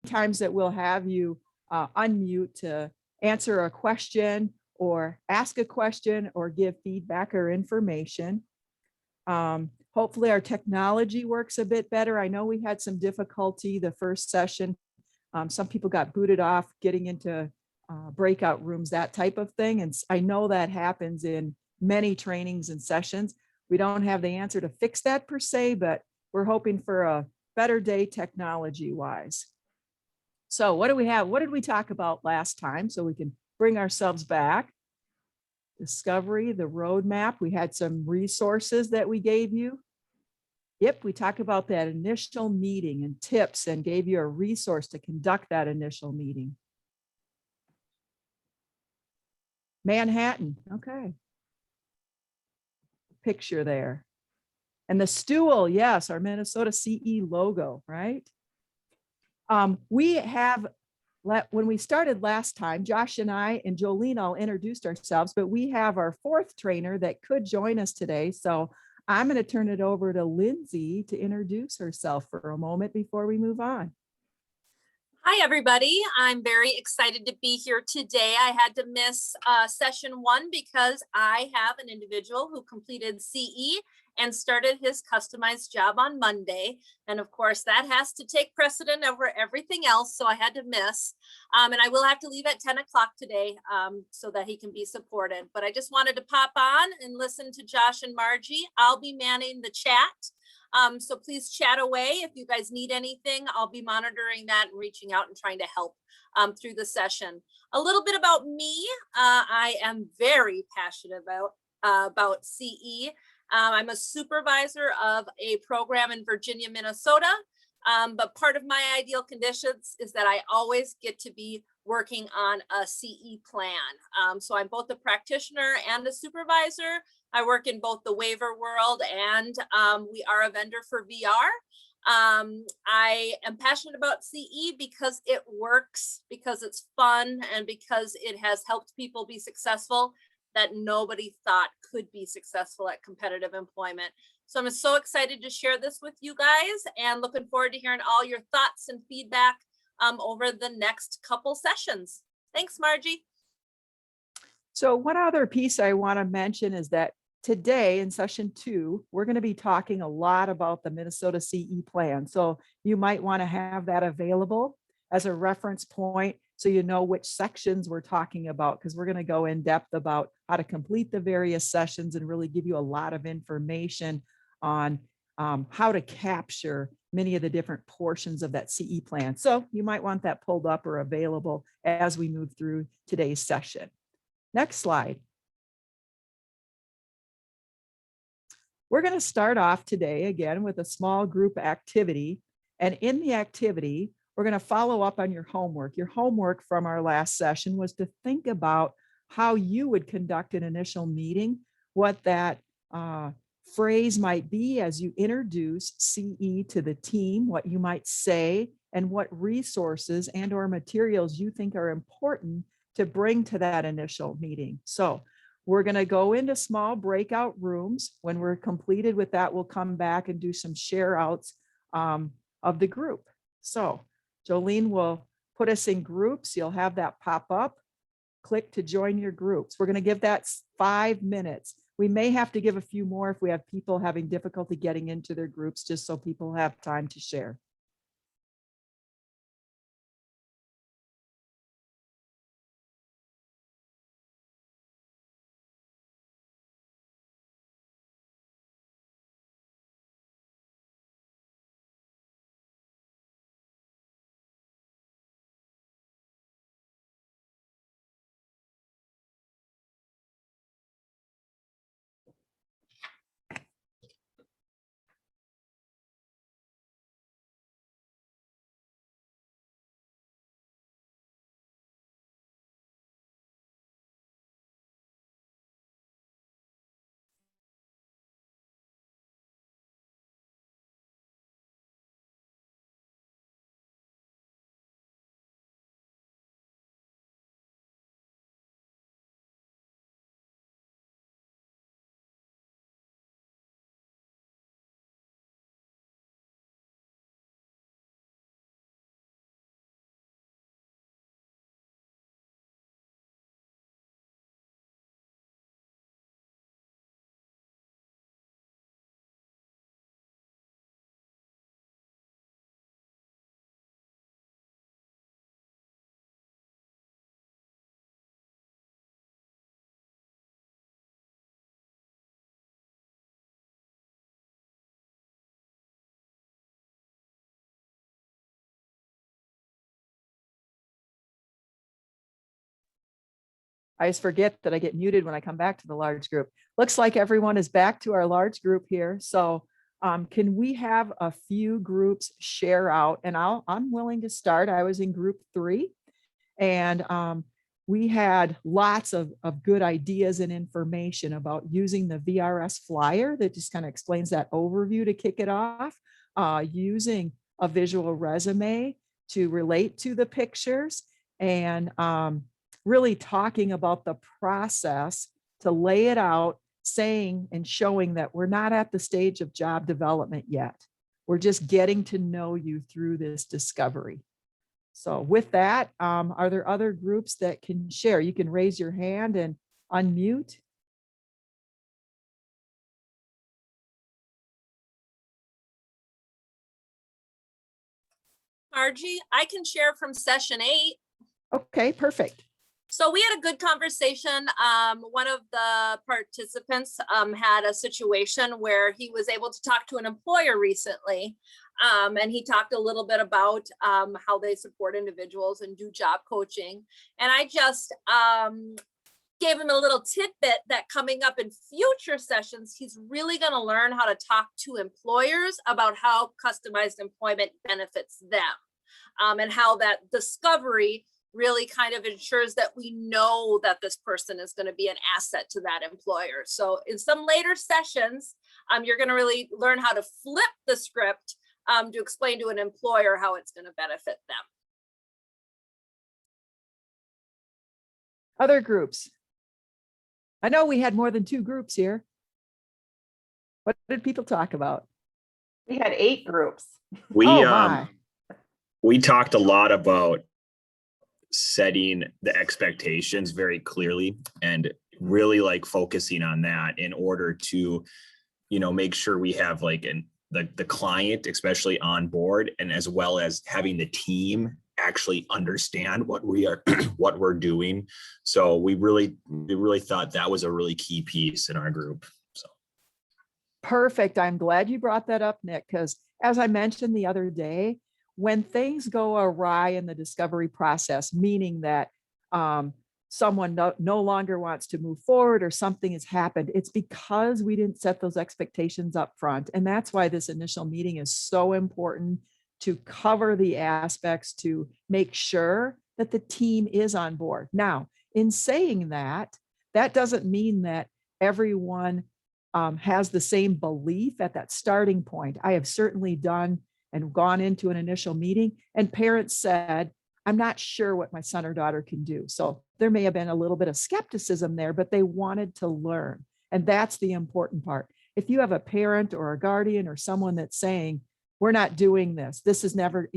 times that we'll have you unmute to answer a question or ask a question or give feedback or information. Hopefully our technology works a bit better. I know we had some difficulty the first session. Some people got booted off getting into breakout rooms, that type of thing. And I know that happens in many trainings and sessions. We don't have the answer to fix that per se, but we're hoping for a better day technology wise. So what do we have? What did we talk about last time? So we can bring ourselves back. Discovery, the roadmap. We had some resources that we gave you. Yep, we talked about that initial meeting and tips and gave you a resource to conduct that initial meeting. Manhattan, okay. Picture there. And the stool, yes, our Minnesota CE logo, right? We have, when we started last time, Josh and I and Jolene all introduced ourselves, but we have our fourth trainer that could join us today. So I'm going to turn it over to Lindsay to introduce herself for a moment before we move on. Hi, everybody. I'm very excited to be here today. I had to miss session 1 because I have an individual who completed CE and started his customized job on Monday. And of course, that has to take precedent over everything else. So I had to miss. And I will have to leave at 10 o'clock today so that he can be supported. But I just wanted to pop on and listen to Josh and Margie. I'll be manning the chat. So please chat away. If you guys need anything, I'll be monitoring that and reaching out and trying to help through the session. A little bit about me. I am very passionate about CE. I'm a supervisor of a program in Virginia, Minnesota. But part of my ideal conditions is that I always get to be working on a CE plan. So I'm both a practitioner and a supervisor. I work in both the waiver world and we are a vendor for VR. I am passionate about CE because it works, because it's fun, and because it has helped people be successful that nobody thought could be successful at competitive employment. So I'm so excited to share this with you guys and looking forward to hearing all your thoughts and feedback over the next couple sessions. Thanks, Margie. So one other piece I want to mention is that today in session 2, we're going to be talking a lot about the Minnesota CE plan. So you might want to have that available as a reference point so you know which sections we're talking about, because we're going to go in depth about how to complete the various sessions and really give you a lot of information on how to capture many of the different portions of that CE plan. So you might want that pulled up or available as we move through today's session. Next slide. We're going to start off today again with a small group activity. And in the activity, we're going to follow up on your homework. Your homework from our last session was to think about how you would conduct an initial meeting, what that phrase might be as you introduce CE to the team, what you might say, and what resources and or materials you think are important to bring to that initial meeting. So we're going to go into small breakout rooms. When we're completed with that, we'll come back and do some share outs of the group. So Jolene will put us in groups. You'll have that pop up. Click to join your groups. We're going to give that 5 minutes. We may have to give a few more if we have people having difficulty getting into their groups, just so people have time to share. I just forget that I get muted when I come back to the large group. Looks like everyone is back to our large group here. So can we have a few groups share out? And I'm willing to start. I was in group 3, and we had lots of good ideas and information about using the VRS flyer that just kind of explains that overview to kick it off, using a visual resume to relate to the pictures, and really talking about the process to lay it out, saying and showing that we're not at the stage of job development yet. We're just getting to know you through this discovery. So with that, are there other groups that can share? You can raise your hand and unmute. Margie, I can share from session 8. Okay, perfect. So we had a good conversation. One of the participants had a situation where he was able to talk to an employer recently. And he talked a little bit about how they support individuals and do job coaching. And I just gave him a little tidbit that coming up in future sessions, he's really going to learn how to talk to employers about how customized employment benefits them, and how that discovery really kind of ensures that we know that this person is going to be an asset to that employer. So in some later sessions, you're going to really learn how to flip the script to explain to an employer how it's going to benefit them. Other groups. I know we had more than 2 groups here. What did people talk about? We had 8 groups. We talked a lot about setting the expectations very clearly and really like focusing on that in order to, make sure we have like the client especially on board, and as well as having the team actually understand what we're doing. So we really thought that was a really key piece in our group. So perfect. I'm glad you brought that up, Nick, because as I mentioned the other day, when things go awry in the discovery process, meaning that someone no longer wants to move forward or something has happened, it's because we didn't set those expectations up front. And that's why this initial meeting is so important, to cover the aspects, to make sure that the team is on board. Now, in saying that, that doesn't mean that everyone has the same belief at that starting point. I have certainly done and gone into an initial meeting, and parents said, I'm not sure what my son or daughter can do. So there may have been a little bit of skepticism there, but they wanted to learn. And that's the important part. If you have a parent or a guardian or someone that's saying, we're not doing this, this is never,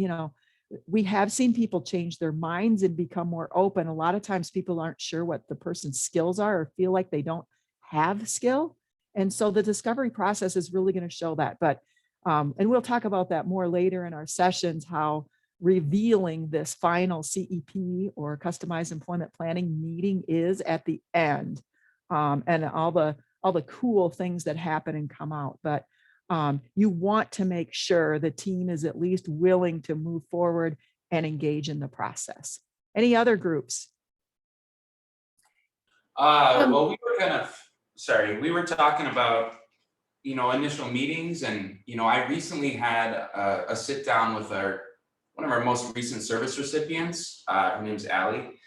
we have seen people change their minds and become more open. A lot of times people aren't sure what the person's skills are or feel like they don't have skill. And so the discovery process is really going to show that. But and we'll talk about that more later in our sessions, how revealing this final CEP or customized employment planning meeting is at the end, and all the cool things that happen and come out. But you want to make sure the team is at least willing to move forward and engage in the process. Any other groups? Well, we were talking about, initial meetings, and, I recently had a sit down with one of our most recent service recipients. Her name's Allie.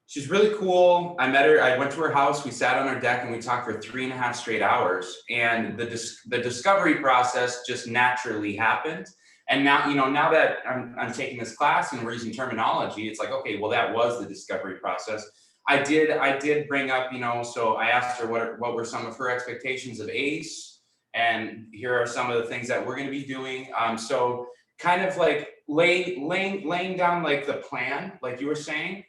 She's really cool. I met her, I went to her house, we sat on her deck and we talked for 3.5 straight hours. And the discovery process just naturally happened. And now, now that I'm taking this class and we're using terminology, it's like, okay, well, that was the discovery process. I did bring up, so I asked her what were some of her expectations of ACE, and here are some of the things that we're going to be doing. So kind of like laying down like the plan, like you were saying,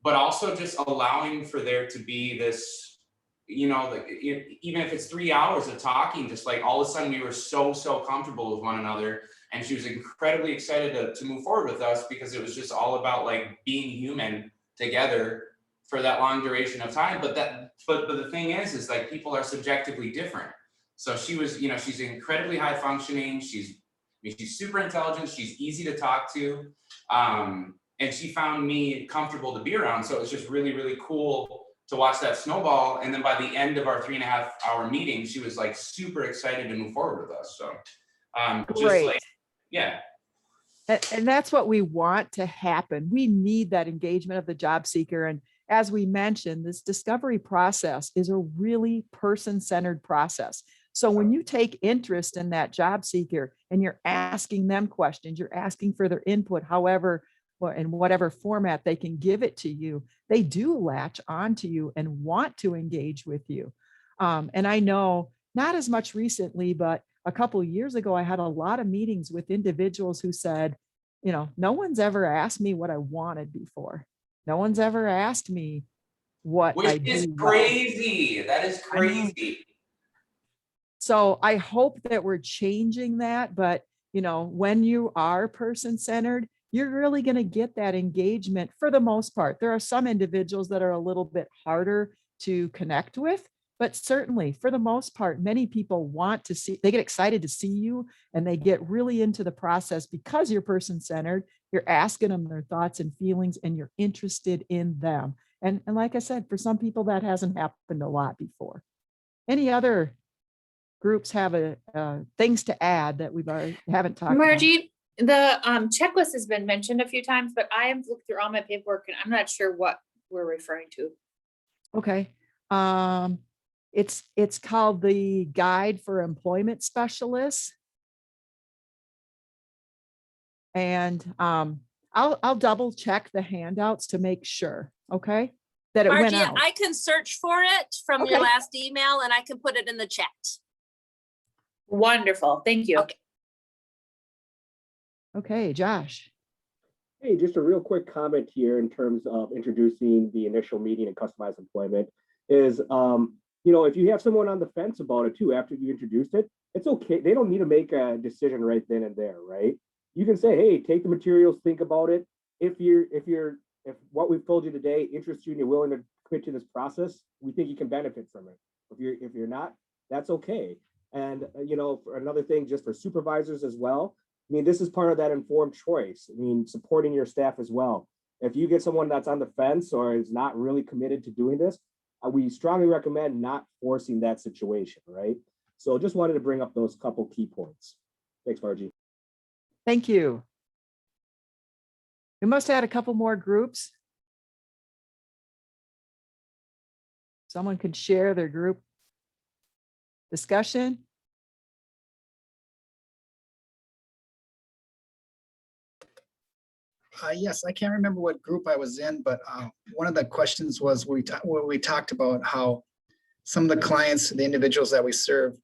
but also just allowing for there to be this, like even if it's 3 hours of talking, just like all of a sudden we were so comfortable with one another, and she was incredibly excited to move forward with us, because it was just all about like being human together for that long duration of time. But the thing is like people are subjectively different. So she was, she's incredibly high functioning. She's super intelligent. She's easy to talk to. And she found me comfortable to be around. So it was just really, really cool to watch that snowball. And then by the end of our 3.5 hour meeting, she was like super excited to move forward with us. So just Great. like, yeah. And that's what we want to happen. We need that engagement of the job seeker. And as we mentioned, this discovery process is a really person-centered process. So when you take interest in that job seeker and you're asking them questions, you're asking for their input, however, or in whatever format they can give it to you, they do latch onto you and want to engage with you. And I know not as much recently, but a couple of years ago, I had a lot of meetings with individuals who said, you know, no one's ever asked me what I wanted before. No one's ever asked me what I Which is do well. crazy. That is I know. crazy. So I hope that we're changing that, but you know, when you are person-centered, you're really going to get that engagement for the most part. There are some individuals that are a little bit harder to connect with, but certainly for the most part, many people want to see, they get excited to see you and they get really into the process because you're person-centered. You're asking them their thoughts and feelings and you're interested in them. And like I said, for some people that hasn't happened a lot before. Any other groups have things to add that we've already haven't talked about? Margie, the checklist has been mentioned a few times, but I have looked through all my paperwork and I'm not sure what we're referring to. Okay. It's called the Guide for Employment Specialists. And I'll double check the handouts to make sure, okay? That it went Margie, out. I can search for it from your Okay. last email and I can put it in the chat. Wonderful. Thank you. Okay. Okay, Josh. Hey, just a real quick comment here in terms of introducing the initial meeting and customized employment is, you know, if you have someone on the fence about it too, after you introduced it, it's okay. They don't need to make a decision right then and there, right? You can say, hey, take the materials, think about it. If what we've told you today interests you and you're willing to commit to this process, we think you can benefit from it. If you're not, that's okay. And you know, for another thing, just for supervisors as well, I mean, this is part of that informed choice. I mean, supporting your staff as well. If you get someone that's on the fence or is not really committed to doing this, we strongly recommend not forcing that situation, right? So just wanted to bring up those couple key points. Thanks, Margie. Thank you. We must add a couple more groups. Someone could share their group discussion. Yes, I can't remember what group I was in, but one of the questions was where we talked about how some of the clients, the individuals that we serve,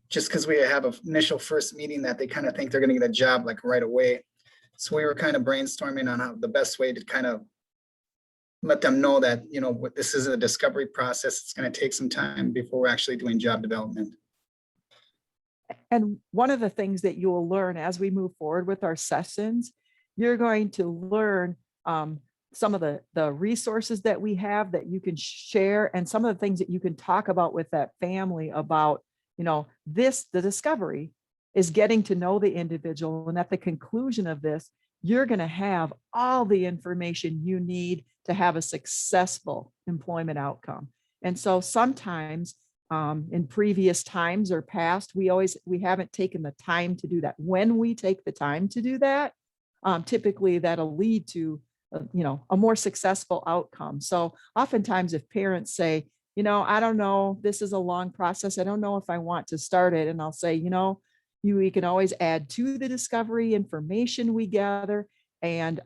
just because we have an initial first meeting that they kind of think they're going to get a job like right away. So we were kind of brainstorming on how the best way to kind of let them know that, you know, this is a discovery process. It's going to take some time before we're actually doing job development. And one of the things that you will learn as we move forward with our sessions, you're going to learn some of the resources that we have that you can share and some of the things that you can talk about with that family about, you know, the discovery is getting to know the individual. And at the conclusion of this, you're going to have all the information you need to have a successful employment outcome. And so sometimes in previous times or past, we haven't taken the time to do that. When we take the time to do that, typically that'll lead to a more successful outcome. So oftentimes if parents say, you know, I don't know, this is a long process, I don't know if I want to start it, and I'll say, you know, we can always add to the discovery information we gather, and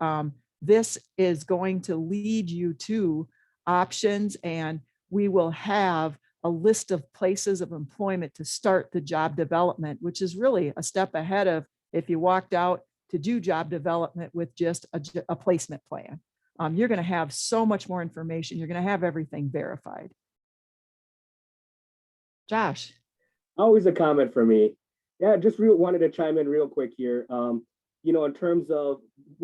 this is going to lead you to options, and we will have a list of places of employment to start the job development, which is really a step ahead of if you walked out to do job development with just a placement plan. You're going to have so much more information. You're going to have everything verified. Josh. Always a comment for me. Yeah, just wanted to chime in real quick here. You know, in terms of,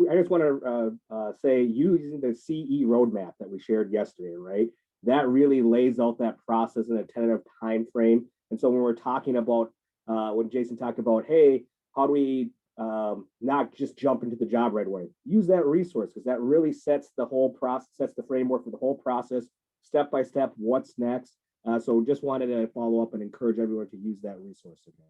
I just want to say using the CE roadmap that we shared yesterday, right? That really lays out that process in a tentative time frame. And so when we're talking about, when Jason talked about, hey, how do we not just jump into the job right away? Use that resource because that really sets the whole process, sets the framework for the whole process step by step, what's next. So just wanted to follow up and encourage everyone to use that resource again.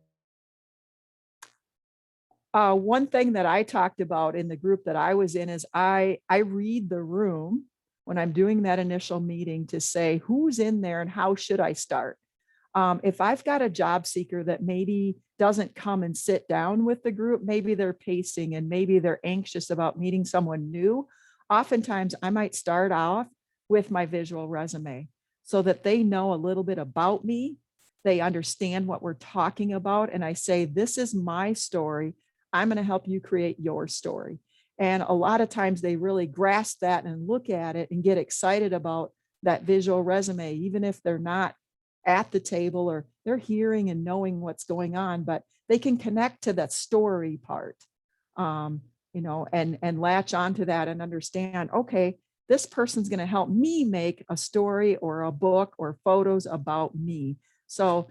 One thing that I talked about in the group that I was in is I read the room when I'm doing that initial meeting to say who's in there and how should I start. If I've got a job seeker that maybe doesn't come and sit down with the group, maybe they're pacing and maybe they're anxious about meeting someone new. Oftentimes I might start off with my visual resume so that they know a little bit about me. They understand what we're talking about. And I say, this is my story. I'm going to help you create your story. And a lot of times they really grasp that and look at it and get excited about that visual resume, even if they're not at the table or they're hearing and knowing what's going on, but they can connect to that story part, and latch onto that and understand, okay, this person's going to help me make a story or a book or photos about me. So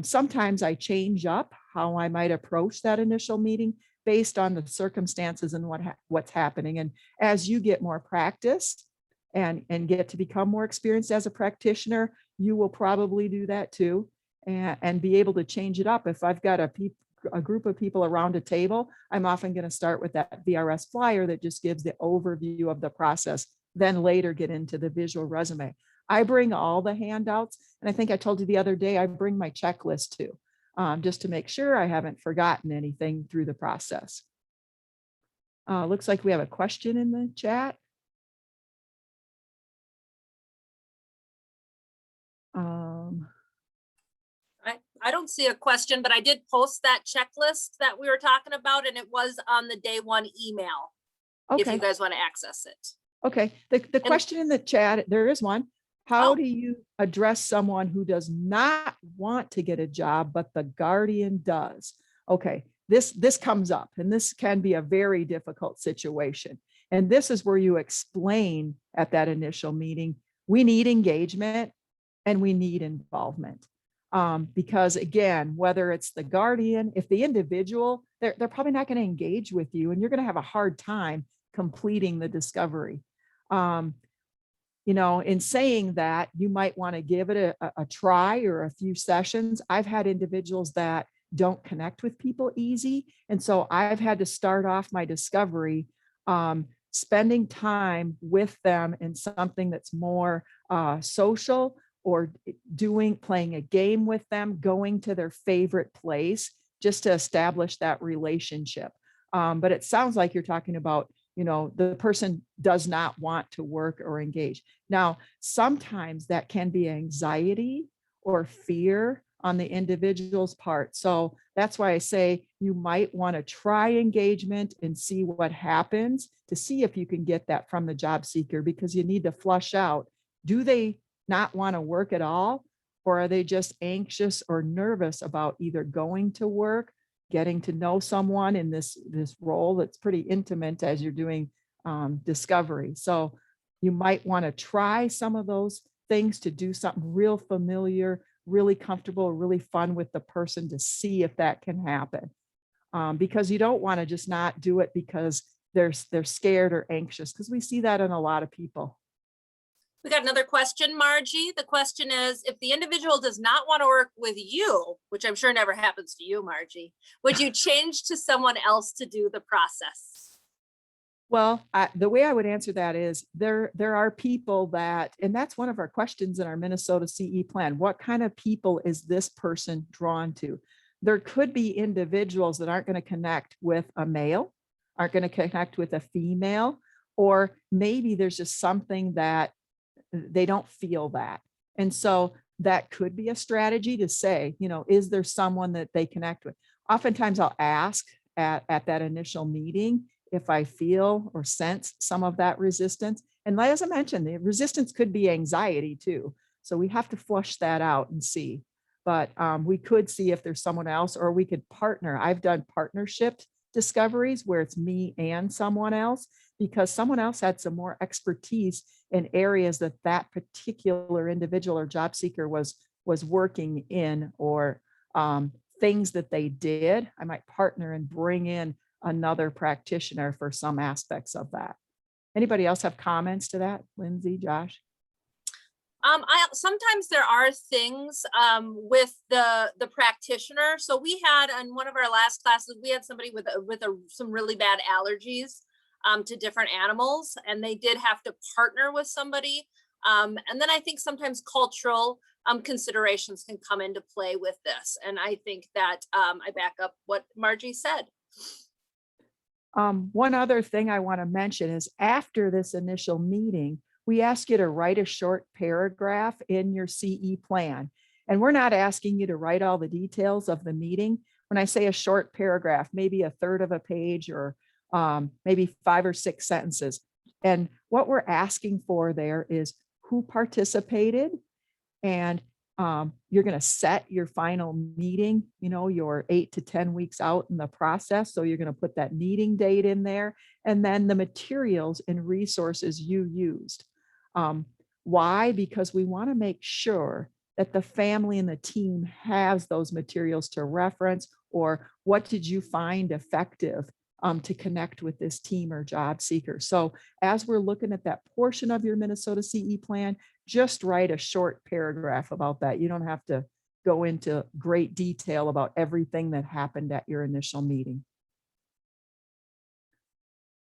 sometimes I change up how I might approach that initial meeting based on the circumstances and what's happening. And as you get more practice and get to become more experienced as a practitioner, you will probably do that too, and be able to change it up. If I've got a group of people around a table, I'm often going to start with that VRS flyer that just gives the overview of the process, then later get into the visual resume. I bring all the handouts, and I think I told you the other day, I bring my checklist too, just to make sure I haven't forgotten anything through the process. Looks like we have a question in the chat. I don't see a question, but I did post that checklist that we were talking about, and it was on the day one email. If you Okay, guys want to access it. okay. The question in the chat, there is one. How Oh. do you address someone who does not want to get a job, but the guardian does? Okay, this comes up, and this can be a very difficult situation. And this is where you explain at that initial meeting, we need engagement and we need involvement. Because again, whether it's the guardian, if the individual, they're probably not going to engage with you and you're going to have a hard time completing the discovery. In saying that, you might want to give it a try or a few sessions. I've had individuals that don't connect with people easy. And so I've had to start off my discovery, spending time with them in something that's more social, or playing a game with them, going to their favorite place just to establish that relationship. But it sounds like you're talking about, the person does not want to work or engage. Now, sometimes that can be anxiety or fear on the individual's part. So that's why I say you might want to try engagement and see what happens to see if you can get that from the job seeker, because you need to flush out, do they not want to work at all? Or are they just anxious or nervous about either going to work, getting to know someone in this role that's pretty intimate as you're doing discovery? So you might want to try some of those things to do something real familiar, really comfortable, really fun with the person to see if that can happen. Because you don't want to just not do it because they're scared or anxious, because we see that in a lot of people. We got another question, Margie. The question is, if the individual does not want to work with you, which I'm sure never happens to you, Margie, would you change to someone else to do the process? Well, the way I would answer that is there are people that, and that's one of our questions in our Minnesota CE plan. What kind of people is this person drawn to? There could be individuals that aren't going to connect with a male, aren't going to connect with a female, or maybe there's just something that they don't feel that. And so that could be a strategy to say, is there someone that they connect with? Oftentimes I'll ask at that initial meeting if I feel or sense some of that resistance. And as I mentioned, the resistance could be anxiety too. So we have to flush that out and see. But we could see if there's someone else, or we could partner. I've done partnership discoveries where it's me and someone else, because someone else had some more expertise in areas that particular individual or job seeker was working in, or things that they did. I might partner and bring in another practitioner for some aspects of that. Anybody else have comments to that? Lindsay, Josh? Sometimes there are things with the practitioner. So we had on one of our last classes, we had somebody with some really bad allergies to different animals, and they did have to partner with somebody. And then I think sometimes cultural considerations can come into play with this. And I think that I back up what Margie said. One other thing I want to mention is after this initial meeting, we ask you to write a short paragraph in your CE plan. And we're not asking you to write all the details of the meeting. When I say a short paragraph, maybe a third of a page or maybe 5 or 6 sentences. And what we're asking for there is who participated, and you're going to set your final meeting, you're 8 to 10 weeks out in the process. So you're going to put that meeting date in there, and then the materials and resources you used. Why? Because we want to make sure that the family and the team has those materials to reference, or what did you find effective to connect with this team or job seeker. So as we're looking at that portion of your Minnesota CE plan, just write a short paragraph about that. You don't have to go into great detail about everything that happened at your initial meeting.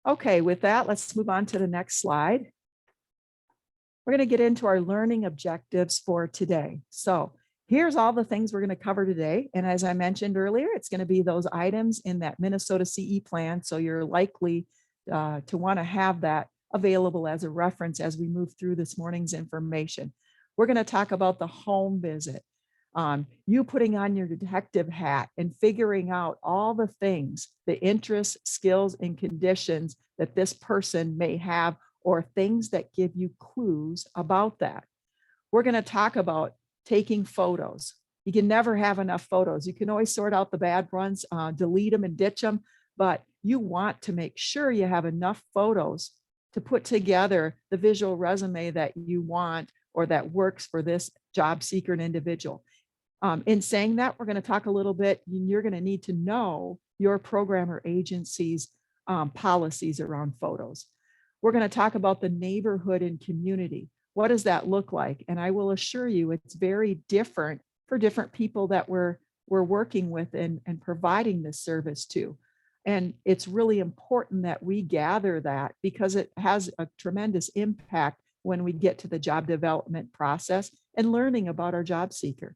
Okay, with that, let's move on to the next slide. We're going to get into our learning objectives for today. So here's all the things we're going to cover today. And as I mentioned earlier, it's going to be those items in that Minnesota CE plan. So you're likely to want to have that available as a reference as we move through this morning's information. We're going to talk about the home visit. You putting on your detective hat and figuring out all the things, the interests, skills, and conditions that this person may have, or things that give you clues about that. We're going to talk about taking photos. You can never have enough photos. You can always sort out the bad ones, delete them and ditch them, but you want to make sure you have enough photos to put together the visual resume that you want or that works for this job seeker and individual. In saying that, we're going to talk a little bit, you're going to need to know your program or agency's policies around photos. We're going to talk about the neighborhood and community. What does that look like? And I will assure you it's very different for different people that we're working with and providing this service to. And it's really important that we gather that, because it has a tremendous impact when we get to the job development process and learning about our job seeker.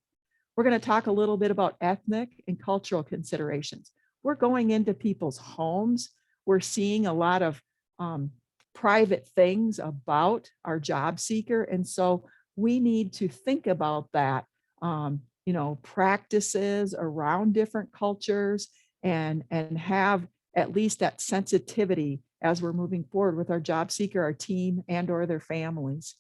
We're going to talk a little bit about ethnic and cultural considerations. We're going into people's homes. We're seeing a lot of private things about our job seeker. And so we need to think about that, practices around different cultures and have at least that sensitivity as we're moving forward with our job seeker, our team, and or their families.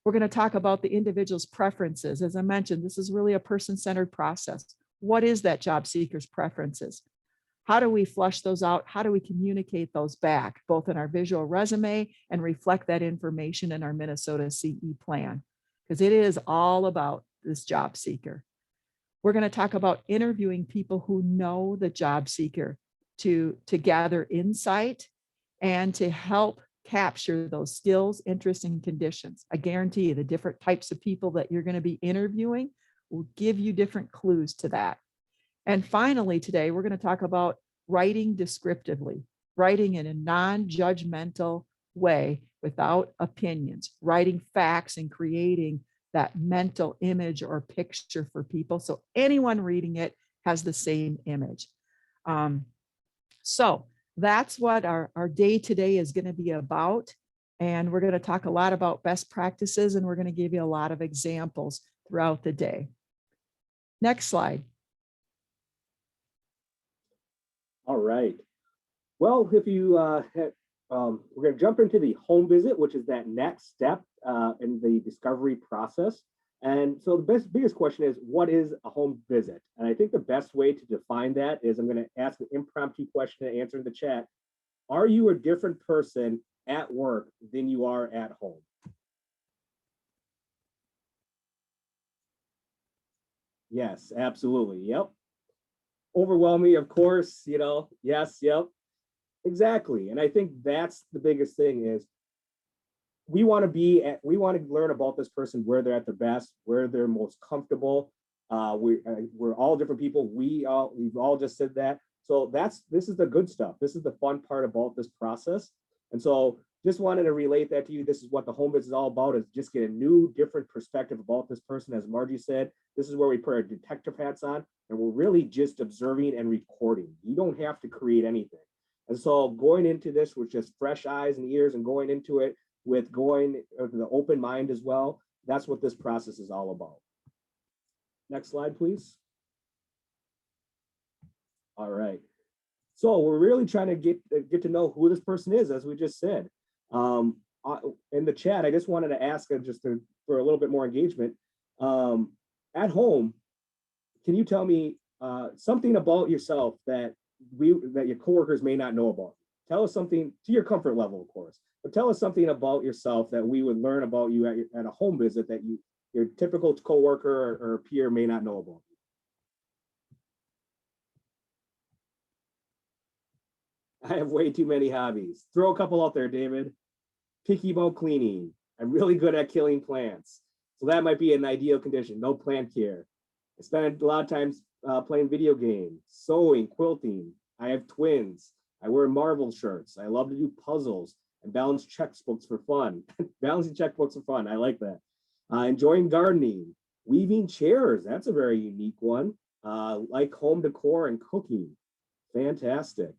We're going to talk about the individual's preferences. As I mentioned, this is really a person-centered process. What is that job seeker's preferences? How do we flush those out? How do we communicate those back, both in our visual resume and reflect that information in our Minnesota CE plan? Because it is all about this job seeker. We're going to talk about interviewing people who know the job seeker to gather insight and to help capture those skills, interests, and conditions. I guarantee you the different types of people that you're going to be interviewing will give you different clues to that. And finally, today, we're going to talk about writing descriptively, writing in a non-judgmental way without opinions, writing facts and creating that mental image or picture for people. So anyone reading it has the same image. So that's what our day today is going to be about. And we're going to talk a lot about best practices, and we're going to give you a lot of examples throughout the day. Next slide. All right. Well, if you we're going to jump into the home visit, which is that next step in the discovery process. And so the biggest question is, what is a home visit? And I think the best way to define that is I'm going to ask an impromptu question to answer in the chat. Are you a different person at work than you are at home? Yes, absolutely. Yep. Overwhelming, of course, yes, yep, exactly. And I think that's the biggest thing is we want to learn about this person, where they're at their best, where they're most comfortable. We're all different people. We've all just said that. So this is the good stuff. This is the fun part about this process. And so just wanted to relate that to you. This is what the home visit is all about, is just get a new, different perspective about this person. As Margie said, this is where we put our detective hats on, and we're really just observing and recording. You don't have to create anything. And so going into this with just fresh eyes and ears, and going into it with the open mind as well, that's what this process is all about. Next slide, please. All right. So we're really trying to get to know who this person is, as we just said. In the chat, I just wanted to ask for a little bit more engagement. At home, can you tell me something about yourself that your coworkers may not know about? Tell us something to your comfort level, of course, but tell us something about yourself that we would learn about you at a home visit that your typical coworker or peer may not know about. I have way too many hobbies. Throw a couple out there, David. Picky about cleaning. I'm really good at killing plants. So that might be an ideal condition. No plant care. I spend a lot of times playing video games, sewing, quilting. I have twins. I wear Marvel shirts. I love to do puzzles and balance checkbooks for fun. Balancing checkbooks for fun. I like that. Enjoying gardening, weaving chairs. That's a very unique one. Like home decor and cooking. Fantastic.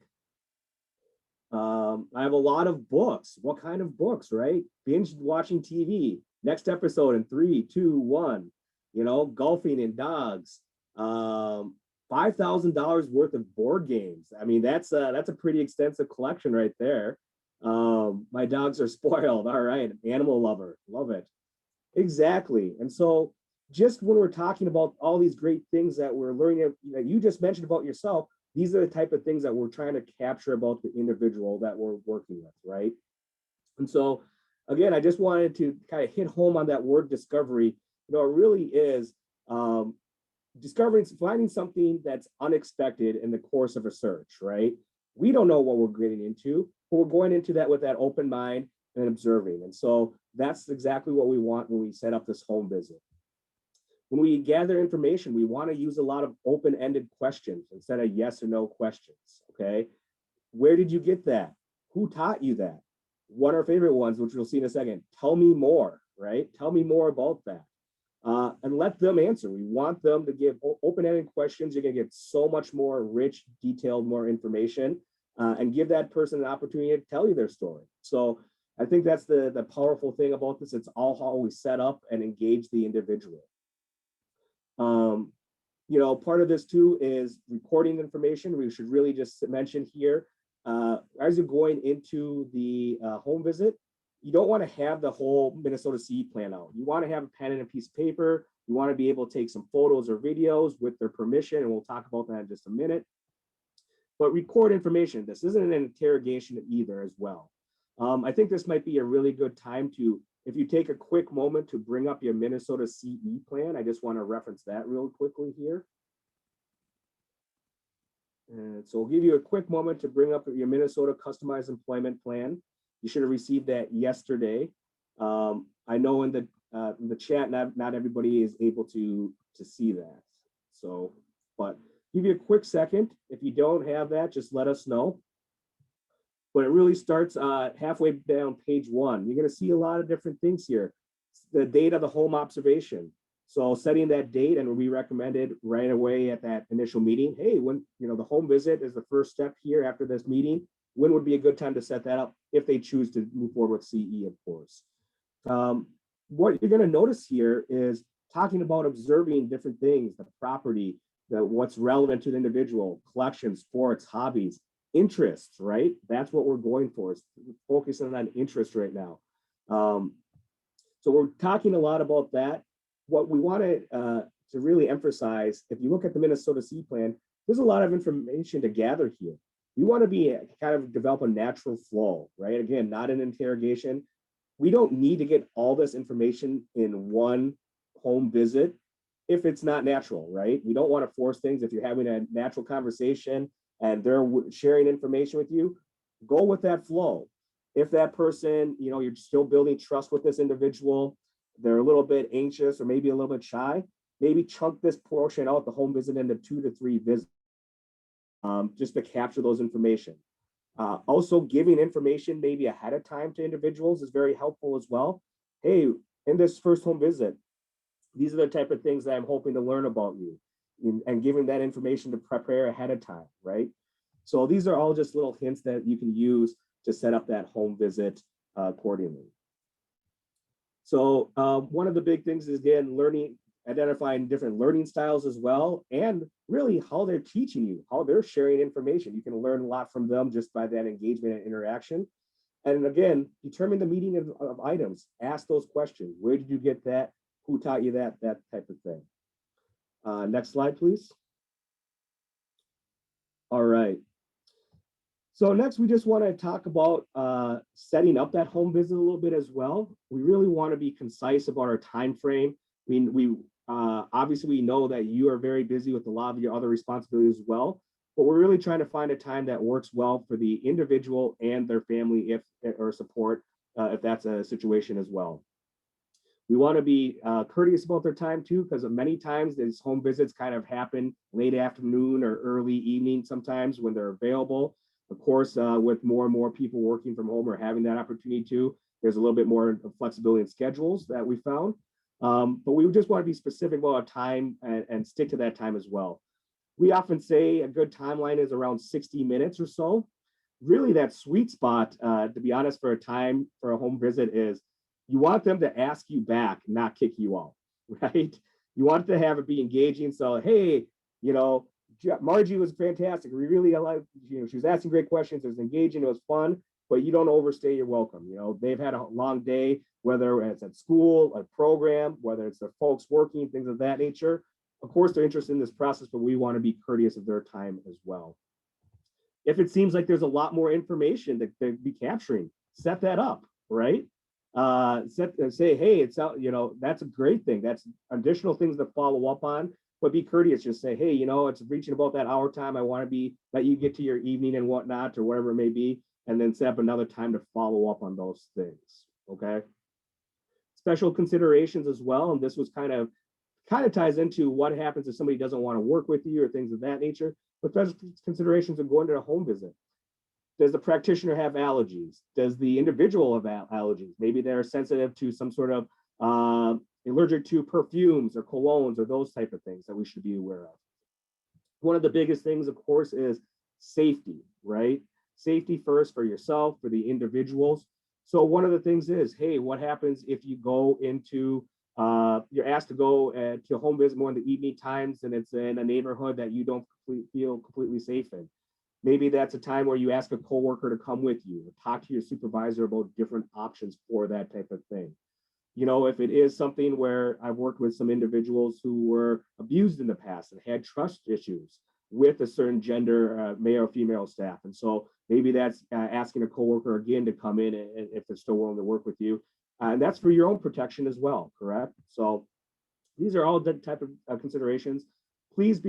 I have a lot of books. What kind of books, right? Binge watching TV. Next episode in 3, 2, 1. You know, golfing and dogs. $5,000 worth of board games. I mean, that's a pretty extensive collection right there. My dogs are spoiled. All right, animal lover, love it. Exactly. And so, just when we're talking about all these great things that we're learning, that you just mentioned about yourself, these are the type of things that we're trying to capture about the individual that we're working with, right? And so, again, I just wanted to kind of hit home on that word discovery. You know, it really is finding something that's unexpected in the course of a search, right? We don't know what we're getting into, but we're going into that with that open mind and observing. And so that's exactly what we want when we set up this home visit. When we gather information, we want to use a lot of open-ended questions instead of yes or no questions, okay? Where did you get that? Who taught you that? One of our favorite ones, which we'll see in a second, tell me more, right? Tell me more about that. And let them answer. We want them to give open-ended questions. You're going to get so much more rich, detailed, more information, and give that person an opportunity to tell you their story. So I think that's the powerful thing about this. It's all how we set up and engage the individual. You know, part of this too is recording information. We should really just mention here, as you're going into the home visit, you don't want to have the whole Minnesota CE plan out. You want to have a pen and a piece of paper. You want to be able to take some photos or videos with their permission, and we'll talk about that in just a minute. But record information. This isn't an interrogation either as well. I think this might be a really good time to, if you take a quick moment to bring up your Minnesota CE plan. I just want to reference that real quickly here. And so we'll give you a quick moment to bring up your Minnesota Customized Employment Plan. You should have received that yesterday. I know in the chat, not everybody is able to see that. So, but give you a quick second. If you don't have that, just let us know. But it really starts halfway down page 1. You're going to see a lot of different things here. The date of the home observation. So setting that date, and we recommended right away at that initial meeting, hey, when the home visit is the first step here after this meeting, when would be a good time to set that up if they choose to move forward with CE, of course. What you're going to notice here is talking about observing different things, the property, what's relevant to the individual, collections, sports, hobbies, interests, right? That's what we're going for, is focusing on interest right now. So we're talking a lot about that. What we want to really emphasize, if you look at the Minnesota CE plan, there's a lot of information to gather here. We want to be kind of develop a natural flow, right? Again, not an interrogation. We don't need to get all this information in one home visit if it's not natural, right? We don't want to force things. If you're having a natural conversation and they're sharing information with you, go with that flow. If that person, you know, you're still building trust with this individual, they're a little bit anxious or maybe a little bit shy, maybe chunk this portion out, the home visit, into 2 to 3 visits, just to capture those information. Also, giving information maybe ahead of time to individuals is very helpful as well. Hey, in this first home visit, these are the type of things that I'm hoping to learn about you, and giving that information to prepare ahead of time, right? So these are all just little hints that you can use to set up that home visit accordingly. So one of the big things is, again, identifying different learning styles as well, and really how they're teaching you, how they're sharing information. You can learn a lot from them just by that engagement and interaction. And again, determine the meaning of items. Ask those questions. Where did you get that? Who taught you that? That type of thing. Next slide, please. All right. So next, we just want to talk about setting up that home visit a little bit as well. We really want to be concise about our time frame. Obviously, we know that you are very busy with a lot of your other responsibilities as well, but we're really trying to find a time that works well for the individual and their family, or support, if that's a situation as well. We want to be courteous about their time too, because many times these home visits kind of happen late afternoon or early evening sometimes when they're available. Of course, with more and more people working from home or having that opportunity to, there's a little bit more flexibility in schedules that we found. But we just want to be specific about our time and stick to that time as well. We often say a good timeline is around 60 minutes or so. Really, that sweet spot, to be honest, for a home visit is you want them to ask you back, not kick you out, right? You want to have it be engaging. So, hey, you know, Margie was fantastic. We really liked, you know, she was asking great questions. It was engaging. It was fun, but you don't overstay your welcome. You know, they've had a long day, whether it's at school, a program, whether it's their folks working, things of that nature. Of course, they're interested in this process, but we want to be courteous of their time as well. If it seems like there's a lot more information that they'd be capturing, set that up, right? Say, hey, it's out, you know, that's a great thing. That's additional things to follow up on, but be courteous. Just say, hey, you know, it's reaching about that hour time. I want to let you get to your evening and whatnot, or whatever it may be, and then set up another time to follow up on those things. Okay. Special considerations as well. And this was kind of ties into what happens if somebody doesn't want to work with you or things of that nature. But special considerations of going to a home visit. Does the practitioner have allergies? Does the individual have allergies? Maybe they're sensitive to some sort of allergic to perfumes or colognes or those type of things that we should be aware of. One of the biggest things, of course, is safety, right? Safety first for yourself, for the individuals. So one of the things is, hey, what happens if you go into, you're asked to go to a home visit more in the evening times, and it's in a neighborhood that you don't feel completely safe in? Maybe that's a time where you ask a coworker to come with you, or talk to your supervisor about different options for that type of thing. You know, if it is something where I've worked with some individuals who were abused in the past and had trust issues with a certain gender, male or female staff. And so maybe that's asking a coworker again to come in if they're still willing to work with you. And that's for your own protection as well, correct? So these are all the type of considerations. Please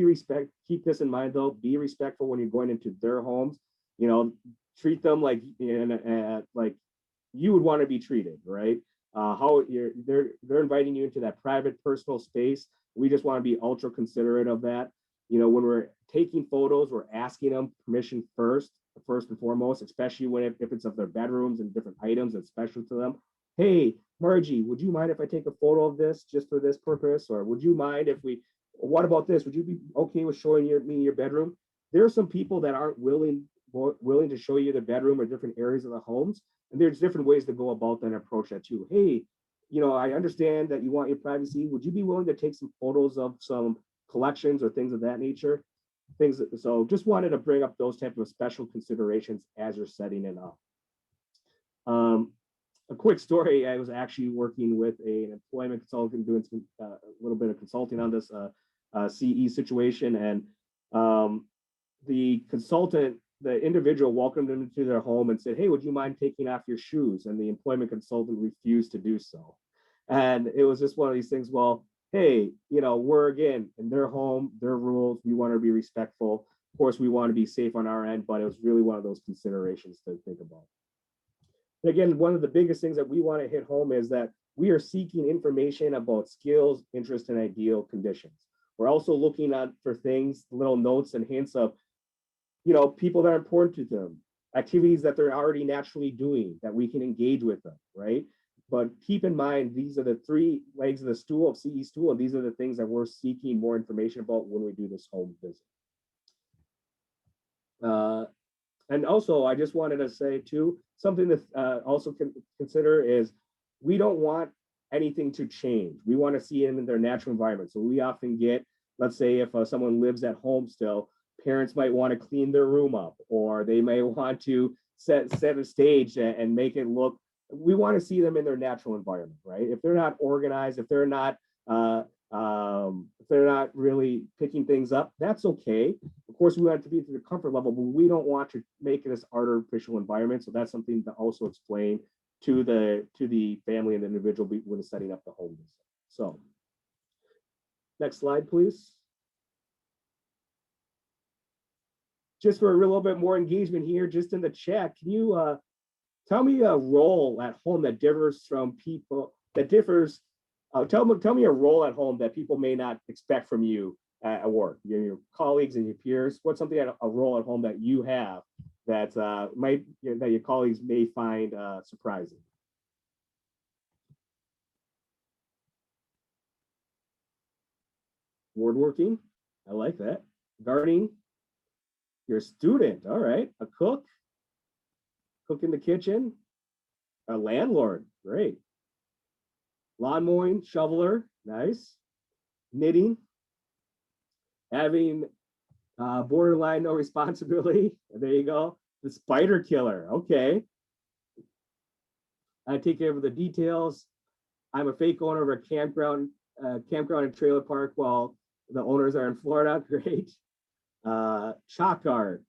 keep this in mind though, be respectful when you're going into their homes. You know, treat them like you would want to be treated, right? They're inviting you into that private personal space. We just want to be ultra considerate of that. You know, when we're taking photos, we're asking them permission first and foremost, especially if it's of their bedrooms and different items that's special to them. Hey, Margie, would you mind if I take a photo of this just for this purpose? Or would you mind if what about this? Would you be okay with showing me your bedroom? There are some people that aren't willing to show you the bedroom or different areas of the homes. And there's different ways to go about that and approach that too. Hey, you know, I understand that you want your privacy. Would you be willing to take some photos of some collections or things of that nature? So just wanted to bring up those type of special considerations as you're setting it up. A quick story, I was actually working with an employment consultant doing a little bit of consulting on this CE situation. And the consultant, the individual welcomed them into their home and said, hey, would you mind taking off your shoes? And the employment consultant refused to do so. And it was just one of these things, well, hey, you know, we're again in their home, their rules, we want to be respectful. Of course, we want to be safe on our end, but it was really one of those considerations to think about. And again, one of the biggest things that we want to hit home is that we are seeking information about skills, interests, and ideal conditions. We're also looking at for things, little notes and hints of, people that are important to them, activities that they're already naturally doing that we can engage with them, right? But keep in mind, these are the 3 legs of the stool of CE stool, and these are the things that we're seeking more information about when we do this home visit. And also, I just wanted to say too, something that also can consider is we don't want anything to change. We want to see them in their natural environment. So we often get, let's say if someone lives at home still, parents might want to clean their room up, or they may want to set a stage and make it look, we want to see them in their natural environment, right? If they're not organized, if they're not really picking things up, that's okay. Of course, we want it to be to the comfort level, but we don't want to make it this artificial environment. So that's something to also explain to the family and the individual when setting up the home visit. So next slide, please. Just for a little bit more engagement here, just in the chat, can you tell me a role at home that differs from people, that differs, tell me a role at home that people may not expect from you at work, your colleagues and your peers. What's something, a role at home that you have that that your colleagues may find surprising? Woodworking, I like that. Gardening, you're a student, all right. A cook in the kitchen, a landlord, great. Lawn mowing, shoveler, nice. Knitting, having borderline no responsibility, there you go. The spider killer, okay. I take care of the details. I'm a fake owner of a campground and trailer park while the owners are in Florida, great. Chalk art,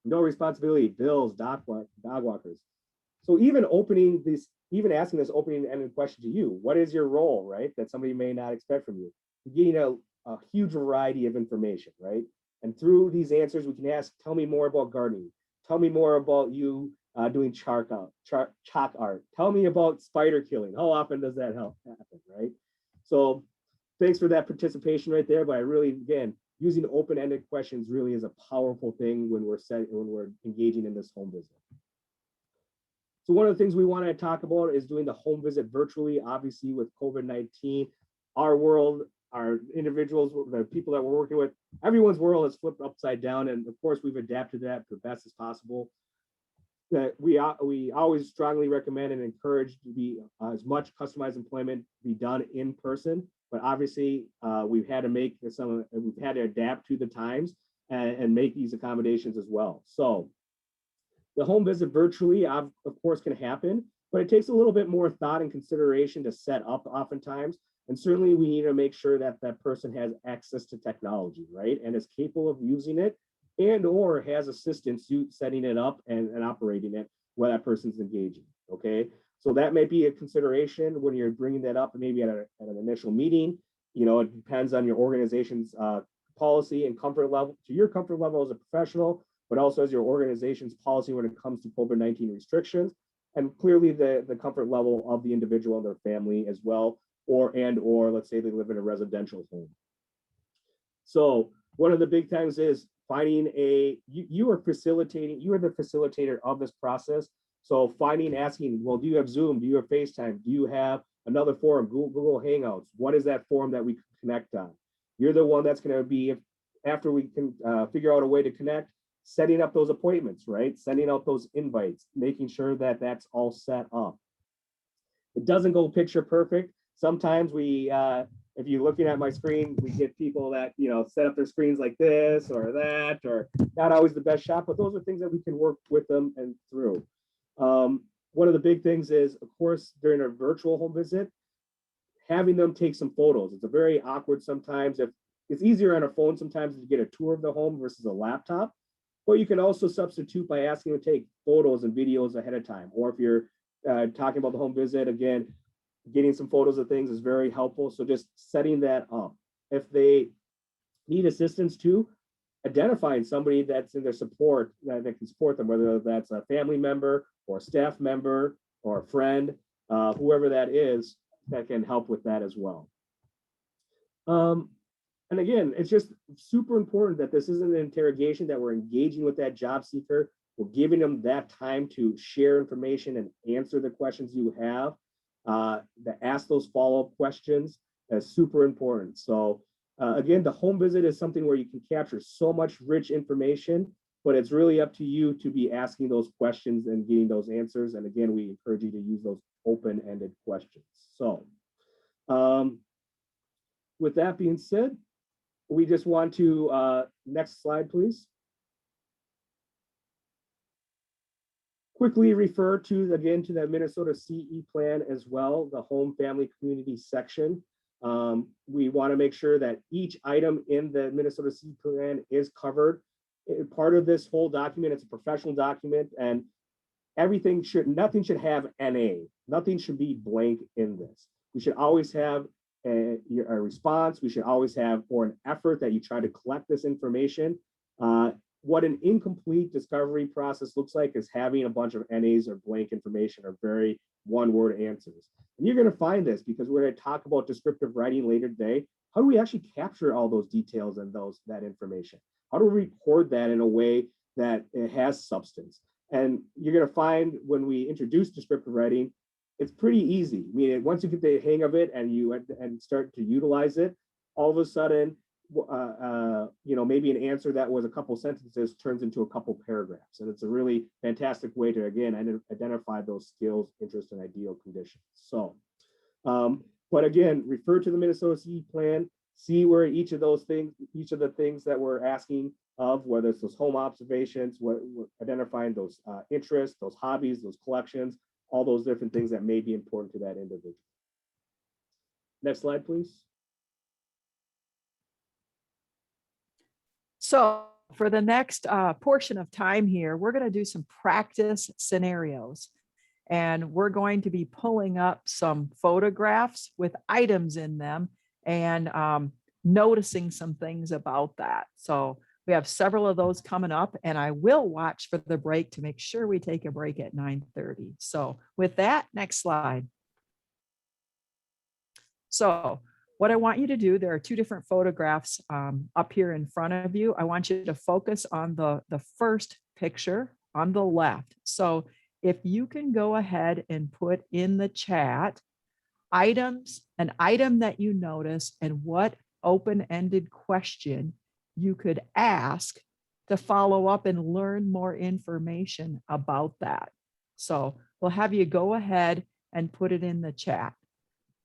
no responsibility, bills, dog walkers. So even asking this opening-ended question to you, what is your role, right? That somebody may not expect from you. You're getting a huge variety of information, right? And through these answers, we can ask, tell me more about gardening. Tell me more about you doing chalk art. Tell me about spider killing. How often does that happen, right? So thanks for that participation right there. But I really, again, using open-ended questions really is a powerful thing when we're engaging in this home visit. So one of the things we want to talk about is doing the home visit virtually. Obviously, with COVID-19, our world, our individuals, the people that we're working with, everyone's world is flipped upside down. And of course, we've adapted that to the best as possible. That we always strongly recommend and encourage to be as much customized employment be done in person. But obviously, we've had to adapt to the times and make these accommodations as well. So the home visit virtually, of course, can happen, but it takes a little bit more thought and consideration to set up oftentimes. And certainly we need to make sure that that person has access to technology, right? And is capable of using it and or has assistance setting it up and operating it where that person's engaging, okay? So that may be a consideration when you're bringing that up, maybe at an initial meeting. It depends on your organization's policy and comfort level, to your comfort level as a professional, but also as your organization's policy when it comes to COVID-19 restrictions, and clearly the comfort level of the individual and their family as well, or let's say they live in a residential home. So one of the big things is finding you are the facilitator of this process. So asking, well, do you have Zoom? Do you have FaceTime? Do you have another forum, Google Hangouts? What is that forum that we can connect on? You're the one that's going to be, after we can figure out a way to connect, setting up those appointments, right? Sending out those invites, making sure that that's all set up. It doesn't go picture perfect. Sometimes if you're looking at my screen, we get people that, set up their screens like this or that, or not always the best shot, but those are things that we can work with them and through. One of the big things is, of course, during a virtual home visit, having them take some photos. It's a very awkward sometimes. If it's easier on a phone sometimes to get a tour of the home versus a laptop, but you can also substitute by asking them to take photos and videos ahead of time. Or if you're talking about the home visit, again, getting some photos of things is very helpful. So just setting that up. If they need assistance too, identifying somebody that's in their support that can support them, whether that's a family member or a staff member or a friend, whoever that is, that can help with that as well. And again, it's just super important that this isn't an interrogation, that we're engaging with that job seeker. We're giving them that time to share information and answer the questions you have, to ask those follow-up questions. That's super important. So again, the home visit is something where you can capture so much rich information, but it's really up to you to be asking those questions and getting those answers. And again, we encourage you to use those open-ended questions. So with that being said, we just want to, next slide, please. Quickly refer to, again, to that Minnesota CE plan as well, the home family community section. We want to make sure that each item in the Minnesota CE plan is covered. Part of this whole document, it's a professional document, and nothing should have NA. Nothing should be blank in this. We should always have a response. We should always have, or an effort that you try to collect this information. What an incomplete discovery process looks like is having a bunch of NAs or blank information or very one-word answers. And you're going to find this because we're going to talk about descriptive writing later today. How do we actually capture all those details and that information? How do we record that in a way that it has substance? And you're going to find when we introduce descriptive writing, it's pretty easy. I mean, once you get the hang of it and start to utilize it, all of a sudden, maybe an answer that was a couple sentences turns into a couple paragraphs. And it's a really fantastic way to, again, identify those skills, interests, and ideal conditions. So, but again, refer to the Minnesota CE plan, see where each of the things that we're asking of, whether it's those home observations, identifying those interests, those hobbies, those collections, all those different things that may be important to that individual. Next slide, please. So for the next portion of time here, we're going to do some practice scenarios. And we're going to be pulling up some photographs with items in them and noticing some things about that. So we have several of those coming up, and I will watch for the break to make sure we take a break at 9:30. So with that, next slide. So what I want you to do, there are two different photographs up here in front of you. I want you to focus on the first picture on the left. So if you can go ahead and put in the chat an item that you notice and what open-ended question you could ask to follow up and learn more information about that. So we'll have you go ahead and put it in the chat.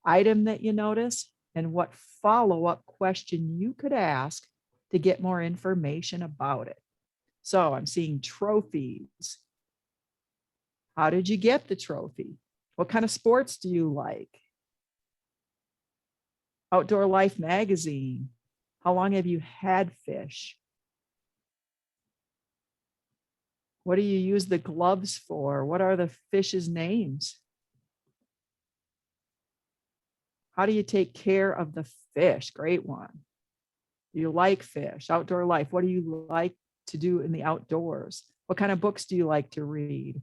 Item that you notice and what follow-up question you could ask to get more information about it. So I'm seeing trophies. How did you get the trophy? What kind of sports do you like? Outdoor Life magazine. How long have you had fish? What do you use the gloves for? What are the fish's names? How do you take care of the fish? Great one. Do you like fish? Outdoor Life. What do you like to do in the outdoors? What kind of books do you like to read?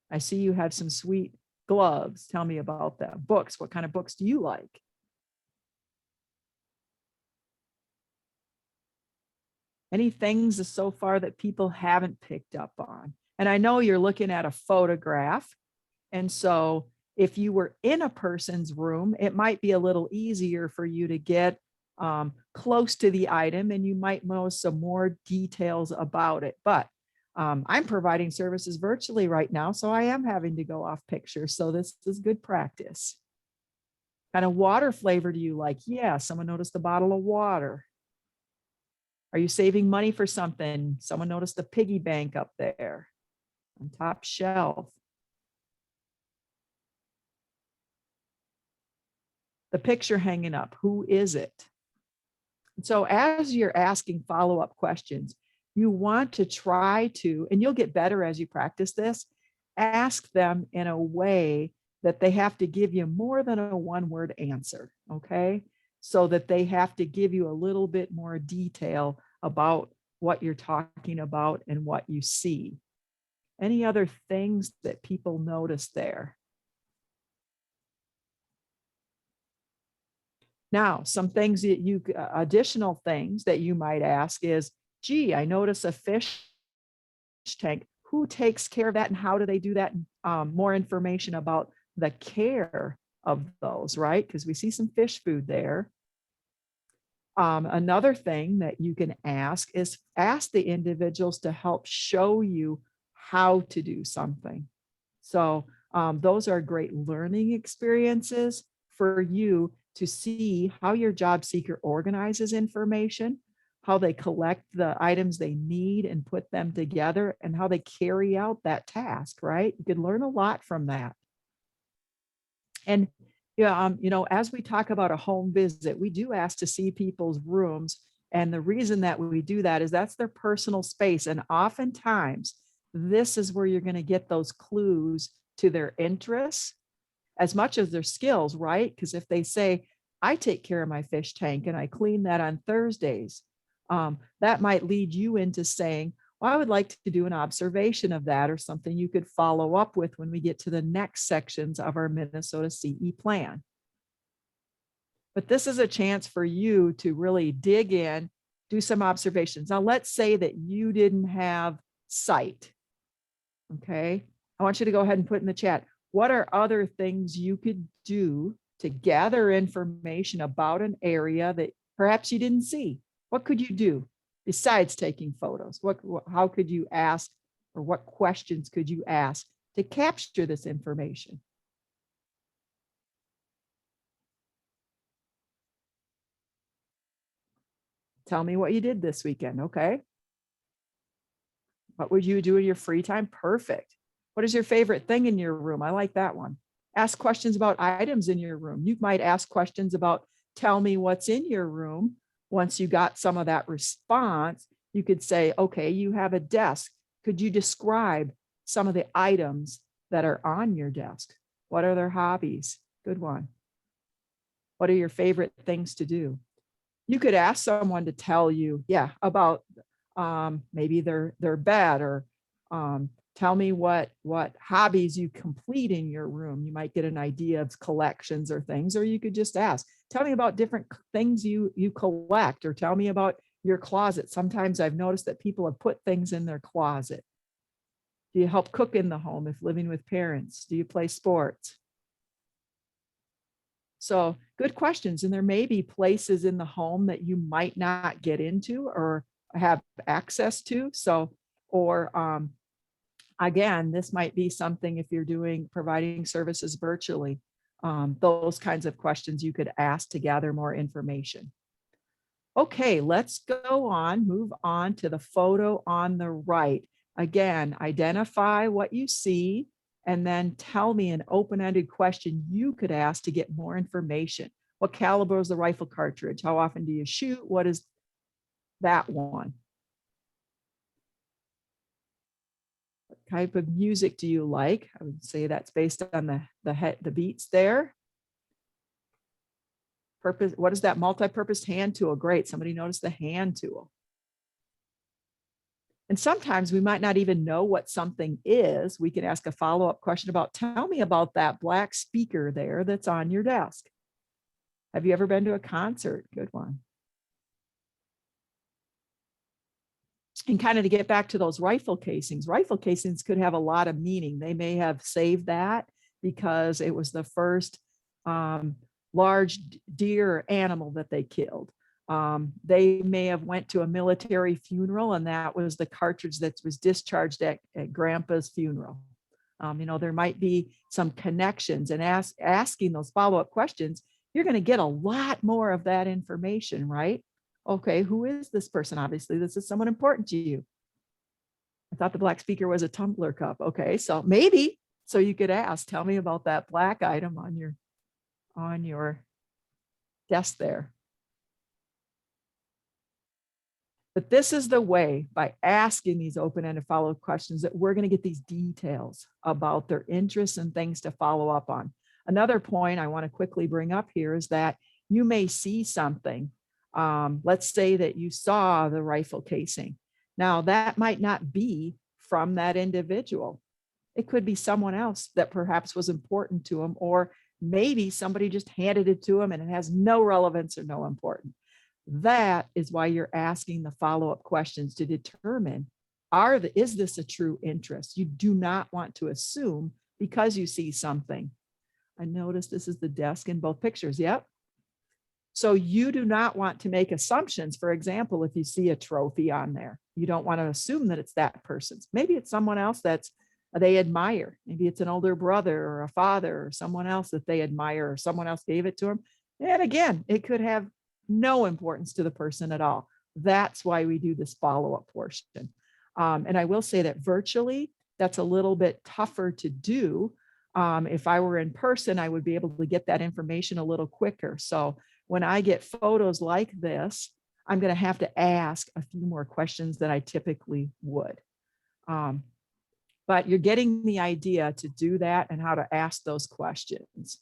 I see you have some sweet gloves. Tell me about them. Books. What kind of books do you like? Any things so far that people haven't picked up on? And I know you're looking at a photograph. And so if you were in a person's room, it might be a little easier for you to get close to the item and you might know some more details about it. But I'm providing services virtually right now, so I am having to go off picture. So this is good practice. Kind of water flavor do you like? Yeah, someone noticed the bottle of water. Are you saving money for something? Someone noticed the piggy bank up there on top shelf. The picture hanging up, who is it? So as you're asking follow-up questions, you want to try to, and you'll get better as you practice this, ask them in a way that they have to give you more than a one-word answer, okay? So that they have to give you a little bit more detail about what you're talking about and what you see. Any other things that people notice there? Now, some things that you, additional things that you might ask is, gee, I notice a fish tank. Who takes care of that and how do they do that? More information about the care of those, right? Because we see some fish food there. Another thing that you can ask is ask the individuals to help show you how to do something. So those are great learning experiences for you to see how your job seeker organizes information, how they collect the items they need and put them together, and how they carry out that task, right? You can learn a lot from that. And yeah, as we talk about a home visit, we do ask to see people's rooms. And the reason that we do that is that's their personal space. And oftentimes, this is where you're going to get those clues to their interests as much as their skills, right? Because if they say, I take care of my fish tank and I clean that on Thursdays, that might lead you into saying, well, I would like to do an observation of that, or something you could follow up with when we get to the next sections of our Minnesota CE plan. But this is a chance for you to really dig in, do some observations. Now, let's say that you didn't have sight. Okay. I want you to go ahead and put in the chat, what are other things you could do to gather information about an area that perhaps you didn't see? What could you do besides taking photos? How could you ask, or what questions could you ask to capture this information? Tell me what you did this weekend, okay? What would you do in your free time? Perfect. What is your favorite thing in your room? I like that one. Ask questions about items in your room. You might ask questions about, tell me what's in your room. Once you got some of that response, you could say, okay, you have a desk. Could you describe some of the items that are on your desk? What are their hobbies? Good one. What are your favorite things to do? You could ask someone to tell you, about maybe their bed, or tell me what hobbies you complete in your room. You might get an idea of collections or things, or you could just ask, tell me about different things you collect, or tell me about your closet. Sometimes I've noticed that people have put things in their closet. Do you help cook in the home if living with parents? Do you play sports? So good questions. And there may be places in the home that you might not get into or have access to. So, or again, this might be something if you're providing services virtually, those kinds of questions you could ask to gather more information. Okay, let's move on to the photo on the right. Again, identify what you see and then tell me an open-ended question you could ask to get more information. What caliber is the rifle cartridge? How often do you shoot? What is that one? What type of music do you like? I would say that's based on the beats there. Purpose, what is that multi-purpose hand tool? Great, somebody noticed the hand tool. And sometimes we might not even know what something is. We can ask a follow-up question about, tell me about that black speaker there that's on your desk. Have you ever been to a concert? Good one. And kind of to get back to those rifle casings could have a lot of meaning. They may have saved that because it was the first large deer animal that they killed. They may have went to a military funeral and that was the cartridge that was discharged at grandpa's funeral. There might be some connections, and asking those follow-up questions, you're going to get a lot more of that information, right? Okay, who is this person? Obviously, this is someone important to you. I thought the black speaker was a tumbler cup. Okay, so maybe, so you could ask, tell me about that black item on your desk there. But this is the way, by asking these open-ended follow-up questions, that we're going to get these details about their interests and things to follow up on. Another point I want to quickly bring up here is that you may see something. Let's say that you saw the rifle casing. Now, that might not be from that individual. It could be someone else that perhaps was important to them, or maybe somebody just handed it to them and it has no relevance or no importance. That is why you're asking the follow-up questions to determine, is this a true interest? You do not want to assume because you see something. I notice this is the desk in both pictures. Yep. So you do not want to make assumptions. For example, if you see a trophy on there, you don't want to assume that it's that person's. Maybe it's someone else they admire. Maybe it's an older brother or a father or someone else that they admire, or someone else gave it to them. And again, it could have no importance to the person at all. That's why we do this follow-up portion. And I will say that virtually, that's a little bit tougher to do. If I were in person, I would be able to get that information a little quicker. So when I get photos like this, I'm going to have to ask a few more questions than I typically would. But you're getting the idea to do that and how to ask those questions.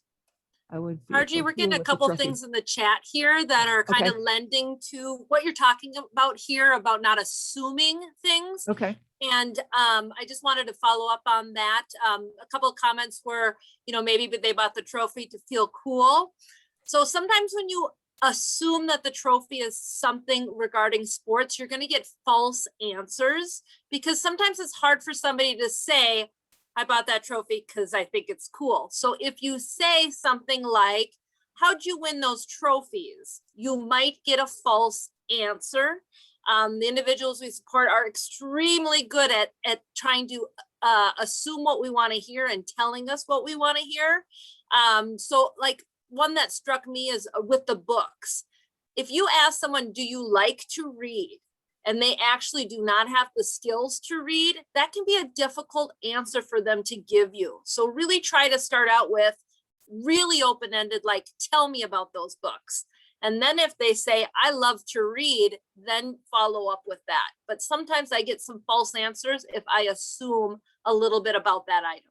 I would. Margie, we're getting a couple things in the chat here that are kind of lending to what you're talking about here about not assuming things. Okay. And I just wanted to follow up on that. A couple of comments were, maybe they bought the trophy to feel cool. So sometimes when you assume that the trophy is something regarding sports, you're going to get false answers, because sometimes it's hard for somebody to say, I bought that trophy because I think it's cool. So if you say something like, how'd you win those trophies? You might get a false answer. The individuals we support are extremely good at trying to assume what we want to hear and telling us what we want to hear. So like one that struck me is with the books. If you ask someone, do you like to read? And they actually do not have the skills to read, that can be a difficult answer for them to give you. So really try to start out with really open-ended, like, tell me about those books. And then if they say, I love to read, then follow up with that. But sometimes I get some false answers if I assume a little bit about that item.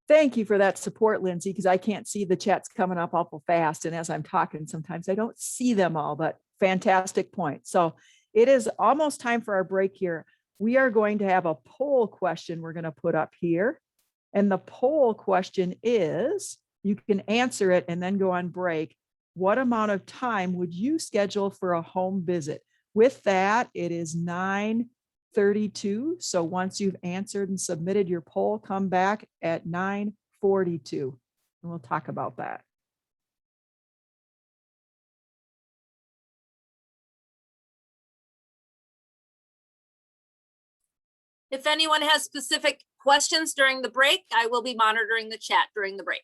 Thank you for that support, Lindsay, because I can't see the chats coming up awful fast. And as I'm talking, sometimes I don't see them all, but fantastic point. So it is almost time for our break here. We are going to have a poll question we're going to put up here. And the poll question is, you can answer it and then go on break. What amount of time would you schedule for a home visit? With that, it is 9:32. So once you've answered and submitted your poll, come back at 9:42 and we'll talk about that. If anyone has specific questions during the break, I will be monitoring the chat during the break.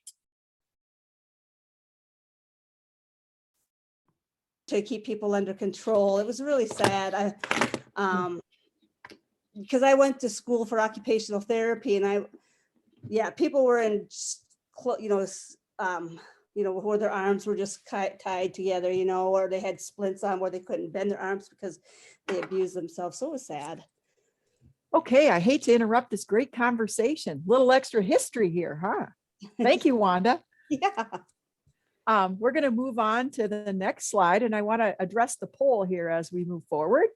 To keep people under control. It was really sad. Because I went to school for occupational therapy, and people were in, where their arms were just tied together, or they had splints on where they couldn't bend their arms because they abused themselves. So it was sad. Okay, I hate to interrupt this great conversation. Little extra history here, huh? Thank you, Wanda. Yeah. We're going to move on to the next slide, and I want to address the poll here as we move forward.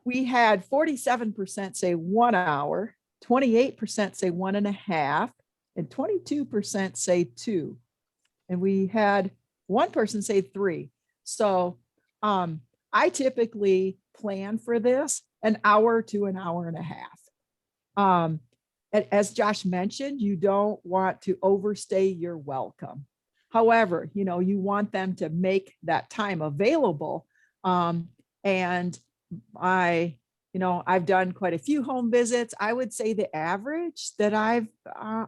We had 47% say 1 hour, 28% say 1.5, and 22% say 2. And we had one person say 3. So I typically plan for this an hour to an hour and a half. As Josh mentioned, you don't want to overstay your welcome. However, you want them to make that time available. And I've done quite a few home visits. I would say the average that I'm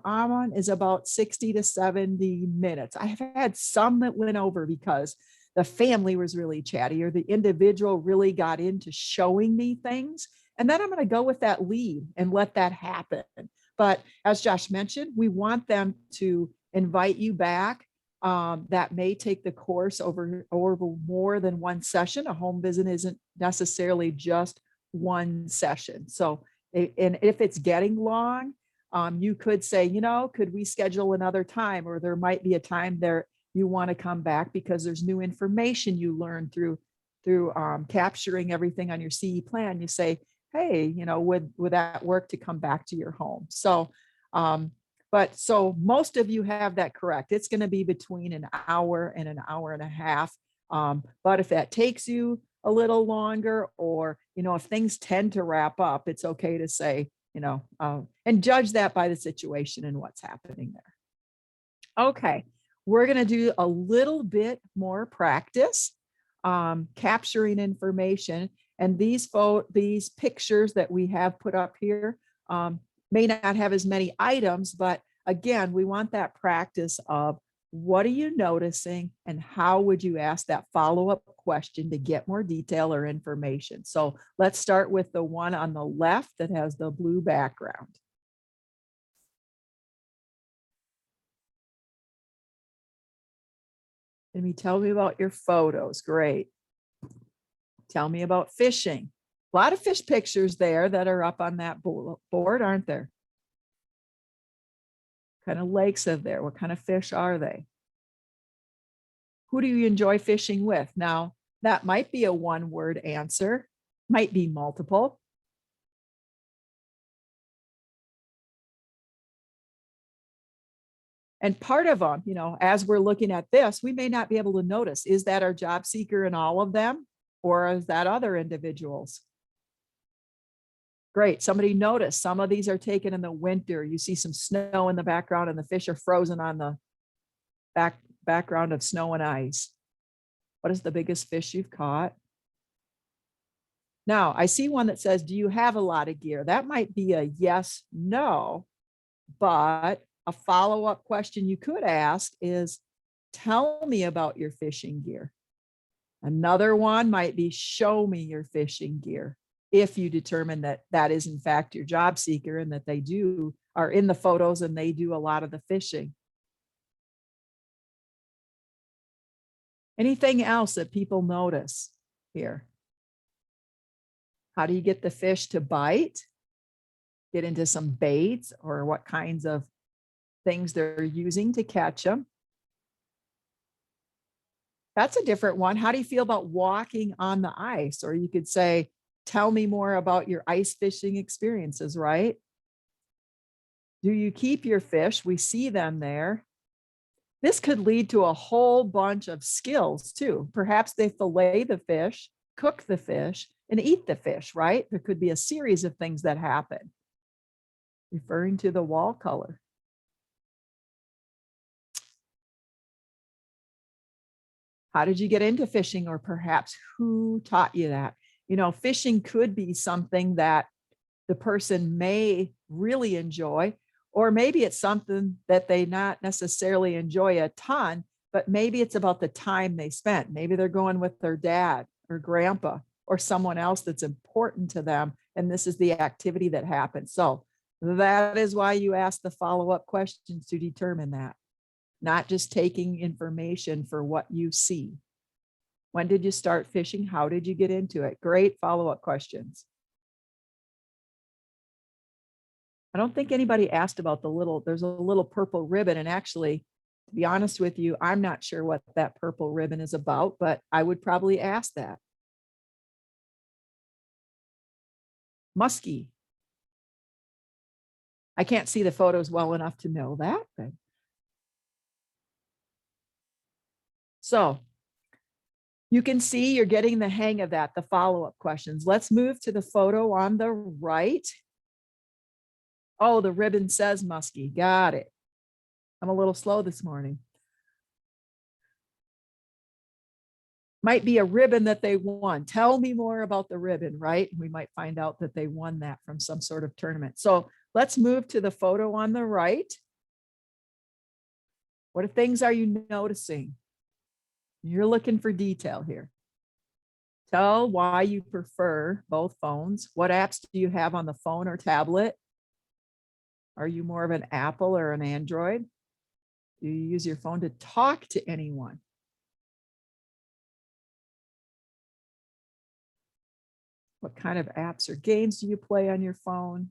on is about 60 to 70 minutes. I have had some that went over because the family was really chatty or the individual really got into showing me things. And then I'm going to go with that lead and let that happen. But as Josh mentioned, we want them to invite you back. That may take the course over more than one session. A home visit isn't necessarily just one session. So, and if it's getting long, you could say, could we schedule another time? Or there might be a time there you want to come back because there's new information you learned through through capturing everything on your CE plan, you say, hey, would that work to come back to your home? So, but so most of you have that correct. It's going to be between an hour and an hour and a half. But if that takes you a little longer, or, if things tend to wrap up, it's okay to say, and judge that by the situation and what's happening there. Okay, we're going to do a little bit more practice capturing information. And these pictures that we have put up here may not have as many items, but again, we want that practice of what are you noticing and how would you ask that follow-up question to get more detail or information. So let's start with the one on the left that has the blue background. Tell me about your photos. Great. Tell me about fishing. A lot of fish pictures there that are up on that board, aren't there? What kind of lakes are there? What kind of fish are they? Who do you enjoy fishing with? Now, that might be a one-word answer, might be multiple. And part of them, as we're looking at this, we may not be able to notice, is that our job seeker in all of them? Or is that other individuals? Great, somebody noticed some of these are taken in the winter. You see some snow in the background and the fish are frozen on the background of snow and ice. What is the biggest fish you've caught? Now, I see one that says, do you have a lot of gear? That might be a yes, no, but a follow-up question you could ask is, tell me about your fishing gear. Another one might be, show me your fishing gear. If you determine that that is in fact your job seeker and that they are in the photos and they do a lot of the fishing. Anything else that people notice here? How do you get the fish to bite? Get into some baits, or what kinds of things they're using to catch them? That's a different one. How do you feel about walking on the ice? Or you could say, tell me more about your ice fishing experiences, right? Do you keep your fish? We see them there. This could lead to a whole bunch of skills too. Perhaps they fillet the fish, cook the fish, and eat the fish, right? There could be a series of things that happen. Referring to the wall color. How did you get into fishing, or perhaps who taught you that? Fishing could be something that the person may really enjoy, or maybe it's something that they not necessarily enjoy a ton, but maybe it's about the time they spent. Maybe they're going with their dad or grandpa or someone else that's important to them, and this is the activity that happened. So that is why you ask the follow-up questions, to determine that, not just taking information for what you see. When did you start fishing? How did you get into it? Great follow-up questions. I don't think anybody asked about there's a little purple ribbon. And actually, to be honest with you, I'm not sure what that purple ribbon is about, but I would probably ask that. Muskie. I can't see the photos well enough to know that. But. So you can see you're getting the hang of that, the follow-up questions. Let's move to the photo on the right. Oh, the ribbon says muskie. Got it. I'm a little slow this morning. Might be a ribbon that they won. Tell me more about the ribbon, right? We might find out that they won that from some sort of tournament. So let's move to the photo on the right. What things are you noticing? You're looking for detail here. Tell why you prefer both phones. What apps do you have on the phone or tablet? Are you more of an Apple or an Android? Do you use your phone to talk to anyone? What kind of apps or games do you play on your phone?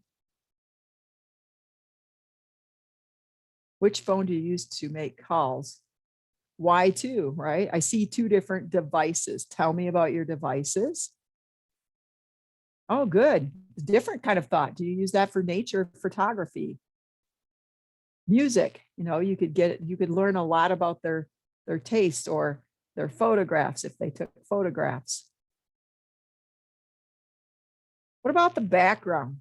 Which phone do you use to make calls? Why two, right? I see two different devices. Tell me about your devices. Oh, good. Different kind of thought. Do you use that for nature photography? Music, you could learn a lot about their taste or their photographs if they took photographs. What about the background?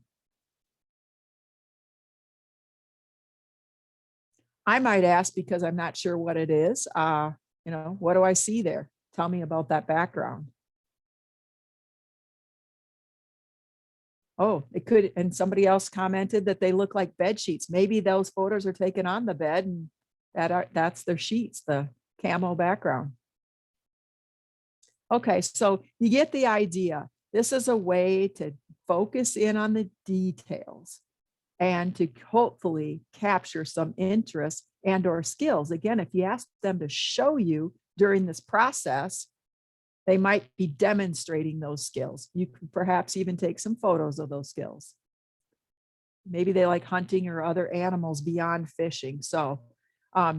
I might ask because I'm not sure what it is. What do I see there? Tell me about that background. Oh, it could, and somebody else commented that they look like bed sheets. Maybe those photos are taken on the bed and that's their sheets, the camo background. Okay, so you get the idea. This is a way to focus in on the details and to hopefully capture some interest and or skills. Again, if you ask them to show you during this process, they might be demonstrating those skills. You could perhaps even take some photos of those skills. Maybe they like hunting or other animals beyond fishing. So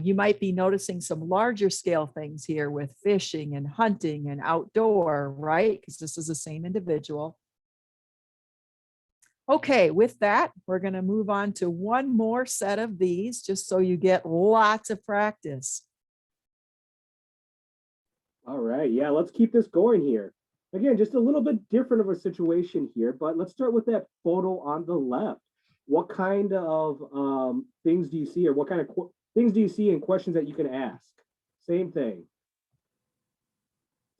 you might be noticing some larger scale things here with fishing and hunting and outdoor, right? Because this is the same individual. Okay, with that, we're going to move on to one more set of these, just so you get lots of practice. All right, yeah, let's keep this going here. Again, just a little bit different of a situation here, but let's start with that photo on the left. What kind of things do you see, or what kind of things do you see and questions that you can ask? Same thing.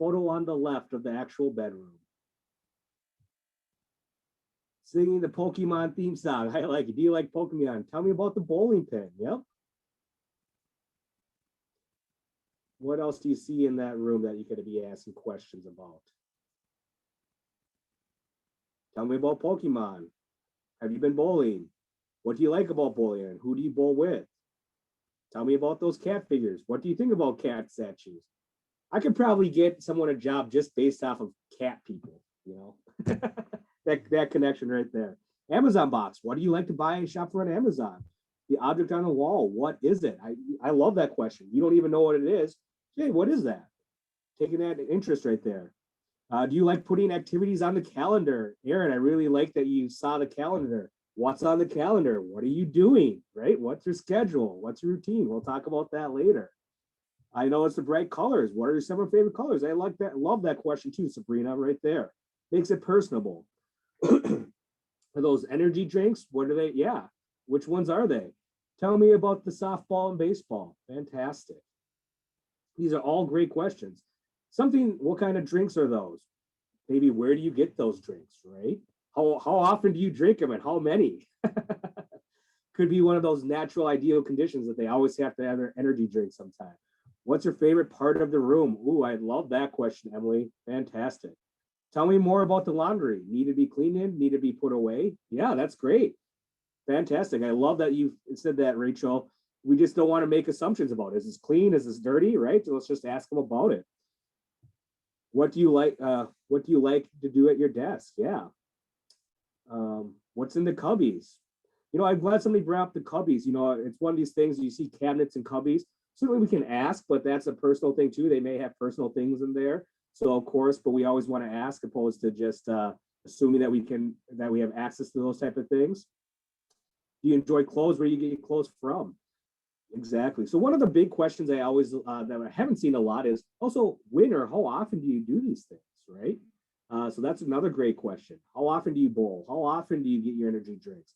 Photo on the left of the actual bedroom. Singing the Pokemon theme song. I like it. Do you like Pokemon? Tell me about the bowling pin. Yep. What else do you see in that room that you could be asking questions about? Tell me about Pokemon. Have you been bowling? What do you like about bowling? And who do you bowl with? Tell me about those cat figures. What do you think about cat statues? I could probably get someone a job just based off of cat people, that connection right there. Amazon box. What do you like to buy and shop for on Amazon? The object on the wall. What is it? I love that question. You don't even know what it is. Hey, what is that? Taking that interest right there. Do you like putting activities on the calendar? Aaron, I really like that you saw the calendar. What's on the calendar? What are you doing? Right? What's your schedule? What's your routine? We'll talk about that later. I know it's the bright colors. What are your 7 favorite colors? I like that. Love that question too, Sabrina, right there. Makes it personable. Are those energy drinks? What are they? Yeah. Which ones are they? Tell me about the softball and baseball. Fantastic. These are all great questions. What kind of drinks are those? Maybe where do you get those drinks, right? How often do you drink them and how many? Could be one of those natural ideal conditions that they always have to have their energy drink sometime. What's your favorite part of the room? Ooh, I love that question, Emily. Fantastic. Tell me more about the laundry. Need to be cleaned in? Need to be put away? Yeah, that's great. Fantastic. I love that you said that, Rachel. We just don't want to make assumptions about it. Is this clean? Is this dirty? Right? So let's just ask them about it. What do you like? What do you like to do at your desk? Yeah. What's in the cubbies? I'm glad somebody brought up the cubbies. It's one of these things you see cabinets and cubbies. Certainly we can ask, but that's a personal thing too. They may have personal things in there. So of course, but we always want to ask opposed to just assuming that we have access to those type of things. Do you enjoy clothes? Where do you get your clothes from? Exactly. So one of the big questions I always that I haven't seen a lot is also when or how often do you do these things, right? So that's another great question. How often do you bowl? How often do you get your energy drinks?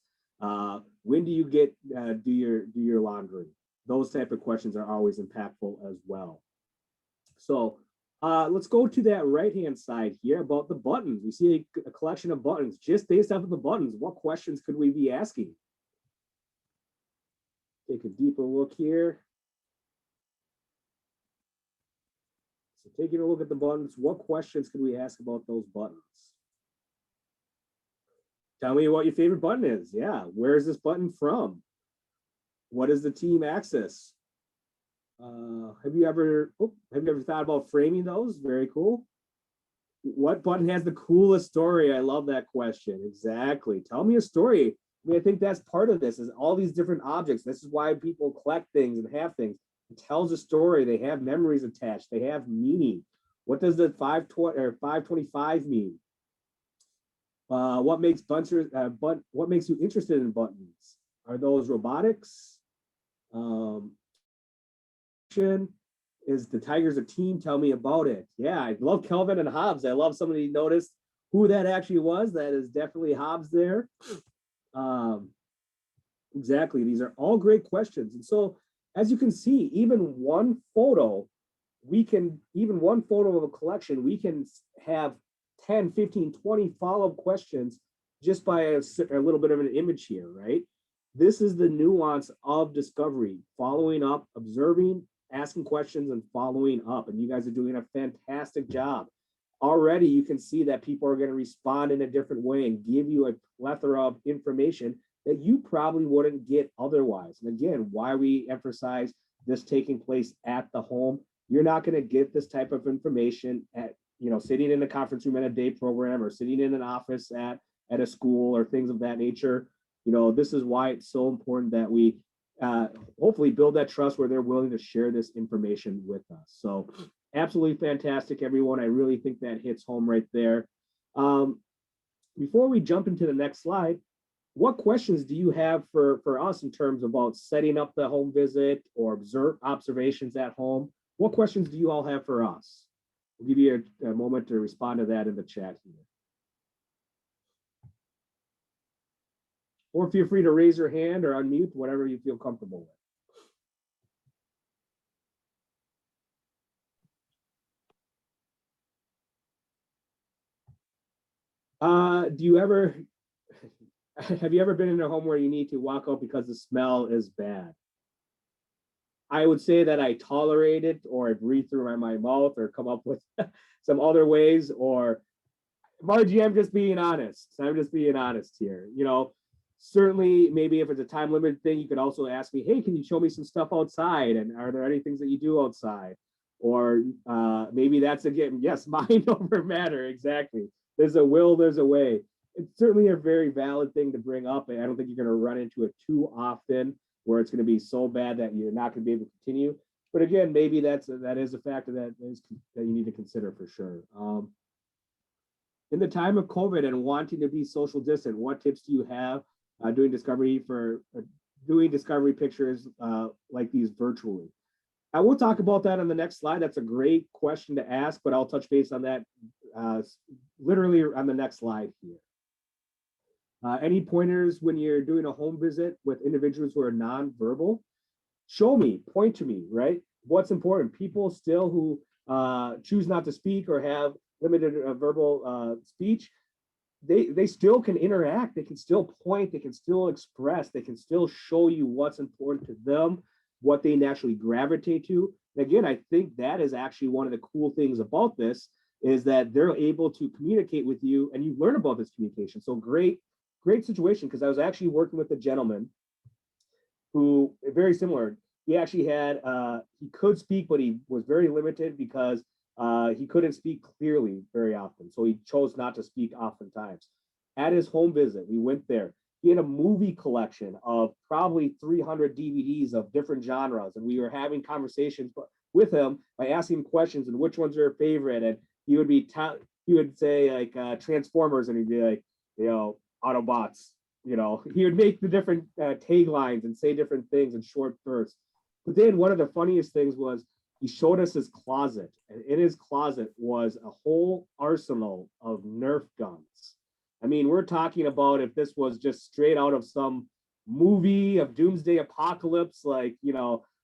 When do you do your laundry? Those type of questions are always impactful as well. So let's go to that right-hand side here about the buttons. We see a collection of buttons. Just based off of the buttons, what questions could we be asking? Take a deeper look here. So taking a look at the buttons, what questions could we ask about those buttons? Tell me what your favorite button is. Yeah, where is this button from? What is the team axis? Have you ever thought about framing those? Very cool. What button has the coolest story? I love that question. Exactly. Tell me a story. I think that's part of this is all these different objects. This is why people collect things and have things. It tells a story. They have memories attached. They have meaning. What does the 520 or 525 mean? What makes what makes you interested in buttons? Are those robotics? Is the Tigers a team? Tell me about it. Yeah, I love Kelvin and Hobbs. I love somebody noticed who that actually was. That is definitely Hobbs there. Exactly. These are all great questions. And so, as you can see, even one photo of a collection, we can have 10, 15, 20 follow-up questions just by a little bit of an image here, right? This is the nuance of discovery, following up, observing, asking questions, and following up. And you guys are doing a fantastic job. Already, you can see that people are going to respond in a different way and give you a plethora of information that you probably wouldn't get otherwise. And again, why we emphasize this taking place at the home. You're not going to get this type of information at, sitting in a conference room at a day program or sitting in an office at a school or things of that nature. This is why it's so important that we hopefully build that trust where they're willing to share this information with us. So absolutely fantastic, everyone. I really think that hits home right there. Before we jump into the next slide, what questions do you have for us in terms about setting up the home visit or observations at home? What questions do you all have for us? We'll give you a moment to respond to that in the chat here. Or feel free to raise your hand or unmute, whatever you feel comfortable with. Have you ever been in a home where you need to walk out because the smell is bad? I would say that I tolerate it, or I breathe through my mouth, or come up with some other ways, or Margie, I'm just being honest. I'm just being honest here. Certainly, maybe if it's a time limited thing, you could also ask me, hey, can you show me some stuff outside? And are there any things that you do outside? Or maybe that's again, yes, mind over matter. Exactly. There's a will, there's a way. It's certainly a very valid thing to bring up. And I don't think you're going to run into it too often where it's going to be so bad that you're not going to be able to continue. But again, maybe that is a factor that you need to consider for sure. In the time of COVID and wanting to be social distant, what tips do you have doing discovery pictures like these virtually? I will talk about that on the next slide. That's a great question to ask, but I'll touch base on that literally on the next slide here. Any pointers when you're doing a home visit with individuals who are nonverbal? Show me, point to me, right? What's important? People still who choose not to speak or have limited verbal speech, they still can interact. They can still point. They can still express. They can still show you what's important to them, what they naturally gravitate to. And again, I think that is actually one of the cool things about this is that they're able to communicate with you and you learn about this communication. So great situation, because I was actually working with a gentleman who, very similar, he actually had, he could speak, but he was very limited because he couldn't speak clearly very often. So he chose not to speak oftentimes. At his home visit, we went there. He had a movie collection of probably 300 DVDs of different genres. And we were having conversations with him by asking questions and which ones are your favorite. And he would say like Transformers, and he'd be like, Autobots, he would make the different taglines and say different things in short bursts. But then one of the funniest things was he showed us his closet, and in his closet was a whole arsenal of Nerf guns. I mean, we're talking about if this was just straight out of some movie of doomsday apocalypse, like,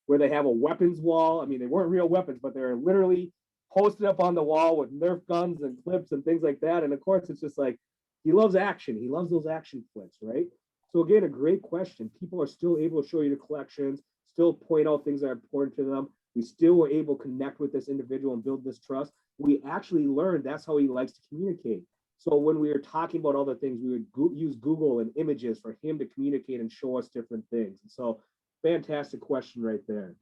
where they have a weapons wall. I mean, they weren't real weapons, but they're literally posted up on the wall with Nerf guns and clips and things like that. And of course, it's just like, he loves action. He loves those action flicks, right? So again, a great question. People are still able to show you the collections, still point out things that are important to them. We still were able to connect with this individual and build this trust. We actually learned that's how he likes to communicate. So when we were talking about other things, we would use Google and images for him to communicate and show us different things. And so fantastic question right there.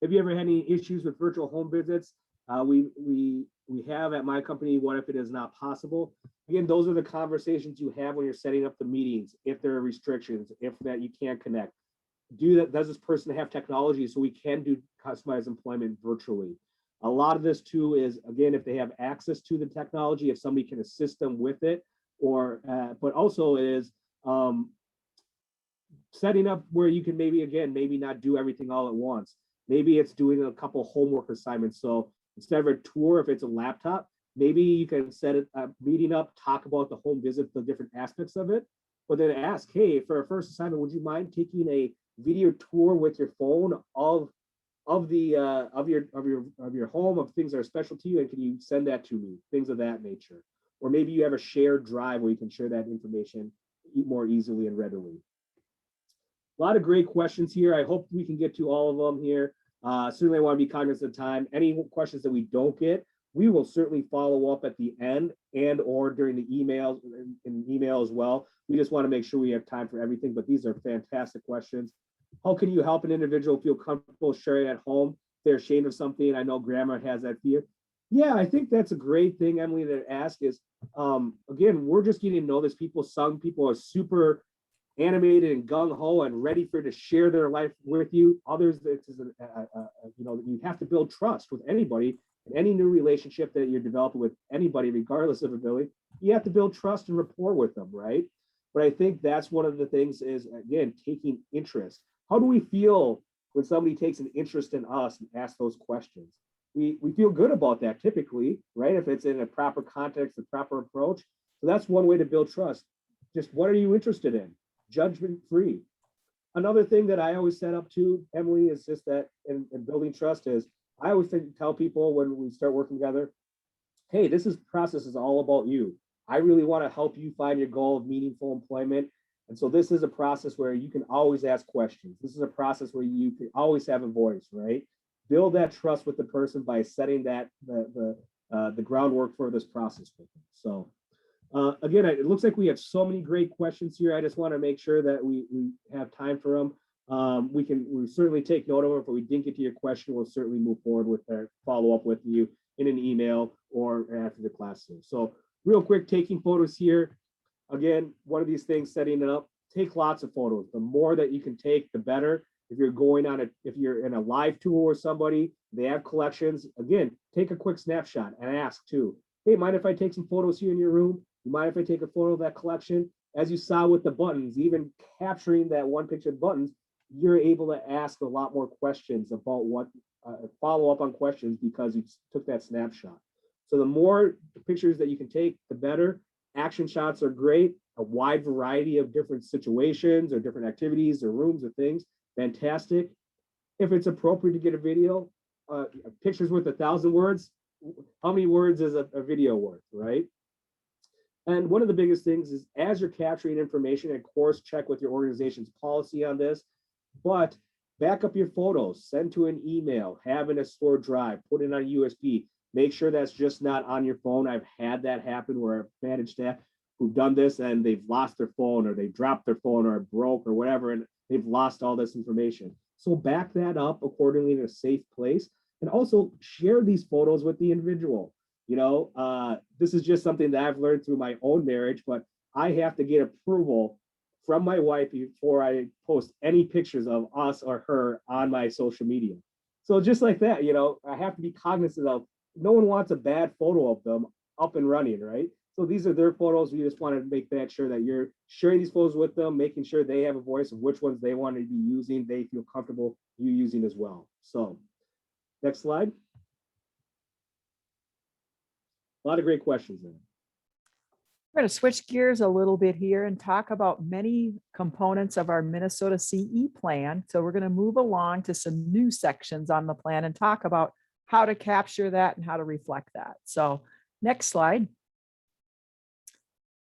Have you ever had any issues with virtual home visits? We have at my company, what if it is not possible? Again, those are the conversations you have when you're setting up the meetings, if there are restrictions, if that you can't connect. does this person have technology so we can do customized employment virtually? A lot of this too is, again, if they have access to the technology, if somebody can assist them with it, or but also is setting up where you can maybe not do everything all at once. Maybe it's doing a couple homework assignments. So instead of a tour, if it's a laptop, maybe you can set a meeting up, talk about the home visit, the different aspects of it, but then ask, hey, for a first assignment, would you mind taking a video tour with your phone of your home, of things that are special to you, and can you send that to me? Things of that nature. Or maybe you have a shared drive where you can share that information more easily and readily. A lot of great questions here. I hope we can get to all of them here. Certainly I want to be cognizant of time. Any questions that we don't get, we will certainly follow up at the end and or during the emails, in email as well. We just want to make sure we have time for everything, but these are fantastic questions. How can you help an individual feel comfortable sharing at home if they're ashamed of something? I know grandma has that fear. Yeah, I think that's a great thing, Emily, to ask is, again, we're just getting to know this. Some people are super animated and gung-ho and ready to share their life with you. Others, this is you have to build trust with anybody. In any new relationship that you're developing with anybody, regardless of ability, you have to build trust and rapport with them, right? But I think that's one of the things is, again, taking interest. How do we feel when somebody takes an interest in us and asks those questions? We feel good about that typically, right? If it's in a proper context, a proper approach. So that's one way to build trust. Just what are you interested in? Judgment free. Another thing that I always set up to, Emily, is just that in building trust is, I always tell people when we start working together, hey, process is all about you. I really want to help you find your goal of meaningful employment. And so this is a process where you can always ask questions. This is a process where you can always have a voice, right? Build that trust with the person by setting that the groundwork for this process with them. So again, it looks like we have so many great questions here. I just want to make sure that we have time for them. We certainly take note of them. If we didn't get to your question, we'll certainly move forward with our follow up with you in an email or after the class. So real quick, taking photos here. Again, one of these things, setting it up, take lots of photos. The more that you can take, the better. If you're in a live tour with somebody, they have collections, again, take a quick snapshot and ask too, hey, mind if I take some photos here in your room? You mind if I take a photo of that collection? As you saw with the buttons, even capturing that one picture of buttons, you're able to ask a lot more questions about follow up on questions because you took that snapshot. So the more pictures that you can take, the better. Action shots are great. A wide variety of different situations or different activities or rooms or things, fantastic. If it's appropriate to get a video, pictures worth 1,000 words. How many words is a video worth, right? And one of the biggest things is as you're capturing information, of course, check with your organization's policy on this, but back up your photos, send to an email, have in a stored drive, put it on a USB. Make sure that's just not on your phone. I've had that happen where I've managed staff who've done this and they've lost their phone or they dropped their phone or it broke or whatever, and they've lost all this information. So back that up accordingly in a safe place and also share these photos with the individual. This is just something that I've learned through my own marriage, but I have to get approval from my wife before I post any pictures of us or her on my social media. So just like that, I have to be cognizant of no one wants a bad photo of them up and running, right? So these are their photos. We just want to make that sure that you're sharing these photos with them, making sure they have a voice of which ones they want to be using, they feel comfortable you using as well. So next slide. A lot of great questions there. We're going to switch gears a little bit here and talk about many components of our Minnesota CE plan. So we're going to move along to some new sections on the plan and talk about how to capture that and how to reflect that. So next slide.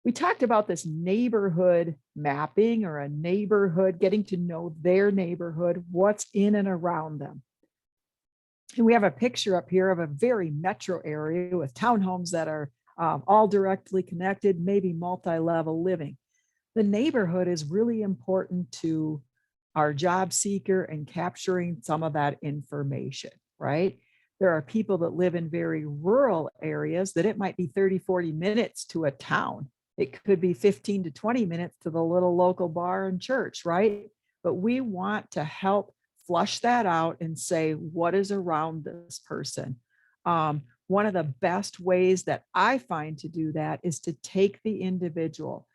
We talked about this neighborhood mapping or a neighborhood, getting to know their neighborhood, what's in and around them. And we have a picture up here of a very metro area with townhomes that are all directly connected, maybe multi-level living. The neighborhood is really important to our job seeker and capturing some of that information, right? There are people that live in very rural areas that it might be 30, 40 minutes to a town. It could be 15 to 20 minutes to the little local bar and church, right? but we want to help flush that out and say, what is around this person? One of the best ways that I find to do that is to take the individual.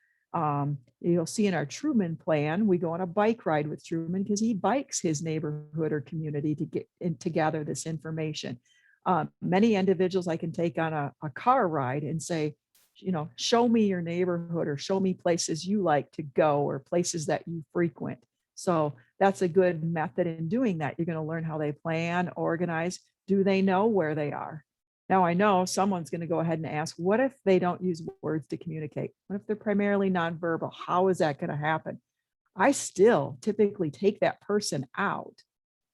You'll see in our Truman plan, we go on a bike ride with Truman because he bikes his neighborhood or community to get in, to gather this information. Many individuals I can take on a car ride and say, show me your neighborhood or show me places you like to go or places that you frequent. So that's a good method in doing that. You're going to learn how they plan, organize. Do they know where they are? Now, I know someone's going to go ahead and ask, what if they don't use words to communicate? What if they're primarily nonverbal? How is that going to happen? I still typically take that person out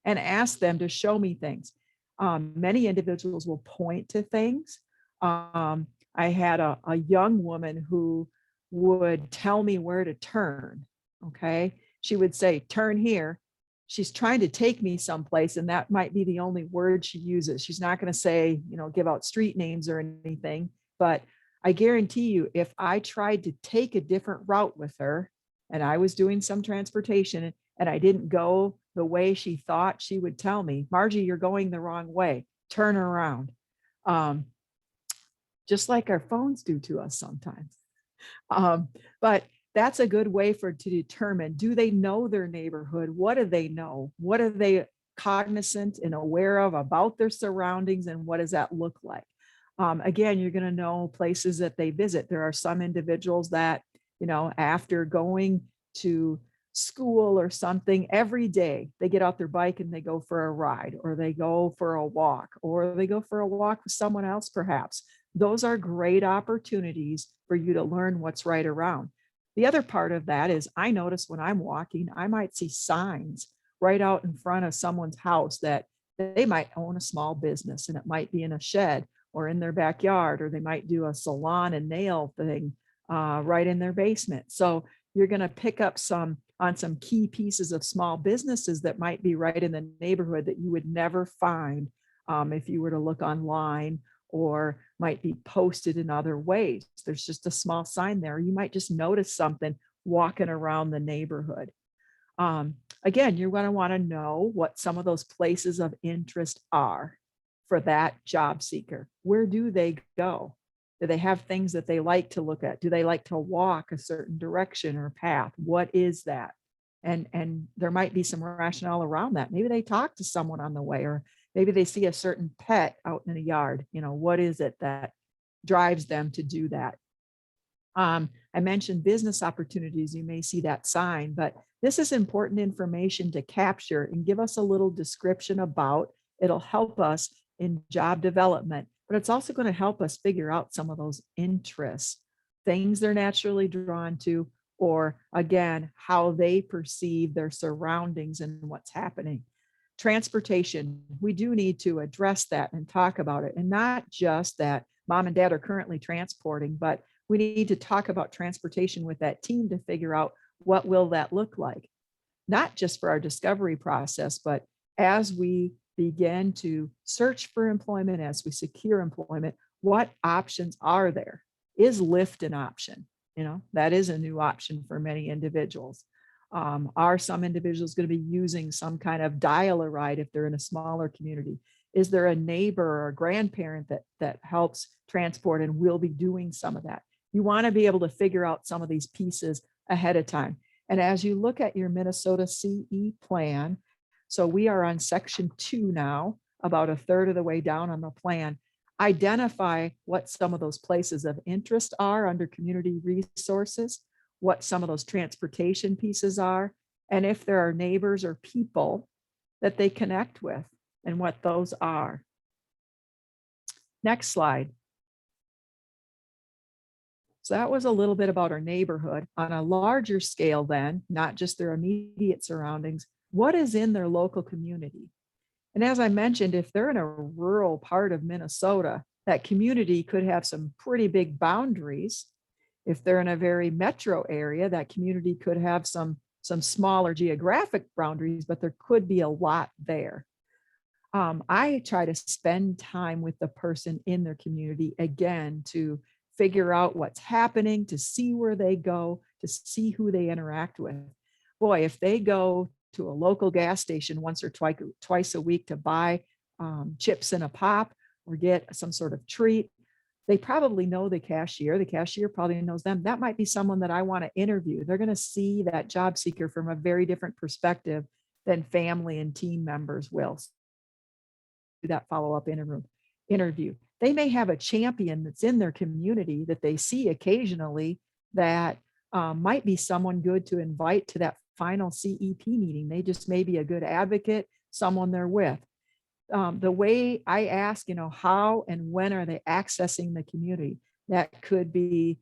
and ask them to show me things. Many individuals will point to things. I had a young woman who would tell me where to turn. Okay. She would say, turn here. She's trying to take me someplace, and that might be the only word she uses. She's not going to say, give out street names or anything, but I guarantee you, if I tried to take a different route with her and I was doing some transportation and I didn't go the way she thought, she would tell me, Margie, you're going the wrong way. Turn around. Just like our phones do to us sometimes. But that's a good way to determine, do they know their neighborhood? What do they know? What are they cognizant and aware of about their surroundings? And what does that look like? Again, you're going to know places that they visit. There are some individuals that, after going to school or something, every day they get out their bike and they go for a ride, or they go for a walk, or they go for a walk with someone else, perhaps. Those are great opportunities for you to learn what's right around. The other part of that is, I notice when I'm walking, I might see signs right out in front of someone's house that they might own a small business, and it might be in a shed or in their backyard, or they might do a salon and nail thing right in their basement. So you're going to pick up some key pieces of small businesses that might be right in the neighborhood that you would never find if you were to look online, or might be posted in other ways. There's just a small sign there. You might just notice something walking around the neighborhood. Again, you're going to want to know what some of those places of interest are for that job seeker. Where do they go? Do they have things that they like to look at? Do they like to walk a certain direction or path? What is that? And there might be some rationale around that. Maybe they talk to someone on the way, or maybe they see a certain pet out in the yard. What is it that drives them to do that? I mentioned business opportunities. You may see that sign, but this is important information to capture and give us a little description about. It'll help us in job development, but it's also going to help us figure out some of those interests, things they're naturally drawn to, or again, how they perceive their surroundings and what's happening. Transportation, we do need to address that and talk about it. And not just that mom and dad are currently transporting, but we need to talk about transportation with that team to figure out what will that look like, not just for our discovery process, but as we begin to search for employment, as we secure employment, what options are there? Is Lyft an option? That is a new option for many individuals. Are some individuals going to be using some kind of dial-a-ride if they're in a smaller community? Is there a neighbor or a grandparent that helps transport and will be doing some of that? You want to be able to figure out some of these pieces ahead of time. And as you look at your Minnesota CE plan, so we are on section 2 now, about a third of the way down on the plan. Identify what some of those places of interest are under community resources, what some of those transportation pieces are, and if there are neighbors or people that they connect with, and what those are. Next slide. So that was a little bit about our neighborhood. On a larger scale then, not just their immediate surroundings, what is in their local community? And as I mentioned, if they're in a rural part of Minnesota, that community could have some pretty big boundaries. If they're in a very metro area, that community could have some smaller geographic boundaries, but there could be a lot there. I try to spend time with the person in their community, again, to figure out what's happening, to see where they go, to see who they interact with. boy, if they go to a local gas station once or twice a week to buy chips and a pop or get some sort of treat, they probably know the cashier. The cashier probably knows them. That might be someone that I want to interview. They're going to see that job seeker from a very different perspective than family and team members will. Do that follow-up interview. They may have a champion that's in their community that they see occasionally that might be someone good to invite to that final CEP meeting. They just may be a good advocate, someone they're with. The way I ask, how and when are they accessing the community? That could be,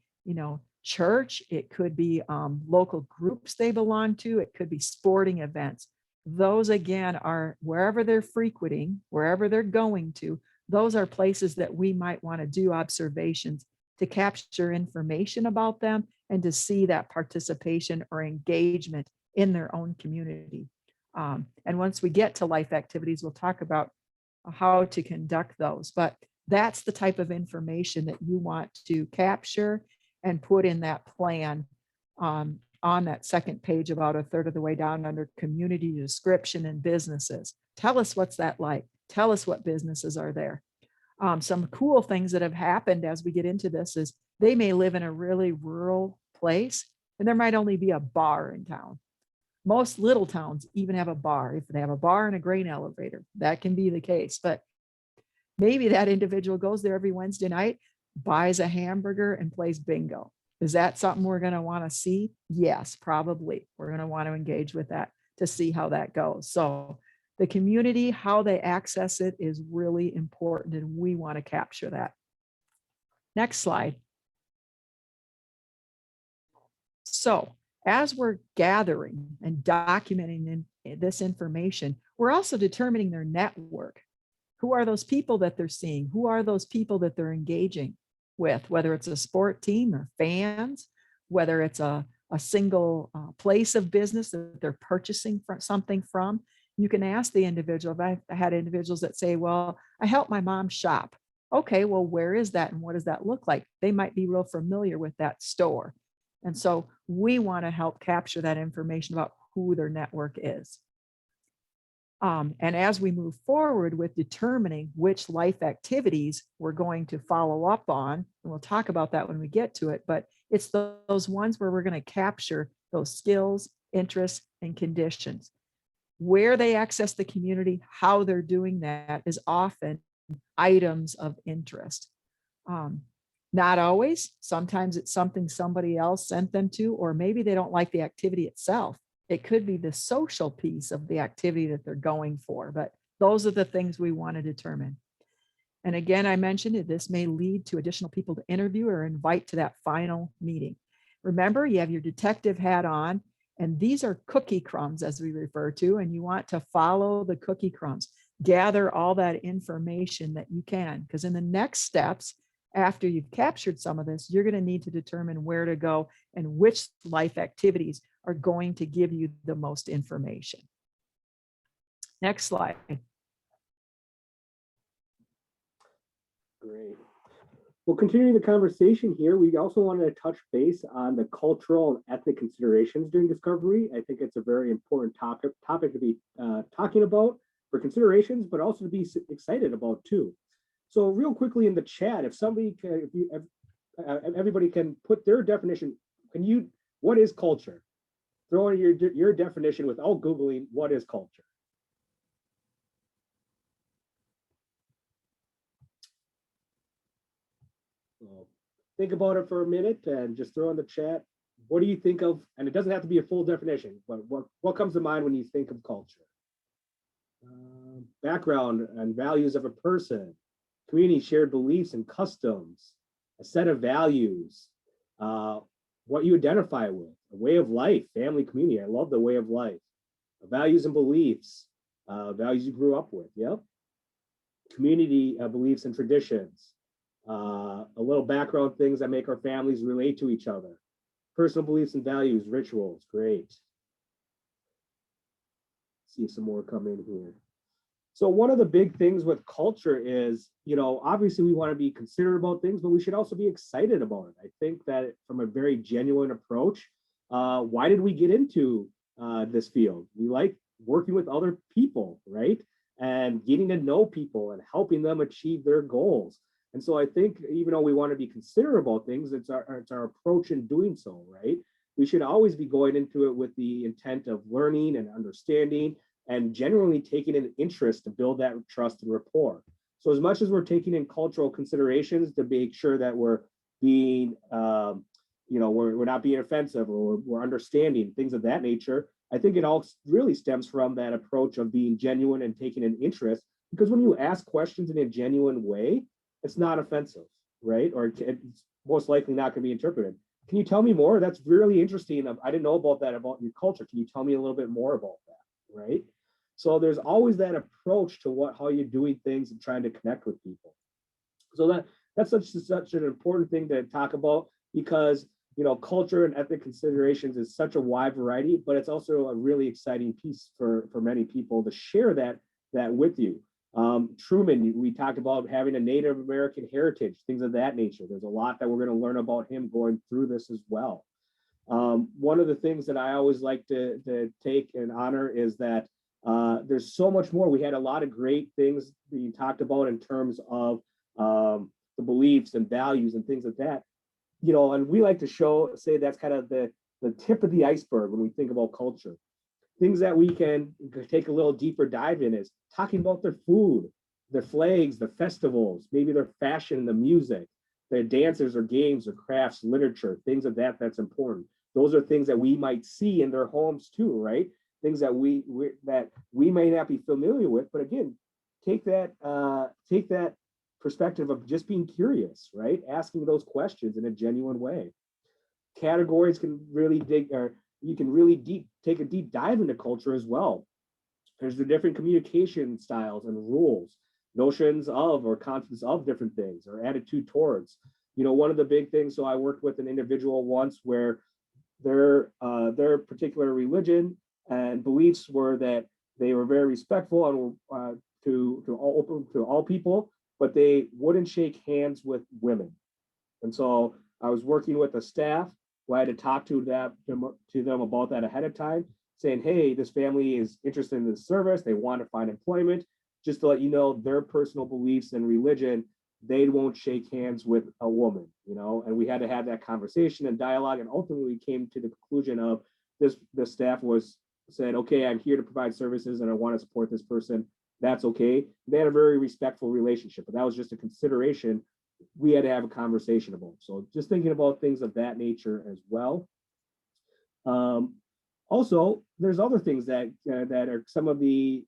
church. It could be local groups they belong to. It could be sporting events. Those again are wherever they're frequenting, wherever they're going to. Those are places that we might want to do observations to capture information about them and to see that participation or engagement in their own community. And once we get to life activities, we'll talk about how to conduct those. But that's the type of information that you want to capture and put in that plan on that second page, about a third of the way down under community description and businesses. Tell us what's that like. Tell us what businesses are there. Some cool things that have happened as we get into this is they may live in a really rural place and there might only be a bar in town. Most little towns even have a bar. If they have a bar and a grain elevator, that can be the case. But maybe that individual goes there every Wednesday night, buys a hamburger and plays bingo. Is that something we're going to want to see? Yes, probably. We're going to want to engage with that to see how that goes. So the community, how they access it is really important, and we want to capture that. Next slide. So as we're gathering and documenting this information, we're also determining their network. Who are those people that they're seeing? Who are those people that they're engaging with, whether it's a sport team or fans, whether it's a single place of business that they're purchasing something from. You can ask the individual. I had individuals that say, well, I help my mom shop. Okay, well, where is that and what does that look like? They might be real familiar with that store. And so we want to help capture that information about who their network is. And as we move forward with determining which life activities we're going to follow up on, and we'll talk about that when we get to it, but it's those ones where we're going to capture those skills, interests, and conditions. Where they access the community, how they're doing that is often items of interest. Not always. Sometimes it's something somebody else sent them to, or maybe they don't like the activity itself. It could be the social piece of the activity that they're going for, but those are the things we want to determine. And again, I mentioned it, this may lead to additional people to interview or invite to that final meeting. Remember, you have your detective hat on, and these are cookie crumbs, as we refer to, and you want to follow the cookie crumbs. Gather all that information that you can, because in the next steps, after you've captured some of this, you're going to need to determine where to go and which life activities are going to give you the most information. Next slide. Great. Well, continuing the conversation here, we also wanted to touch base on the cultural and ethnic considerations during discovery. I think it's a very important topic to be talking about for considerations, but also to be excited about too. So real quickly in the chat, if somebody can, everybody can put their definition, what is culture? Throw in your definition without Googling what is culture. So think about it for a minute and just throw in the chat. What do you think of, and it doesn't have to be a full definition, but what comes to mind when you think of culture? Background and values of a person, community, shared beliefs and customs, a set of values, what you identify with, a way of life, family, community. I love the way of life, values and beliefs, values you grew up with. Yep. Community beliefs and traditions, a little background, things that make our families relate to each other, personal beliefs and values, rituals. Great. See some more come in here. So one of the big things with culture is, obviously we want to be considerate about things, but we should also be excited about it. I think that from a very genuine approach, why did we get into this field. We like working with other people, right? And getting to know people and helping them achieve their goals. And so I think even though we want to be considerate about things, it's our approach in doing so, right? We should always be going into it with the intent of learning and understanding and genuinely taking an interest to build that trust and rapport. So as much as we're taking in cultural considerations to make sure that we're being, we're not being offensive or we're understanding things of that nature, I think it all really stems from that approach of being genuine and taking an interest. Because when you ask questions in a genuine way, it's not offensive, right? Or it's most likely not going to be interpreted. Can you tell me more? That's really interesting. I didn't know about that about your culture. Can you tell me a little bit more about that, right? So there's always that approach to how you're doing things and trying to connect with people. So that's such an important thing to talk about, because culture and ethnic considerations is such a wide variety, but it's also a really exciting piece for many people to share that with you. Truman, we talked about having a Native American heritage, things of that nature. There's a lot that we're going to learn about him going through this as well. One of the things that I always like to take and honor is that there's so much more. We had a lot of great things being talked about in terms of the beliefs and values and things like that. And we like to say that's kind of the tip of the iceberg when we think about culture. Things that we can take a little deeper dive in is talking about their food, their flags, their festivals, maybe their fashion, the music, their dances or games or crafts, literature, things of that's important. Those are things that we might see in their homes too, right? Things that we may not be familiar with, but again, take that perspective of just being curious, right? Asking those questions in a genuine way. Categories can really you can really take a deep dive into culture as well. There's the different communication styles and rules, notions of or concepts of different things or attitude towards. One of the big things, so I worked with an individual once where their particular religion and beliefs were that they were very respectful and open to all people, but they wouldn't shake hands with women. And so I was working with a staff who I had to talk to them about that ahead of time, saying, hey, this family is interested in this service. They want to find employment. Just to let you know, their personal beliefs and religion, they won't shake hands with a woman, and we had to have that conversation and dialogue. And ultimately we came to the conclusion of the staff said, okay, I'm here to provide services and I want to support this person. That's okay. They had a very respectful relationship, but that was just a consideration we had to have a conversation about. So just thinking about things of that nature as well. Also, there's other things that are some of we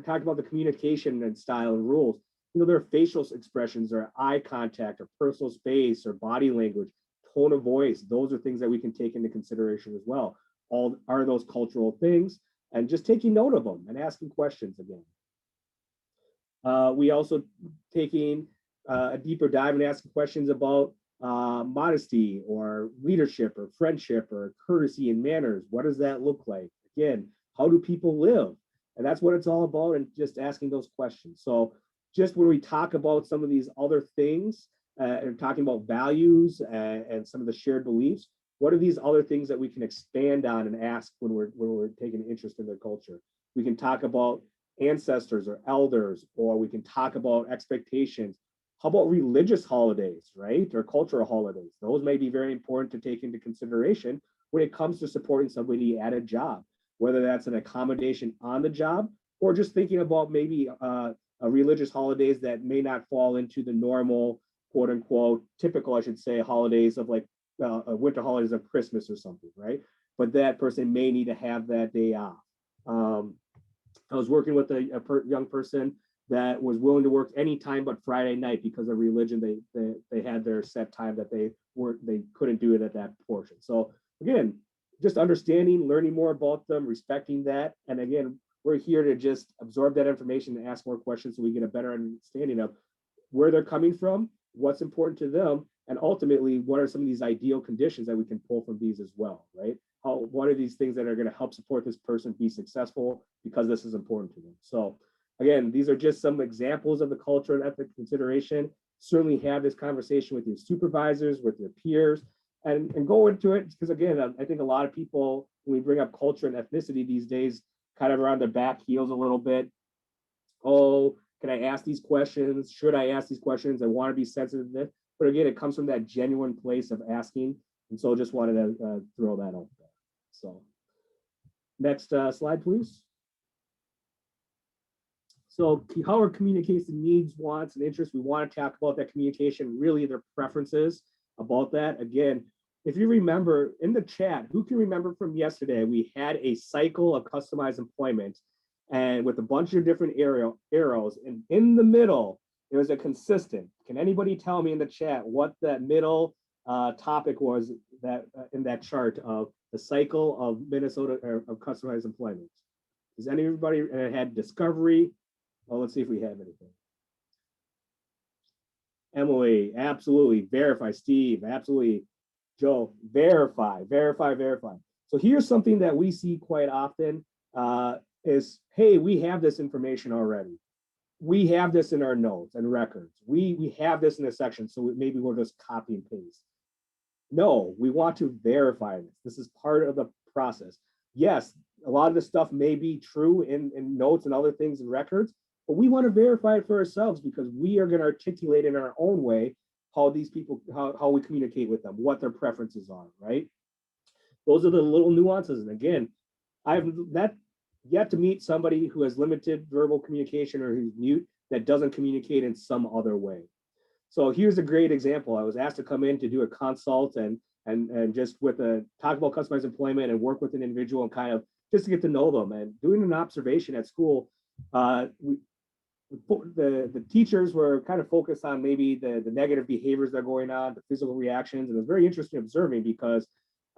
talked about the communication and style and rules. Their facial expressions or eye contact or personal space or body language, tone of voice. Those are things that we can take into consideration as well. All are those cultural things, and just taking note of them and asking questions again. We also taking a deeper dive and asking questions about modesty or leadership or friendship or courtesy and manners. What does that look like? Again, how do people live? And that's what it's all about, and just asking those questions. So just when we talk about some of these other things and talking about values and some of the shared beliefs, what are these other things that we can expand on and ask when we're taking interest in their culture? We can talk about ancestors or elders, or we can talk about expectations. How about religious holidays, right? Or cultural holidays? Those may be very important to take into consideration when it comes to supporting somebody at a job, whether that's an accommodation on the job or just thinking about maybe religious holidays that may not fall into the normal, quote unquote, typical, I should say, holidays of like winter holidays of Christmas or something, right? But that person may need to have that day off. I was working with a young person that was willing to work anytime but Friday night because of religion. They had their set time that they couldn't do it at that portion. So again, just understanding, learning more about them, respecting that. And again, we're here to just absorb that information and ask more questions so we get a better understanding of where they're coming from, what's important to them, and ultimately, what are some of these ideal conditions that we can pull from these as well, right? What are these things that are going to help support this person be successful because this is important to them? So again, these are just some examples of the culture and ethic consideration. Certainly have this conversation with your supervisors, with your peers, and go into it, because again, I think a lot of people, when we bring up culture and ethnicity these days, kind of around their back heels a little bit. Oh, can I ask these questions? Should I ask these questions? I want to be sensitive to this. But again, it comes from that genuine place of asking. And so just wanted to throw that out there. So next slide, please. So how are communication needs, wants, and interests? We want to talk about that communication, really their preferences about that. Again, if you remember in the chat, who can remember from yesterday, we had a cycle of customized employment and with a bunch of different arrows, and in the middle, there was a consistent. Can anybody tell me in the chat what that middle topic was that in that chart of the cycle of Minnesota or of customized employment? Does anybody, and it had discovery? Well, let's see if we have anything. Emily, absolutely. Verify. Steve, absolutely. Joe, verify. So here's something that we see quite often is, hey, we have this information already. We have this in our notes and records. We have this in a section, so maybe we'll just copy and paste. No, we want to verify this. This is part of the process. Yes, a lot of this stuff may be true in notes and other things in records, but we want to verify it for ourselves because we are going to articulate in our own way how these people, how we communicate with them, what their preferences are, right? Those are the little nuances. And again, I've yet to meet somebody who has limited verbal communication or who's mute that doesn't communicate in some other way. So here's a great example. I was asked to come in to do a consult and just with a talk about customized employment and work with an individual and kind of just to get to know them. And doing an observation at school, the teachers were kind of focused on maybe the negative behaviors that are going on, the physical reactions, and it was very interesting observing because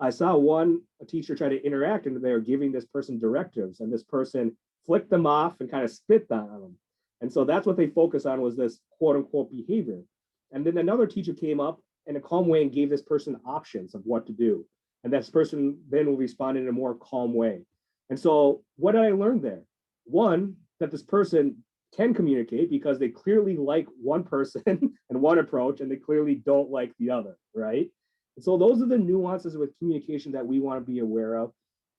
I saw a teacher try to interact and they were giving this person directives and this person flicked them off and kind of spit on them. And so that's what they focused on was this quote unquote behavior. And then another teacher came up in a calm way and gave this person options of what to do. And this person then will respond in a more calm way. And so what did I learn there? One, that this person can communicate because they clearly like one person and one approach, and they clearly don't like the other, right? And so those are the nuances with communication that we want to be aware of.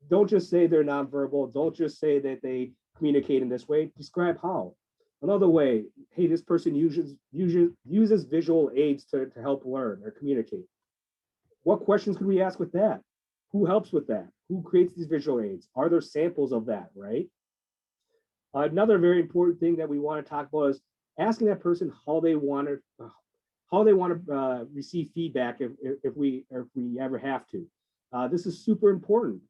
Don't just say they're nonverbal. Don't just say that they communicate in this way. Describe how. Another way, hey, this person uses visual aids to help learn or communicate. What questions could we ask with that? Who helps with that? Who creates these visual aids? Are there samples of that, right? Another very important thing that we want to talk about is asking that person how they want to receive feedback if we ever have to. This is super important.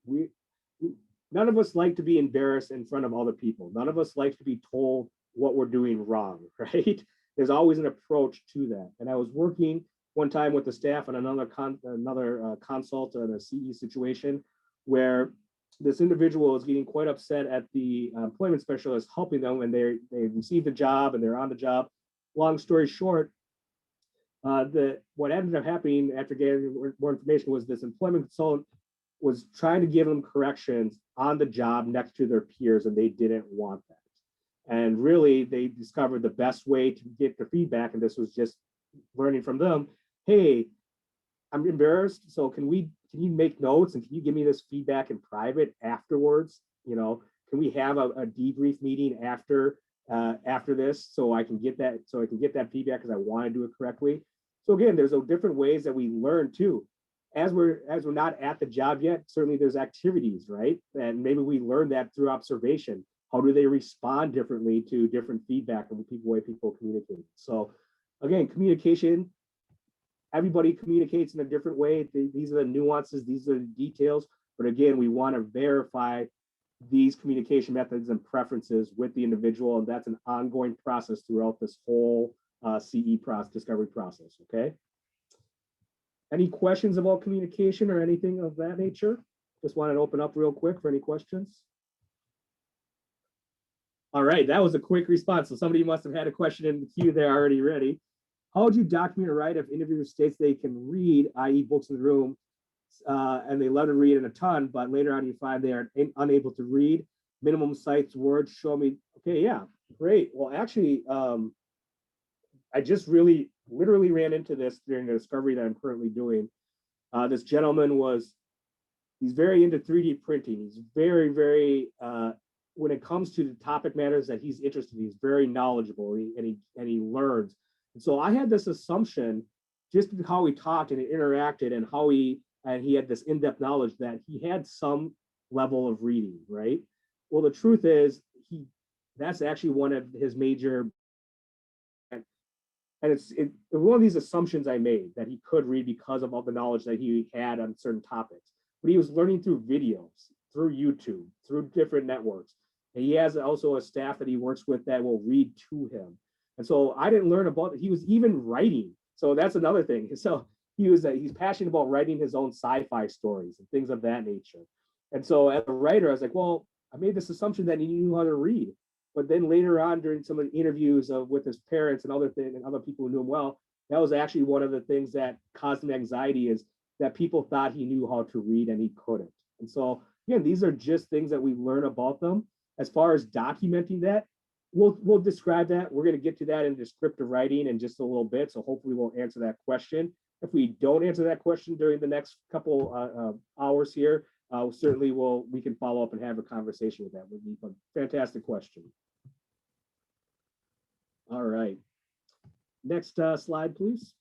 None of us like to be embarrassed in front of other people. None of us like to be told what we're doing wrong, right? There's always an approach to that. And I was working one time with the staff on another consult on a CE situation where this individual is getting quite upset at the employment specialist helping them when they received a job and they're on the job. Long story short, what ended up happening after getting more information was this employment consultant was trying to give them corrections on the job next to their peers, and they didn't want that. And really, they discovered the best way to get the feedback, and this was just learning from them. Hey, I'm embarrassed, so can you make notes and can you give me this feedback in private afterwards? You know, can we have a debrief meeting after this so I can get that feedback because I want to do it correctly. So again, there's different ways that we learn too. As we're not at the job yet, certainly there's activities, right? And maybe we learn that through observation. How do they respond differently to different feedback and the way people communicate? So again, communication, everybody communicates in a different way. These are the nuances, these are the details. But again, we want to verify these communication methods and preferences with the individual, and that's an ongoing process throughout this whole CE discovery process, okay? Any questions about communication or anything of that nature? Just wanted to open up real quick for any questions. All right, that was a quick response. So somebody must have had a question in the queue there already ready. How would you document a right if interviewer states they can read, i.e. books in the room, and they love to read in a ton, but later on you find they are unable to read? Minimum sites, words, show me. Okay, yeah, great. Well, actually, I just literally ran into this during the discovery that I'm currently doing. This gentleman was He's very into 3D printing. He's very, very, when it comes to the topic matters that he's interested in, he's very knowledgeable and he learns. And so I had this assumption, just how he talked and he interacted and how he had this in-depth knowledge that he had some level of reading, right? Well, the truth is that's actually one of his major, and it's one of these assumptions I made that he could read because of all the knowledge that he had on certain topics. But he was learning through videos, through YouTube, through different networks. And he has also a staff that he works with that will read to him. And so I didn't learn about it. He was even writing. So that's another thing. So he's passionate about writing his own sci-fi stories and things of that nature. And so as a writer, I was like, well, I made this assumption that he knew how to read. But then later on, during some of the interviews with his parents and other things and other people who knew him well, that was actually one of the things that caused him anxiety, is that people thought he knew how to read and he couldn't. And so again, these are just things that we learn about them. As far as documenting that, we'll describe that. We're going to get to that in descriptive writing in just a little bit. So hopefully we'll answer that question. If we don't answer that question during the next couple hours here, certainly we can follow up and have a conversation with that. Would be a fantastic question. All right. Next slide, please.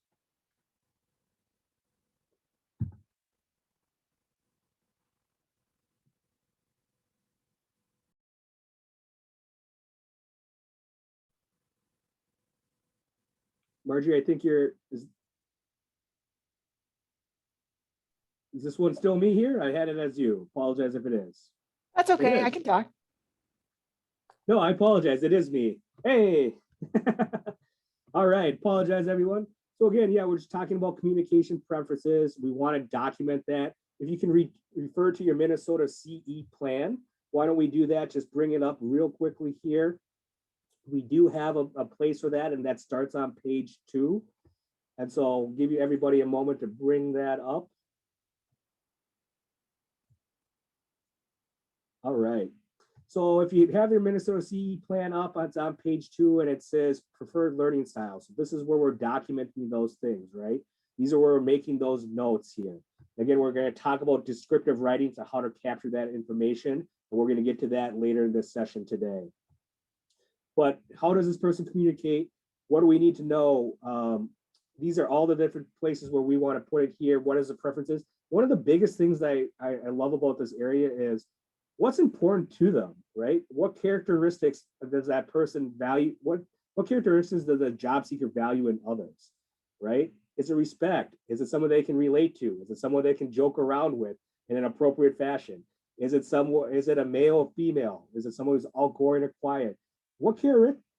Marjorie, I think is this one still me here? I had it as you. Apologize if it is. That's okay. I can talk. No, I apologize. It is me. Hey. All right. Apologize, everyone. So again, yeah, we're just talking about communication preferences. We want to document that. If you can refer to your Minnesota CE plan, why don't we do that? Just bring it up real quickly here. We do have a place for that, and that starts on page 2. And so I'll give you everybody a moment to bring that up. All right. So if you have your Minnesota CE plan up, it's on page 2, and it says preferred learning styles. So this is where we're documenting those things, right? These are where we're making those notes here. Again, we're going to talk about descriptive writing, so how to capture that information, and we're going to get to that later in this session today. But how does this person communicate? What do we need to know? These are all the different places where we want to put it here. What is the preferences? One of the biggest things that I love about this area is what's important to them, right? What characteristics does that person value? What characteristics does a job seeker value in others, right? Is it respect? Is it someone they can relate to? Is it someone they can joke around with in an appropriate fashion? Is it a male or female? Is it someone who's outgoing or quiet? What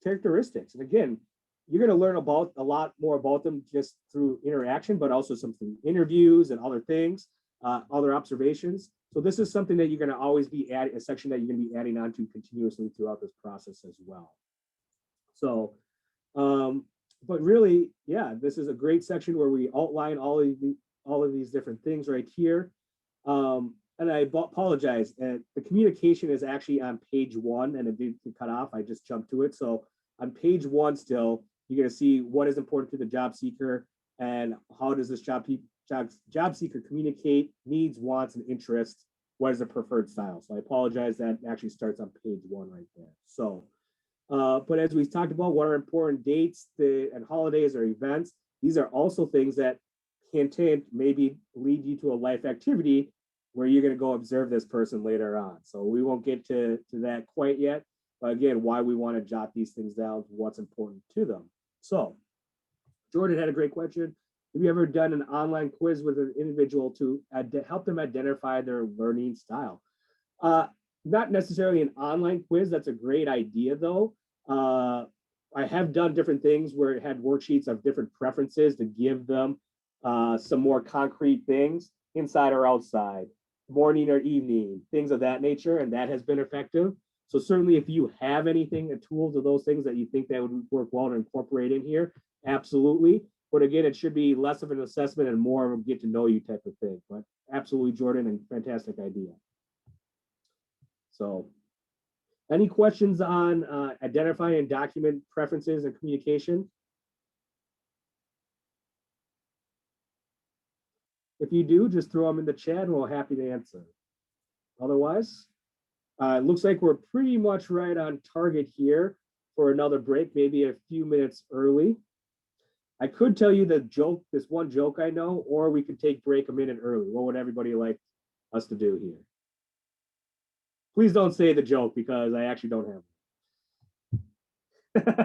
characteristics? And again, you're going to learn about a lot more about them just through interaction, but also some through interviews and other things, other observations. So this is something that you're going to always be adding, a section that you're going to be adding on to continuously throughout this process as well. So, but really, yeah, this is a great section where we outline all of these different things right here. And I apologize, the communication is actually on page 1, and it did cut off. I just jumped to it. So on page 1 still, you're going to see what is important to the job seeker and how does this job seeker communicate needs, wants, and interests. What is the preferred style? So I apologize, that actually starts on page 1 right there. So, but as we talked about, what are important dates and holidays or events, these are also things that can maybe lead you to a life activity where you're going to go observe this person later on. So we won't get to that quite yet. But again, why we want to jot these things down, what's important to them. So Jordan had a great question. Have you ever done an online quiz with an individual to help them identify their learning style? Not necessarily an online quiz. That's a great idea, though. I have done different things where it had worksheets of different preferences to give them some more concrete things, inside or outside, morning or evening, things of that nature, and that has been effective. So certainly if you have anything, tools of those things that you think that would work well to incorporate in here, absolutely. But again, it should be less of an assessment and more of a get to know you type of thing. But absolutely, Jordan, and fantastic idea. So any questions on identifying and document preferences and communication? If you do, just throw them in the chat and we're happy to answer. Otherwise, it looks like we're pretty much right on target here for another break, maybe a few minutes early. I could tell you the joke, this one joke I know, or we could take break a minute early. What would everybody like us to do here? Please don't say the joke because I actually don't have one.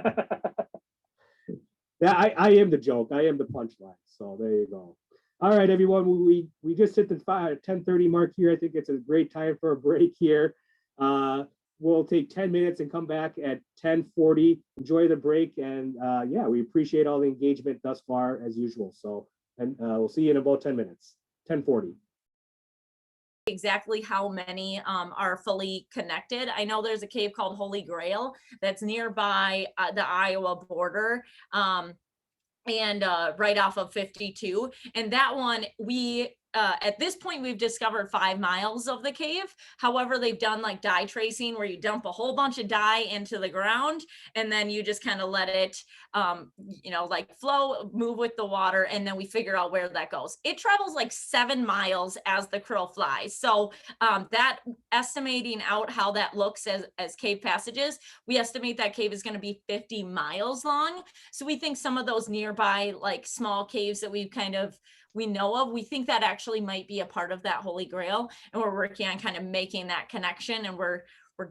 Yeah, I am the joke. I am the punchline. So there you go. All right, everyone. We just hit the 10:30 mark here. I think it's a great time for a break here. We'll take 10 minutes and come back at 10:40. Enjoy the break. And yeah, we appreciate all the engagement thus far as usual. So, and we'll see you in about 10 minutes, 10:40. Exactly how many are fully connected. I know there's a cave called Holy Grail that's nearby the Iowa border. And right off of 52. And that one, we, at this point, we've discovered 5 miles of the cave. However, they've done like dye tracing where you dump a whole bunch of dye into the ground and then you just kind of let it, you know, like flow, move with the water. And then we figure out where that goes. It travels like 7 miles as the crow flies. So that estimating out how that looks as cave passages, we estimate that cave is going to be 50 miles long. So we think some of those nearby like small caves that we know of, we think that actually might be a part of that Holy Grail. And we're working on kind of making that connection. And we're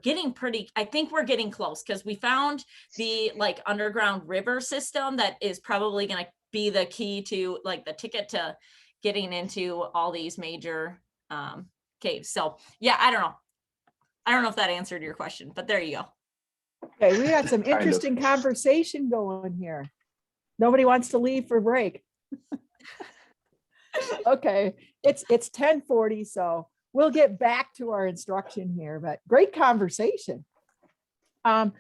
getting pretty, I think we're getting close because we found the like underground river system that is probably going to be the key to like the ticket to getting into all these major caves. So yeah, I don't know if that answered your question, but there you go. Okay, we got some interesting conversation going here. Nobody wants to leave for break. Okay, it's 10:40, so we'll get back to our instruction here, but great conversation. I'm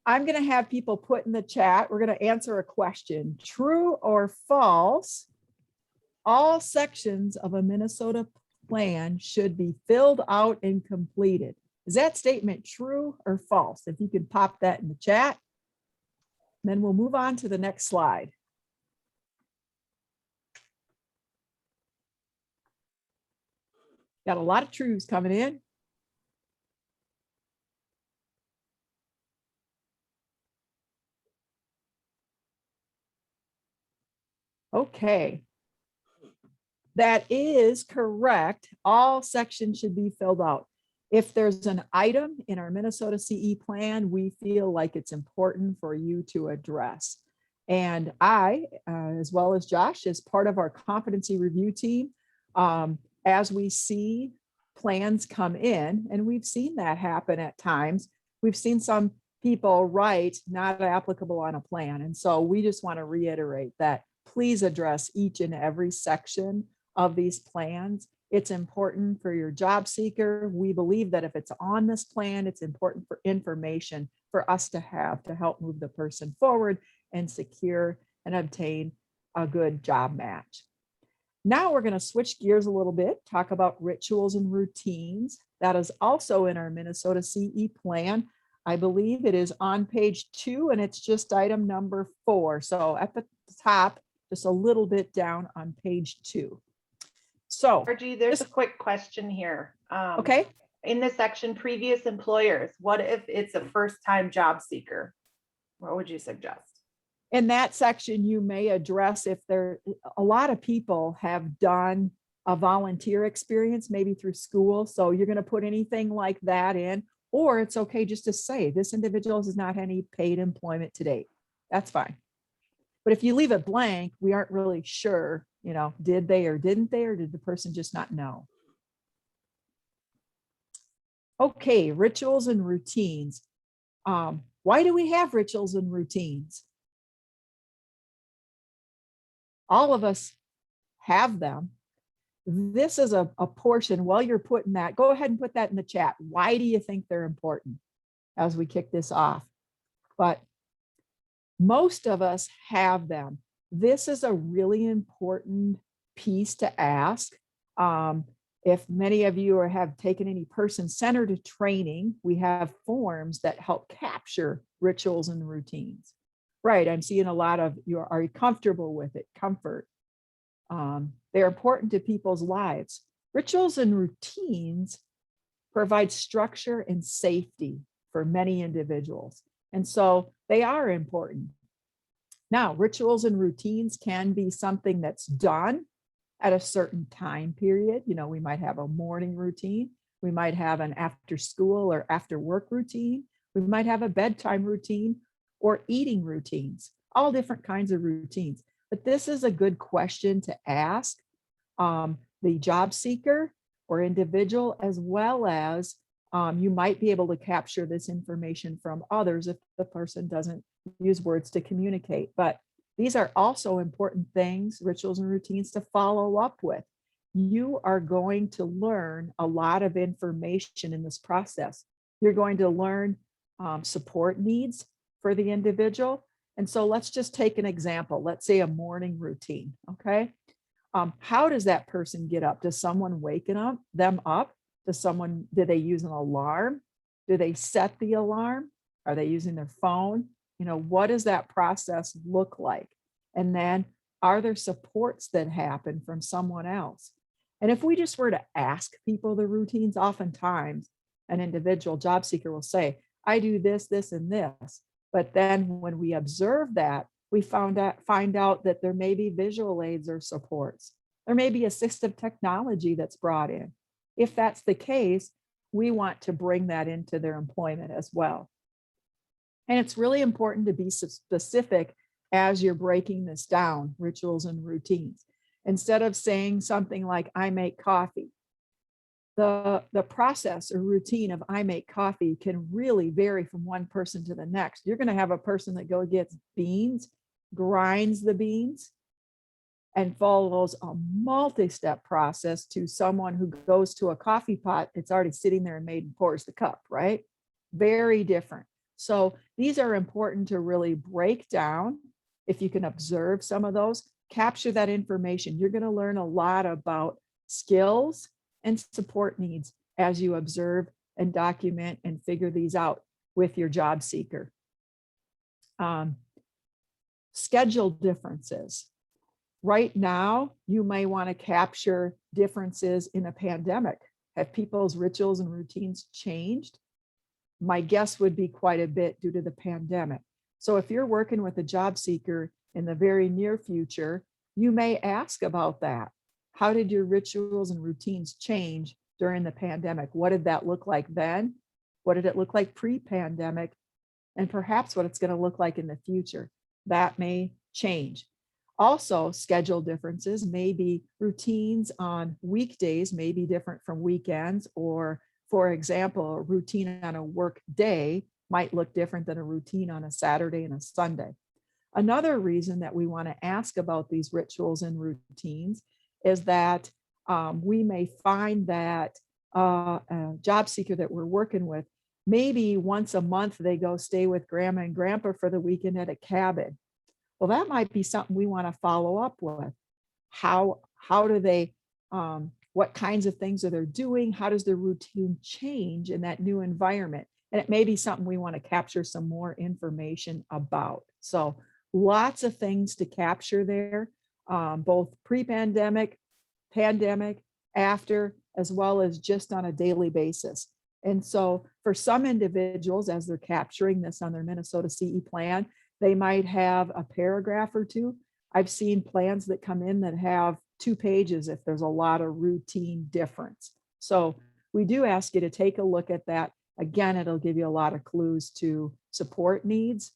going to have people put in the chat. We're going to answer a question. True or false? All sections of a Minnesota plan should be filled out and completed. Is that statement true or false? If you could pop that in the chat, then we'll move on to the next slide. Got a lot of truths coming in. Okay. That is correct. All sections should be filled out. If there's an item in our Minnesota CE plan, we feel like it's important for you to address. And I, as well as Josh, as part of our competency review team, as we see plans come in, and we've seen that happen at times, we've seen some people write not applicable on a plan. And so we just want to reiterate that please address each and every section of these plans. It's important for your job seeker. We believe that if it's on this plan, it's important for information for us to have to help move the person forward and secure and obtain a good job match. Now we're going to switch gears a little bit, talk about rituals and routines. That is also in our Minnesota CE plan. I believe it is on page 2 and it's just item number 4. So at the top, just a little bit down on page 2. So, Margie, there's a quick question here. Okay. In the section previous employers, what if it's a first-time job seeker? What would you suggest? In that section, you may address if a lot of people have done a volunteer experience, maybe through school. So you're going to put anything like that in, or it's okay just to say this individual has not had any paid employment to date. That's fine. But if you leave it blank, we aren't really sure, did they or didn't they, or did the person just not know? Okay, rituals and routines. Why do we have rituals and routines? All of us have them. This is a portion, while you're putting that, go ahead and put that in the chat. Why do you think they're important as we kick this off? But most of us have them. This is a really important piece to ask. If many of you have taken any person-centered training, we have forms that help capture rituals and routines. Right, I'm seeing a lot of are you comfortable with it? Comfort. They're important to people's lives. Rituals and routines provide structure and safety for many individuals. And so they are important. Now, rituals and routines can be something that's done at a certain time period. You know, we might have a morning routine. We might have an after school or after work routine. We might have a bedtime routine or eating routines, all different kinds of routines. But this is a good question to ask the job seeker or individual, as well as you might be able to capture this information from others if the person doesn't use words to communicate. But these are also important things, rituals and routines, to follow up with. You are going to learn a lot of information in this process. You're going to learn support needs for the individual. And so let's just take an example. Let's say a morning routine, okay? How does that person get up? Does someone waken them up? Do they use an alarm? Do they set the alarm? Are they using their phone? You know, what does that process look like? And then are there supports that happen from someone else? And if we just were to ask people the routines, oftentimes an individual job seeker will say, I do this, this, and this. But then when we observe that, we find out that there may be visual aids or supports. There may be assistive technology that's brought in. If that's the case, we want to bring that into their employment as well. And it's really important to be specific as you're breaking this down, rituals and routines. Instead of saying something like, I make coffee, the process or routine of I make coffee can really vary from one person to the next. You're going to have a person that gets beans, grinds the beans, and follows a multi-step process to someone who goes to a coffee pot. It's already sitting there and made and pours the cup, right? Very different. So these are important to really break down. If you can observe some of those, capture that information. You're going to learn a lot about skills and support needs as you observe and document and figure these out with your job seeker. Schedule differences. Right now, you may want to capture differences in a pandemic. Have people's rituals and routines changed? My guess would be quite a bit due to the pandemic. So if you're working with a job seeker in the very near future, you may ask about that. How did your rituals and routines change during the pandemic? What did that look like then? What did it look like pre-pandemic? And perhaps what it's going to look like in the future. That may change. Also, schedule differences, maybe routines on weekdays may be different from weekends, or for example, a routine on a work day might look different than a routine on a Saturday and a Sunday. Another reason that we want to ask about these rituals and routines is that we may find that a job seeker that we're working with, maybe once a month they go stay with grandma and grandpa for the weekend at a cabin. Well, that might be something we want to follow up with. How do they, what kinds of things are they doing? How does their routine change in that new environment? And it may be something we want to capture some more information about. So lots of things to capture there, both pre-pandemic, pandemic, after, as well as just on a daily basis. And so for some individuals, as they're capturing this on their Minnesota CE plan, they might have a paragraph or two. I've seen plans that come in that have 2 pages if there's a lot of routine difference. So we do ask you to take a look at that. Again, it'll give you a lot of clues to support needs,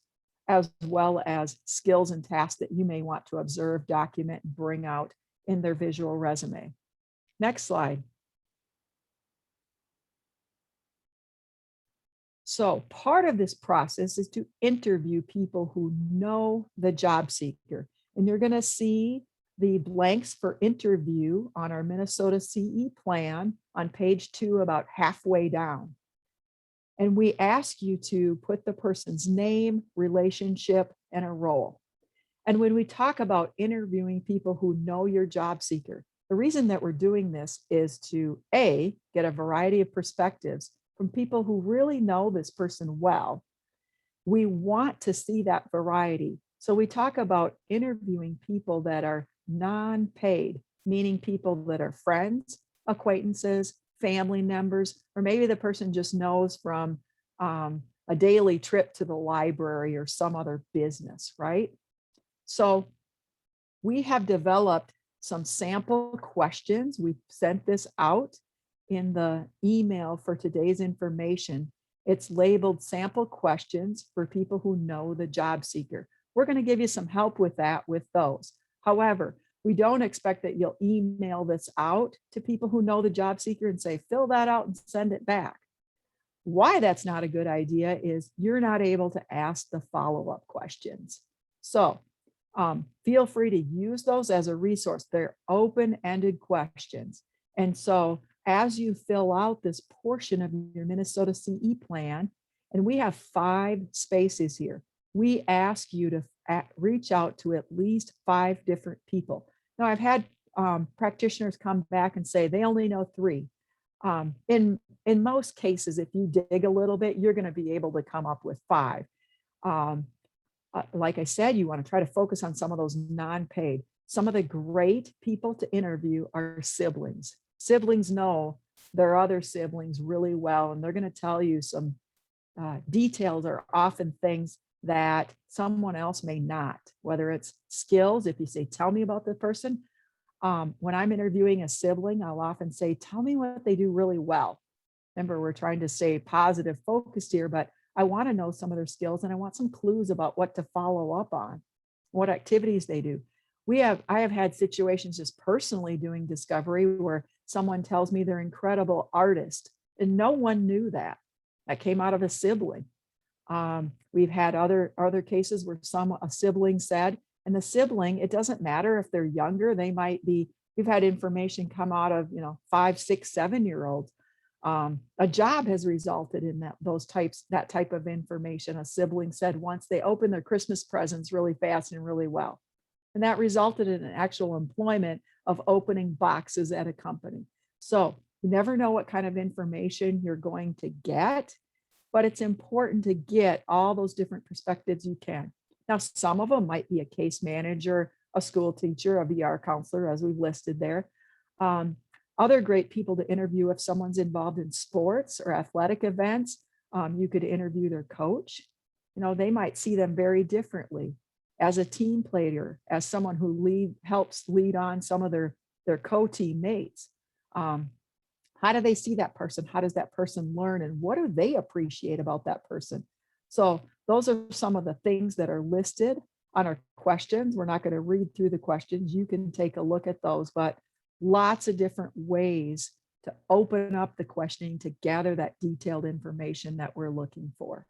as well as skills and tasks that you may want to observe, document, and bring out in their visual resume. Next slide. So part of this process is to interview people who know the job seeker. And you're going to see the blanks for interview on our Minnesota CE plan on page 2, about halfway down. And we ask you to put the person's name, relationship, and a role. And when we talk about interviewing people who know your job seeker, the reason that we're doing this is to A, get a variety of perspectives from people who really know this person well. We want to see that variety. So we talk about interviewing people that are non-paid, meaning people that are friends, acquaintances, family members, or maybe the person just knows from a daily trip to the library or some other business, right? So we have developed some sample questions. We've sent this out in the email for today's information. It's labeled sample questions for people who know the job seeker. We're going to give you some help with that with those. However, we don't expect that you'll email this out to people who know the job seeker and say, fill that out and send it back. Why that's not a good idea is you're not able to ask the follow-up questions. So feel free to use those as a resource. They're open-ended questions. And so as you fill out this portion of your Minnesota CE plan, and we have 5 spaces here, we ask you to reach out to at least 5 different people. Now, I've had practitioners come back and say they only know 3. In most cases, if you dig a little bit, you're going to be able to come up with 5. Like I said, you want to try to focus on some of those non-paid. Some of the great people to interview are siblings. Siblings know their other siblings really well, and they're going to tell you some details are often things that someone else may not, whether it's skills. If you say, tell me about the person. When I'm interviewing a sibling, I'll often say, tell me what they do really well. Remember, we're trying to stay positive focused here, but I want to know some of their skills and I want some clues about what to follow up on, what activities they do. I have had situations just personally doing discovery where someone tells me they're an incredible artist and no one knew that. That came out of a sibling. We've had other cases where a sibling said, and the sibling, it doesn't matter if they're younger, they might be, we've had information come out of, 5, 6, 7-year-olds. A job has resulted in that type of information. A sibling said once they opened their Christmas presents really fast and really well. And that resulted in an actual employment of opening boxes at a company. So you never know what kind of information you're going to get, but it's important to get all those different perspectives you can. Now, some of them might be a case manager, a school teacher, a VR counselor, as we've listed there. Other great people to interview if someone's involved in sports or athletic events, you could interview their coach. They might see them very differently as a team player, as someone who helps lead on some of their co-teammates. How do they see that person? How does that person learn? And what do they appreciate about that person? So those are some of the things that are listed on our questions. We're not going to read through the questions. You can take a look at those, but lots of different ways to open up the questioning to gather that detailed information that we're looking for.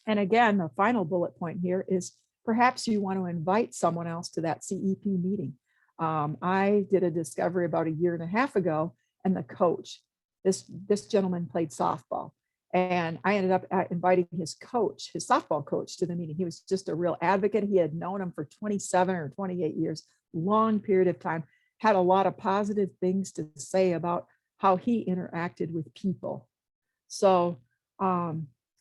And again, the final bullet point here is perhaps you want to invite someone else to that CEP meeting. I did a discovery about 1.5 years ago, and the coach, this gentleman played softball. And I ended up inviting his coach, his softball coach, to the meeting. He was just a real advocate. He had known him for 27 or 28 years, long period of time, had a lot of positive things to say about how he interacted with people. So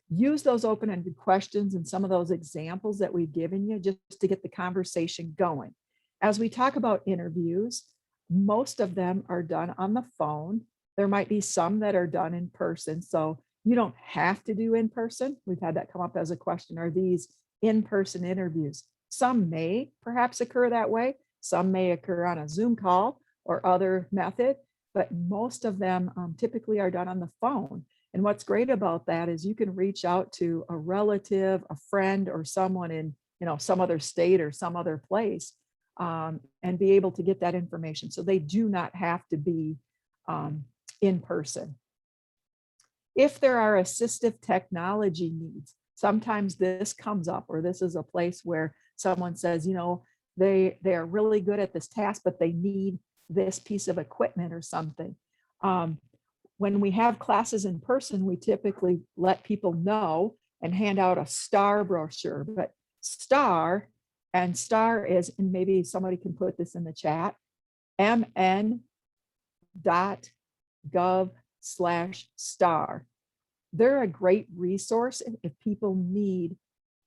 use those open-ended questions and some of those examples that we've given you just to get the conversation going. As we talk about interviews, most of them are done on the phone. There might be some that are done in person. So you don't have to do in person. We've had that come up as a question. Are these in-person interviews? Some may perhaps occur that way. Some may occur on a Zoom call or other method, but most of them typically are done on the phone. And what's great about that is you can reach out to a relative, a friend, or someone in some other state or some other place and be able to get that information. So they do not have to be in person. If there are assistive technology needs, sometimes this comes up, or this is a place where someone says, they are really good at this task, but they need this piece of equipment or something. When we have classes in person, we typically let people know and hand out a STAR brochure, but STAR is, and maybe somebody can put this in the chat, mn.gov/STAR. They're a great resource if people need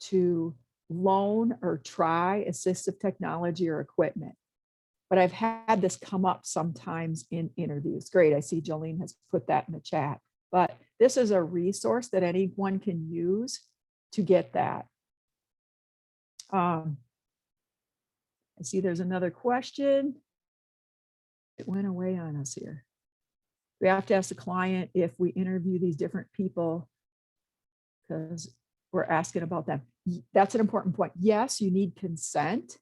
to loan or try assistive technology or equipment. but I've had this come up sometimes in interviews. Great, I see Jolene has put that in the chat. But this is a resource that anyone can use to get that. I see there's another question. It went away on us here. We have to ask the client if we interview these different people because we're asking about them. That's an important point. Yes, you need consent.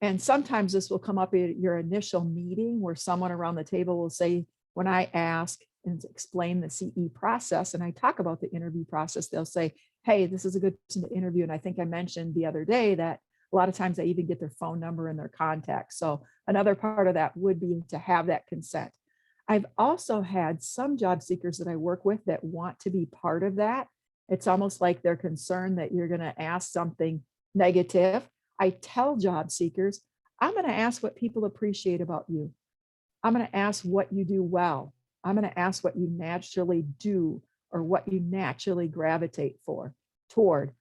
And sometimes this will come up at your initial meeting where someone around the table will say, when I ask and explain the CE process and I talk about the interview process, they'll say, hey, this is a good person to interview. And I think I mentioned the other day that a lot of times I even get their phone number and their contact. So another part of that would be to have that consent. I've also had some job seekers that I work with that want to be part of that. It's almost like they're concerned that you're going to ask something negative. I tell job seekers, I'm going to ask what people appreciate about you. I'm going to ask what you do well. I'm going to ask what you naturally do or what you naturally gravitate toward.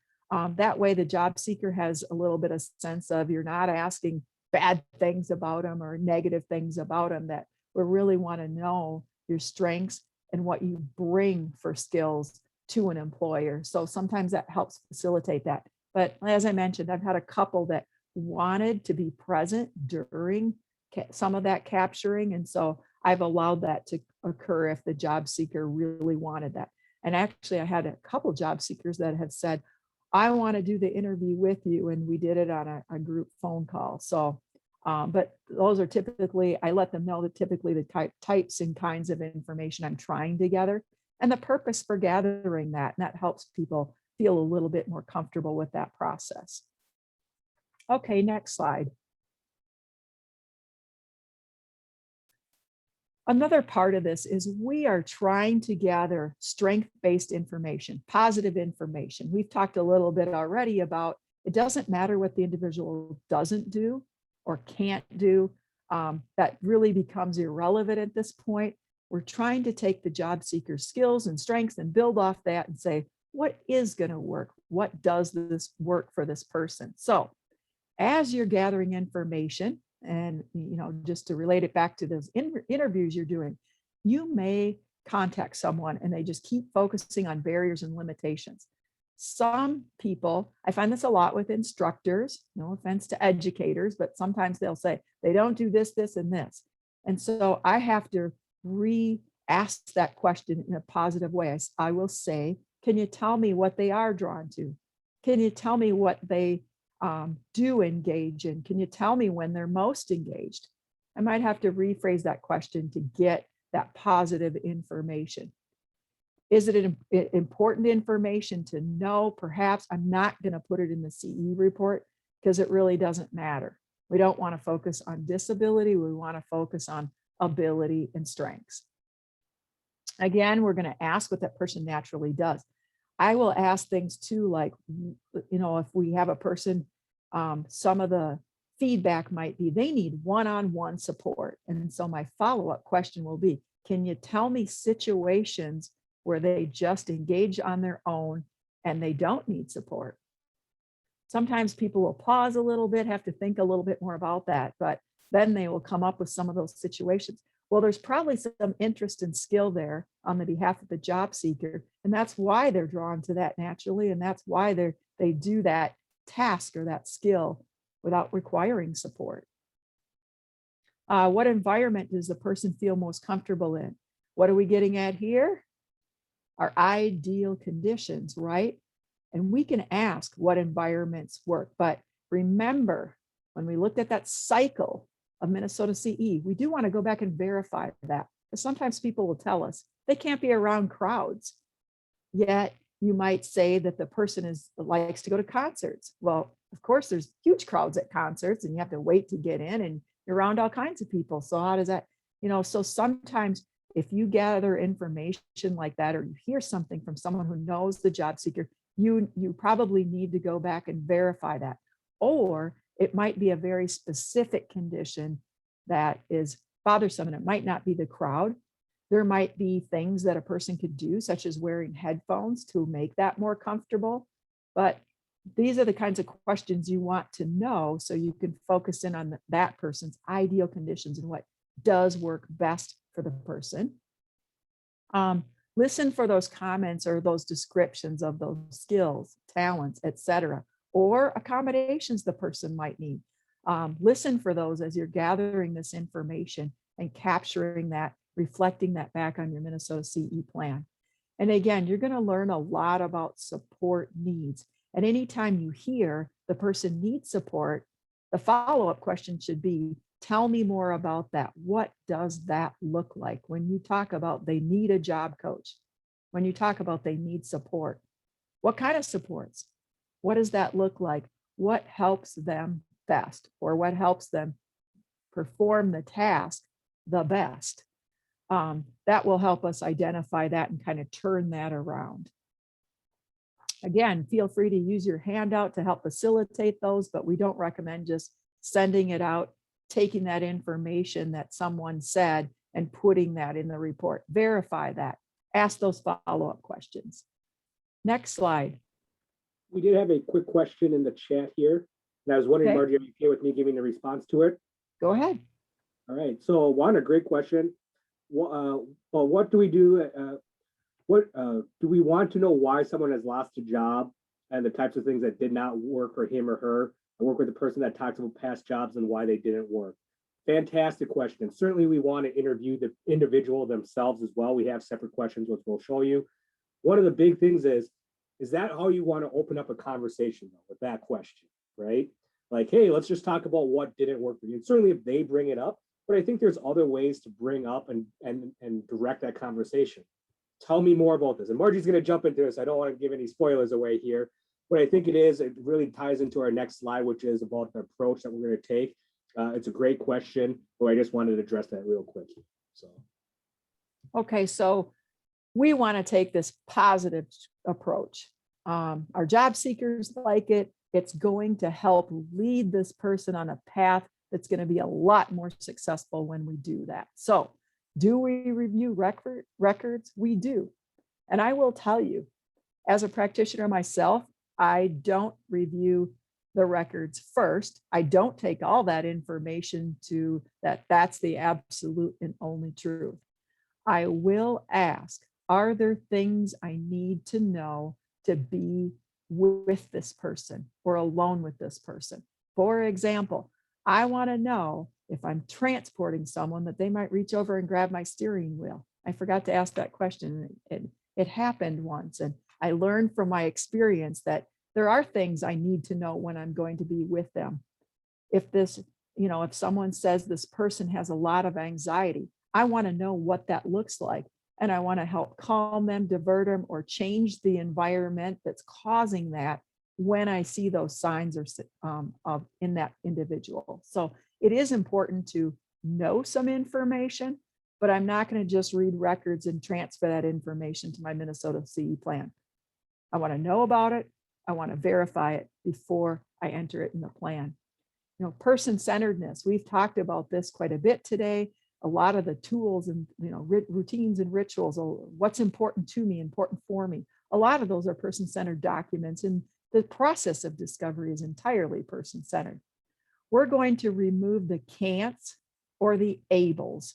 That way the job seeker has a little bit of sense of you're not asking bad things about them or negative things about them, that we really want to know your strengths and what you bring for skills to an employer. So sometimes that helps facilitate that. But as I mentioned, I've had a couple that wanted to be present during some of that capturing. And so I've allowed that to occur if the job seeker really wanted that. And actually, I had a couple job seekers that have said, I want to do the interview with you. And we did it on a group phone call. So, but those are typically, I let them know that typically the types and kinds of information I'm trying to gather and the purpose for gathering that. And that helps people feel a little bit more comfortable with that process. Okay, next slide. Another part of this is we are trying to gather strength-based information, positive information. We've talked a little bit already about it doesn't matter what the individual doesn't do or can't do. That really becomes irrelevant at this point. We're trying to take the job seeker's skills and strengths and build off that and say, what is going to work? What does this work for this person? So as you're gathering information, and just to relate it back to those interviews you're doing, you may contact someone and they just keep focusing on barriers and limitations. Some people, I find this a lot with instructors, no offense to educators, but sometimes they'll say they don't do this, this, and this. And so I have to re-ask that question in a positive way. I will say, can you tell me what they are drawn to? Can you tell me what they do engage in? Can you tell me when they're most engaged? I might have to rephrase that question to get that positive information. Is it an important information to know? Perhaps I'm not going to put it in the CE report because it really doesn't matter. We don't want to focus on disability. We want to focus on ability and strengths. Again, we're going to ask what that person naturally does. I will ask things too, like, if we have a person, some of the feedback might be they need one-on-one support. And so my follow-up question will be, can you tell me situations where they just engage on their own and they don't need support? Sometimes people will pause a little bit, have to think a little bit more about that, but then they will come up with some of those situations. Well, there's probably some interest and skill there on the behalf of the job seeker. And that's why they're drawn to that naturally. And that's why they do that task or that skill without requiring support. What environment does the person feel most comfortable in? What are we getting at here? Our ideal conditions, right? And we can ask what environments work. But remember, when we looked at that cycle of Minnesota CE, we do want to go back and verify that. Because sometimes people will tell us they can't be around crowds. Yet you might say that the person likes to go to concerts. Well, of course, there's huge crowds at concerts and you have to wait to get in and you're around all kinds of people. So how does that, so sometimes if you gather information like that, or you hear something from someone who knows the job seeker, you probably need to go back and verify that. Or it might be a very specific condition that is bothersome, and it might not be the crowd. There might be things that a person could do, such as wearing headphones to make that more comfortable. But these are the kinds of questions you want to know so you can focus in on that person's ideal conditions and what does work best for the person. Listen for those comments or those descriptions of those skills, talents, etc., or accommodations the person might need. Listen for those as you're gathering this information and capturing that, reflecting that back on your Minnesota CE plan. And again, you're going to learn a lot about support needs. And anytime you hear the person needs support, the follow-up question should be, tell me more about that. What does that look like when you talk about they need a job coach? When you talk about they need support, what kind of supports? What does that look like? What helps them best, or what helps them perform the task the best? That will help us identify that and kind of turn that around. Again, feel free to use your handout to help facilitate those, but we don't recommend just sending it out, taking that information that someone said and putting that in the report. Verify that. Ask those follow-up questions. Next slide. We did have a quick question in the chat here. And I was wondering, Okay. Margie, are you okay with me giving a response to it? Go ahead. All right. So one, a great question. What do we do? Do we want to know why someone has lost a job and the types of things that did not work for him or her? I work with a person that talks about past jobs and why they didn't work. Fantastic question. Certainly we want to interview the individual themselves as well. We have separate questions, which we'll show you. One of the big things is that how you want to open up a conversation though, with that question, right? Like, hey, let's just talk about what didn't work for you. And certainly if they bring it up, but I think there's other ways to bring up and direct that conversation. Tell me more about this. And Margie's going to jump into this. I don't want to give any spoilers away here, but I think it really ties into our next slide, which is about the approach that we're going to take. It's a great question, but I just wanted to address that real quick. So, Okay, so we want to take this positive approach. Our job seekers like it. It's going to help lead this person on a path that's going to be a lot more successful when we do that. So, do we review records? We do. And I will tell you, as a practitioner myself, I don't review the records first. I don't take all that information to that's the absolute and only truth. I will ask, are there things I need to know to be with this person or alone with this person? For example, I want to know if I'm transporting someone that they might reach over and grab my steering wheel. I forgot to ask that question. It happened once, and I learned from my experience that there are things I need to know when I'm going to be with them. If if someone says this person has a lot of anxiety, I want to know what that looks like. And I want to help calm them, divert them, or change the environment that's causing that when I see those signs of in that individual. So it is important to know some information, but I'm not going to just read records and transfer that information to my Minnesota CE plan. I want to know about it. I want to verify it before I enter it in the plan. Person-centeredness. We've talked about this quite a bit today. A lot of the tools and routines and rituals, what's important to me, important for me. A lot of those are person-centered documents, and the process of discovery is entirely person-centered. We're going to remove the can'ts or the ables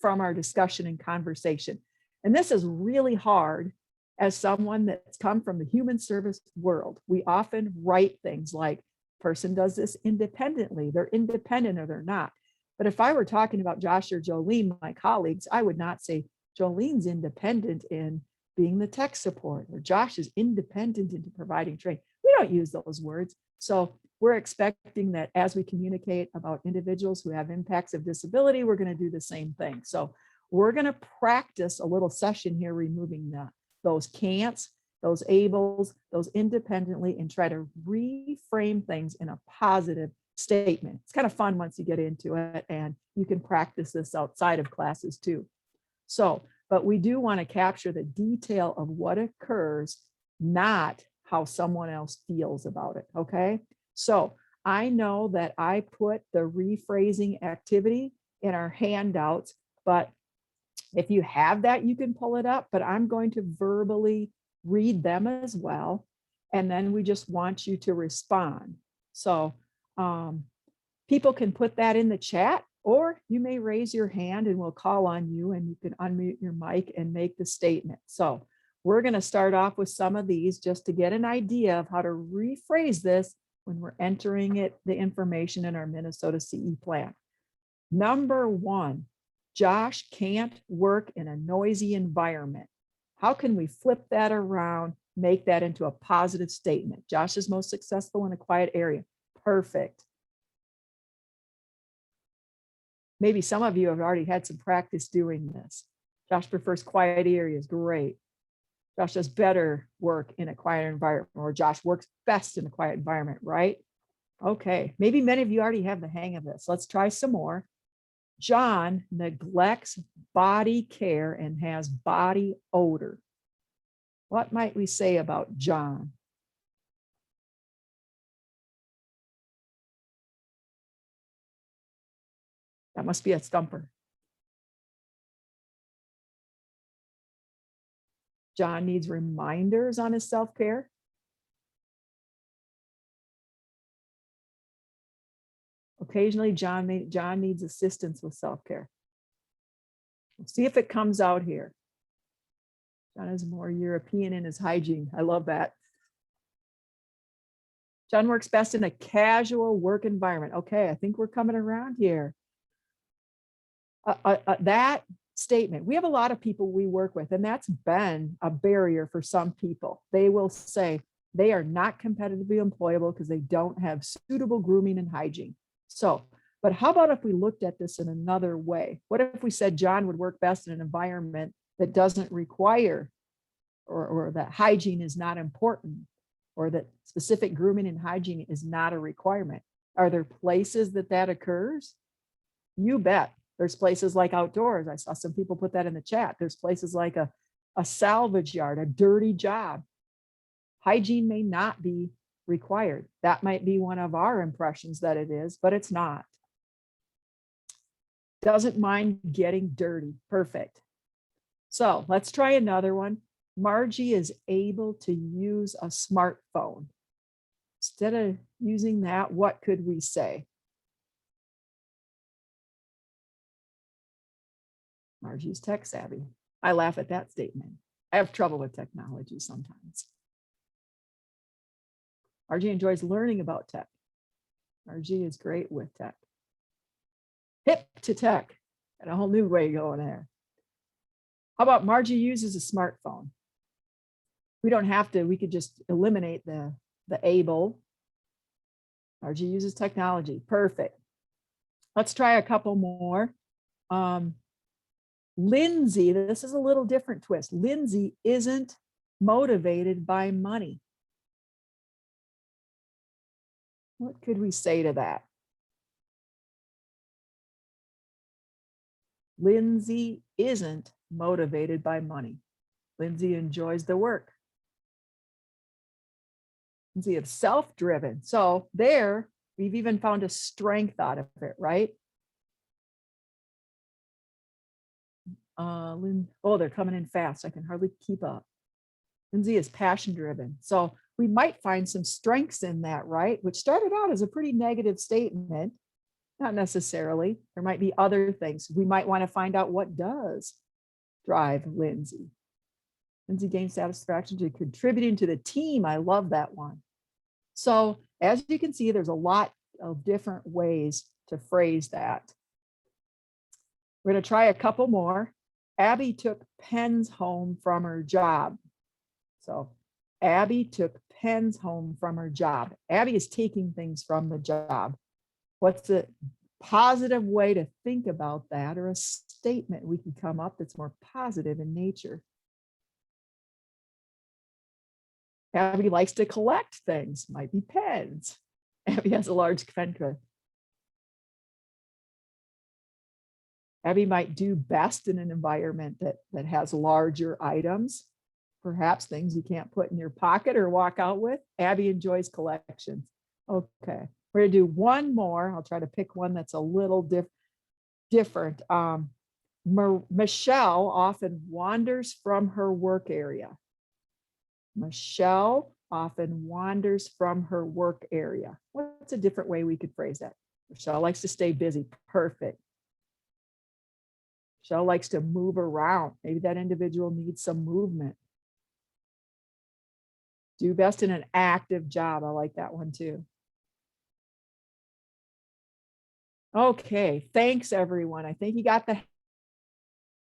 from our discussion and conversation. And this is really hard as someone that's come from the human service world. We often write things like, person does this independently, they're independent or they're not. But if I were talking about Josh or Jolene, my colleagues, I would not say Jolene's independent in being the tech support, or Josh is independent into providing training. We don't use those words. So we're expecting that as we communicate about individuals who have impacts of disability, we're going to do the same thing. So we're going to practice a little session here, removing those can'ts, those ables, those independently, and try to reframe things in a positive statement. It's kind of fun once you get into it, and you can practice this outside of classes too. So, but we do want to capture the detail of what occurs, not how someone else feels about it. Okay. So I know that I put the rephrasing activity in our handouts, but if you have that, you can pull it up, but I'm going to verbally read them as well. And then we just want you to respond. So people can put that in the chat, or you may raise your hand and we'll call on you and you can unmute your mic and make the statement. So we're going to start off with some of these just to get an idea of how to rephrase this when we're entering the information in our Minnesota CE plan. Number 1, Josh can't work in a noisy environment. How can we flip that around, make that into a positive statement? Josh is most successful in a quiet area. Perfect. Maybe some of you have already had some practice doing this. Josh prefers quiet areas. Great. Josh does better work in a quiet environment, or Josh works best in a quiet environment, right? Okay, maybe many of you already have the hang of this. Let's try some more. John neglects body care and has body odor. What might we say about John? That must be a stumper. John needs reminders on his self-care. Occasionally, John needs assistance with self-care. We'll see if it comes out here. John is more European in his hygiene. I love that. John works best in a casual work environment. Okay, I think we're coming around here. That statement, we have a lot of people we work with, and that's been a barrier for some people. They will say they are not competitively employable because they don't have suitable grooming and hygiene. So, but how about if we looked at this in another way? What if we said John would work best in an environment that doesn't require, or that hygiene is not important, or that specific grooming and hygiene is not a requirement? Are there places that occurs? You bet. There's places like outdoors. I saw some people put that in the chat. There's places like a salvage yard, a dirty job. Hygiene may not be required. That might be one of our impressions that it is, but it's not. Doesn't mind getting dirty. Perfect. So let's try another one. Margie is able to use a smartphone. Instead of using that, what could we say? Margie's tech savvy. I laugh at that statement. I have trouble with technology sometimes. Margie enjoys learning about tech. Margie is great with tech. Hip to tech. Got a whole new way going there. How about Margie uses a smartphone? We don't have to, we could just eliminate the able. Margie uses technology. Perfect. Let's try a couple more. Lindsay, this is a little different twist. Lindsay isn't motivated by money. What could we say to that? Lindsay isn't motivated by money. Lindsay enjoys the work. Lindsay is self-driven. So there, we've even found a strength out of it, right? Oh, they're coming in fast. I can hardly keep up. Lindsay is passion-driven. So we might find some strengths in that, right? Which started out as a pretty negative statement. Not necessarily. There might be other things. We might want to find out what does drive Lindsay. Lindsay gains satisfaction to contributing to the team. I love that one. So as you can see, there's a lot of different ways to phrase that. We're going to try a couple more. Abby took pens home from her job. So Abby took pens home from her job. Abby is taking things from the job. What's a positive way to think about that, or a statement we can come up that's more positive in nature? Abby likes to collect things, might be pens. Abby has a large pen collection. Abby might do best in an environment that has larger items, perhaps things you can't put in your pocket or walk out with. Abby enjoys collections. Okay, we're gonna do one more. I'll try to pick one that's a little different. Michelle often wanders from her work area. Michelle often wanders from her work area. What's a different way we could phrase that? Michelle likes to stay busy. Perfect. Michelle likes to move around. Maybe that individual needs some movement. Do best in an active job. I like that one too. Okay, thanks everyone. I think you got the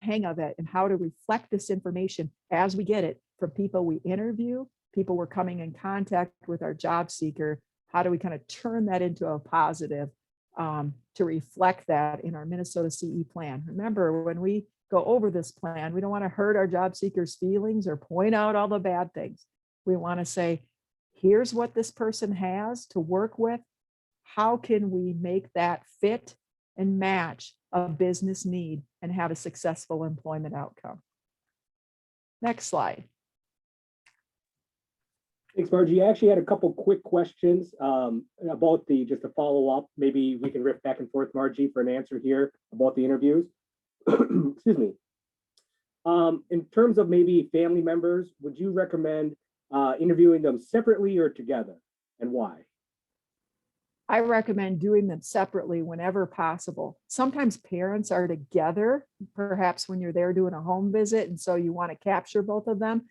hang of it and how to reflect this information as we get it from people we interview, people we're coming in contact with, our job seeker. How do we kind of turn that into a positive to reflect that in our Minnesota CE plan? Remember, when we go over this plan, we don't want to hurt our job seekers' feelings or point out all the bad things. We want to say, here's what this person has to work with. How can we make that fit and match a business need and have a successful employment outcome? Next slide. Thanks, Margie. I actually had a couple quick questions about just to follow up. Maybe we can riff back and forth, Margie, for an answer here about the interviews. Excuse me. In terms of maybe family members, would you recommend interviewing them separately or together, and why? I recommend doing them separately whenever possible. Sometimes parents are together, perhaps when you're there doing a home visit, and so you want to capture both of them.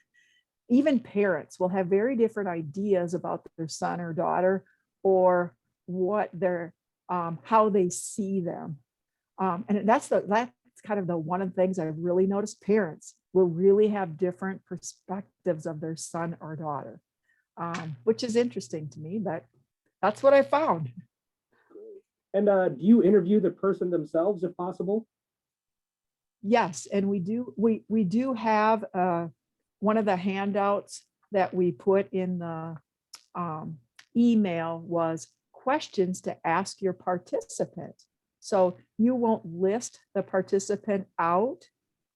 Even parents will have very different ideas about their son or daughter, or what their how they see them. And that's kind of one of the things I've really noticed. Parents will really have different perspectives of their son or daughter, which is interesting to me, but that's what I found. And do you interview the person themselves if possible? Yes, and we do have one of the handouts that we put in the email was questions to ask your participant. So you won't list the participant out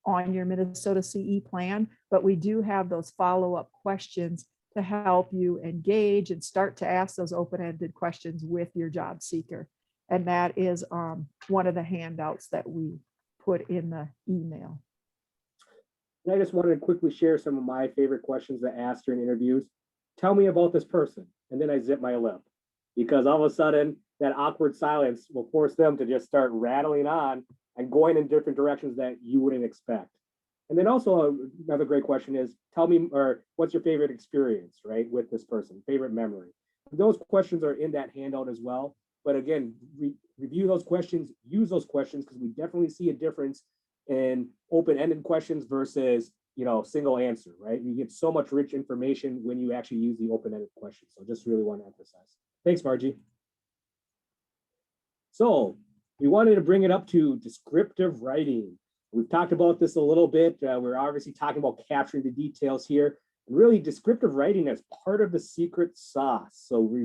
on your Minnesota CE plan, but we do have those follow-up questions to help you engage and start to ask those open-ended questions with your job seeker. And that is one of the handouts that we put in the email. And I just wanted to quickly share some of my favorite questions to ask during interviews. Tell me about this person. And then I zip my lip, because all of a sudden that awkward silence will force them to just start rattling on and going in different directions that you wouldn't expect. And then also another great question is, tell me, or what's your favorite experience, right, with this person, favorite memory? Those questions are in that handout as well. But again, review those questions, use those questions, because we definitely see a difference in open-ended questions versus, single answer, right? You get so much rich information when you actually use the open-ended questions. So just really want to emphasize. Thanks, Margie. So we wanted to bring it up to descriptive writing. We've talked about this a little bit. We're obviously talking about capturing the details here. And really, descriptive writing is part of the secret sauce. So we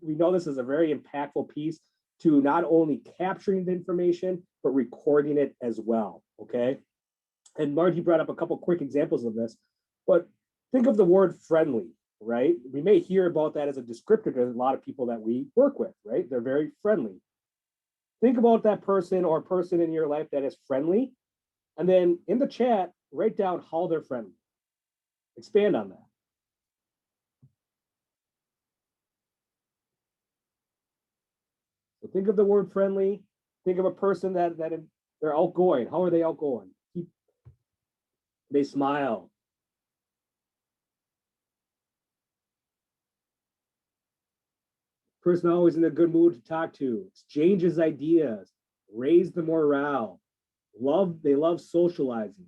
know this is a very impactful piece to not only capturing the information, but recording it as well, okay? And Margie brought up a couple quick examples of this, but think of the word friendly, right? We may hear about that as a descriptor to a lot of people that we work with, right? They're very friendly. Think about that person or person in your life that is friendly, and then in the chat, write down how they're friendly. Expand on that. So think of the word friendly. Think of a person that they're outgoing. How are they outgoing? They smile. Person always in a good mood to talk to, exchanges ideas, raise the morale, they love socializing,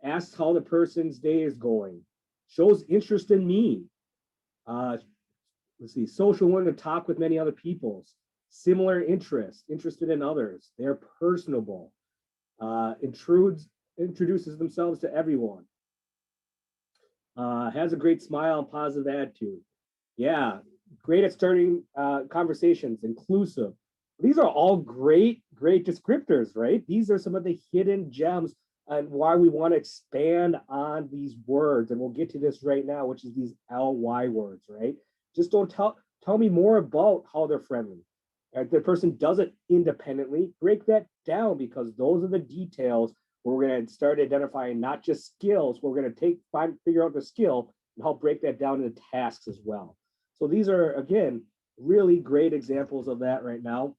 asks how the person's day is going, shows interest in me. Let's see, social, one to talk with many other people, similar interests, interested in others, they're personable, introduces themselves to everyone, has a great smile and positive attitude. Yeah, great at starting conversations, inclusive. These are all great descriptors, right? These are some of the hidden gems and why we want to expand on these words. And we'll get to this right now, which is these LY words, right? Just don't tell me more about how they're friendly. If the person does it independently, break that down, because those are the details where we're going to start identifying not just skills. We're going to figure out the skill, and help break that down into tasks as well. So these are, again, really great examples of that right now.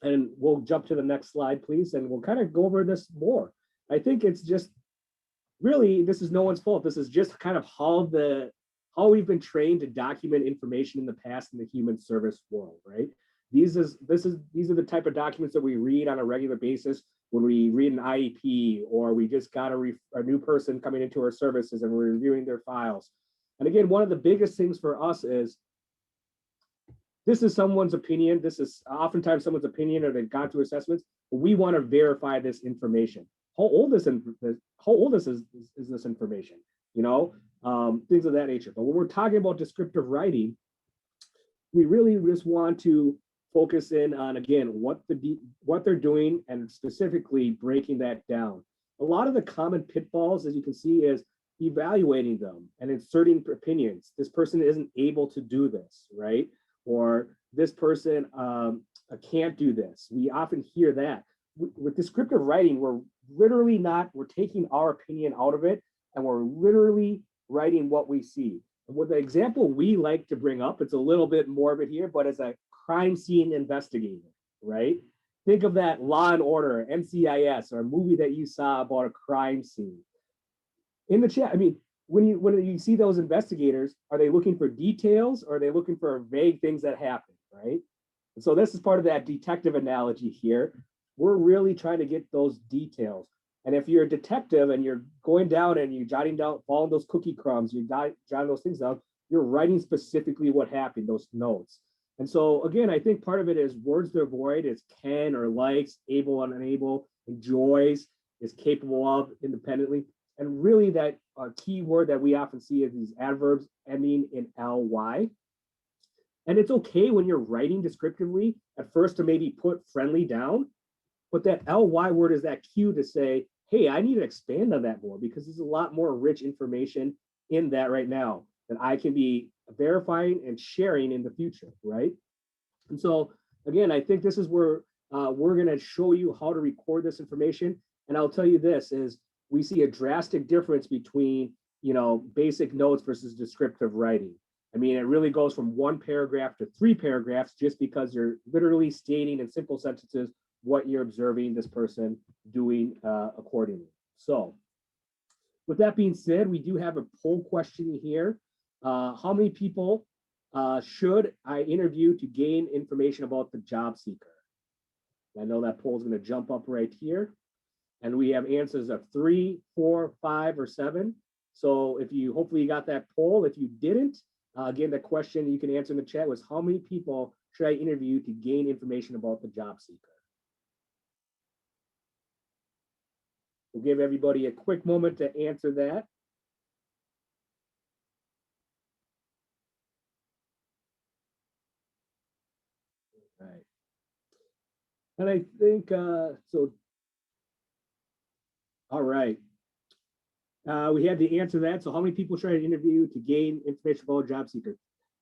And we'll jump to the next slide, please, and we'll kind of go over this more. I think it's just really, this is no one's fault. This is just kind of how we've been trained to document information in the past in the human service world, right? These are the type of documents that we read on a regular basis when we read an IEP, or we just got a new person coming into our services and we're reviewing their files. And again, one of the biggest things for us is, this is someone's opinion. This is oftentimes someone's opinion, or they've gone through assessments, but we want to verify this information. How old is this information? You know, things of that nature. But when we're talking about descriptive writing, we really just want to focus in on, again, what they're doing, and specifically breaking that down. A lot of the common pitfalls, as you can see, is evaluating them and inserting opinions. This person isn't able to do this, right? Or this person can't do this. We often hear that. With descriptive writing, we're taking our opinion out of it, and we're literally writing what we see. And with the example we like to bring up, it's a little bit morbid here, but as a crime scene investigator, right? Think of that Law and Order, NCIS, or a movie that you saw about a crime scene. In the chat, I mean, when you see those investigators, are they looking for details, or are they looking for vague things that happen, right? And so this is part of that detective analogy here. We're really trying to get those details. And if you're a detective and you're going down and you're jotting down, following those cookie crumbs, you're jotting those things down, you're writing specifically what happened, those notes. And so again, I think part of it is words to avoid is can or likes, able and unable, enjoys, is capable of, independently. And really that key word that we often see is these adverbs ending in ly. And it's okay when you're writing descriptively at first to maybe put friendly down, but that ly word is that cue to say, hey, I need to expand on that more, because there's a lot more rich information in that right now that I can be verifying and sharing in the future, right? And so again, I think this is where we're going to show you how to record this information. And I'll tell you this is, we see a drastic difference between, basic notes versus descriptive writing. I mean, it really goes from 1 paragraph to 3 paragraphs, just because you're literally stating in simple sentences what you're observing this person doing accordingly. So with that being said, we do have a poll question here. How many people should I interview to gain information about the job seeker? I know that poll is going to jump up right here. And we have answers of 3, 4, 5, or 7. So hopefully you got that poll. If you didn't, again, the question you can answer in the chat was, how many people should I interview to gain information about the job seeker? We'll give everybody a quick moment to answer that. All right. And I think, all right. We had the answer to that. So how many people should I interview to gain information about a job seeker?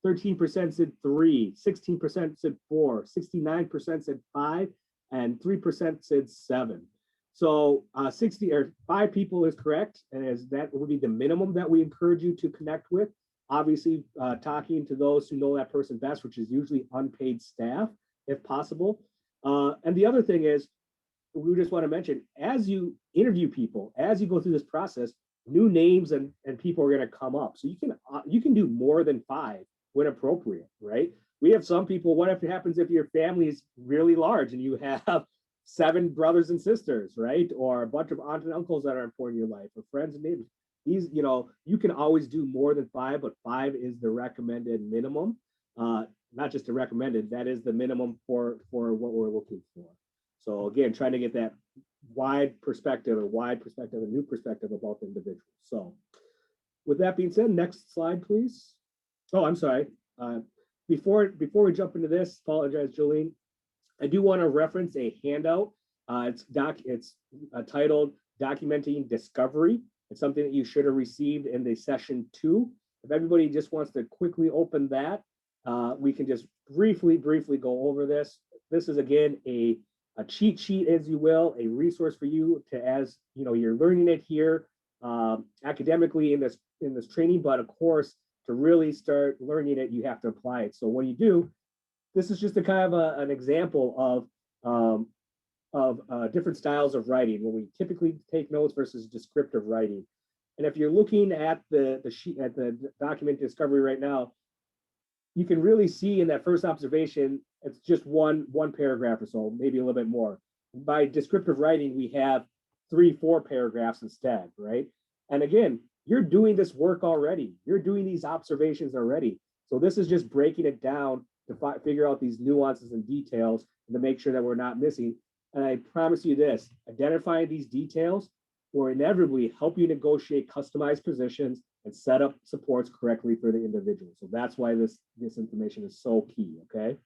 13% said 3, 16% said 4, 69% said 5, and 3% said 7. So 5 people is correct, as that would be the minimum that we encourage you to connect with. Obviously, talking to those who know that person best, which is usually unpaid staff, if possible. And the other thing is, we just want to mention, as you interview people, as you go through this process, new names and people are going to come up. So you can do more than 5 when appropriate, right? We have some people, what if it happens if your family is really large and you have 7 brothers and sisters, right? Or a bunch of aunts and uncles that are important in your life, or friends and neighbors. These, you can always do more than 5, but 5 is the recommended minimum. Not just the recommended, that is the minimum for what we're looking for. So again, trying to get that wide perspective, a new perspective about the individual. So with that being said, next slide, please. Oh, I'm sorry. Before we jump into this, apologize, Jolene. I do want to reference a handout. It's titled Documenting Discovery. It's something that you should have received in the session 2. If everybody just wants to quickly open that, we can just briefly go over this. This is, again, a cheat sheet, as you will, a resource for you to, as you're learning it here, academically in this training, but of course, to really start learning it, you have to apply it. So when you do, this is just a kind of an example of different styles of writing when we typically take notes versus descriptive writing. And if you're looking at the sheet at the document discovery right now, you can really see in that first observation, it's just one paragraph or so, maybe a little bit more. By descriptive writing, we have 3-4 paragraphs instead, right? And again, you're doing this work already. You're doing these observations already. So this is just breaking it down to figure out these nuances and details and to make sure that we're not missing. And I promise you this, identifying these details will inevitably help you negotiate customized positions and set up supports correctly for the individual. So that's why this information is so key, okay?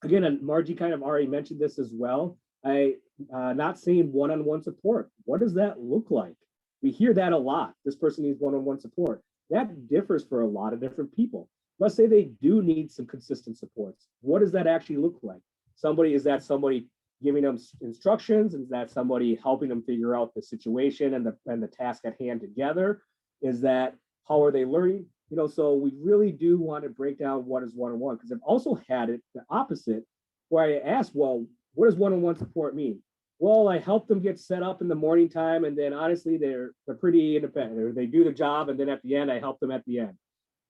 Again, and Margie kind of already mentioned this as well. Not saying one-on-one support. What does that look like? We hear that a lot. This person needs one-on-one support. That differs for a lot of different people. Let's say they do need some consistent supports. What does that actually look like? Is that somebody giving them instructions? Is that somebody helping them figure out the situation and the task at hand together? Is that, how are they learning? You know, so we really do want to break down what is one-on-one, because I've also had it the opposite, where I asked, well, what does one-on-one support mean? Well, I help them get set up in the morning time, and then honestly, they're pretty independent. They do the job, and then at the end, I help them at the end.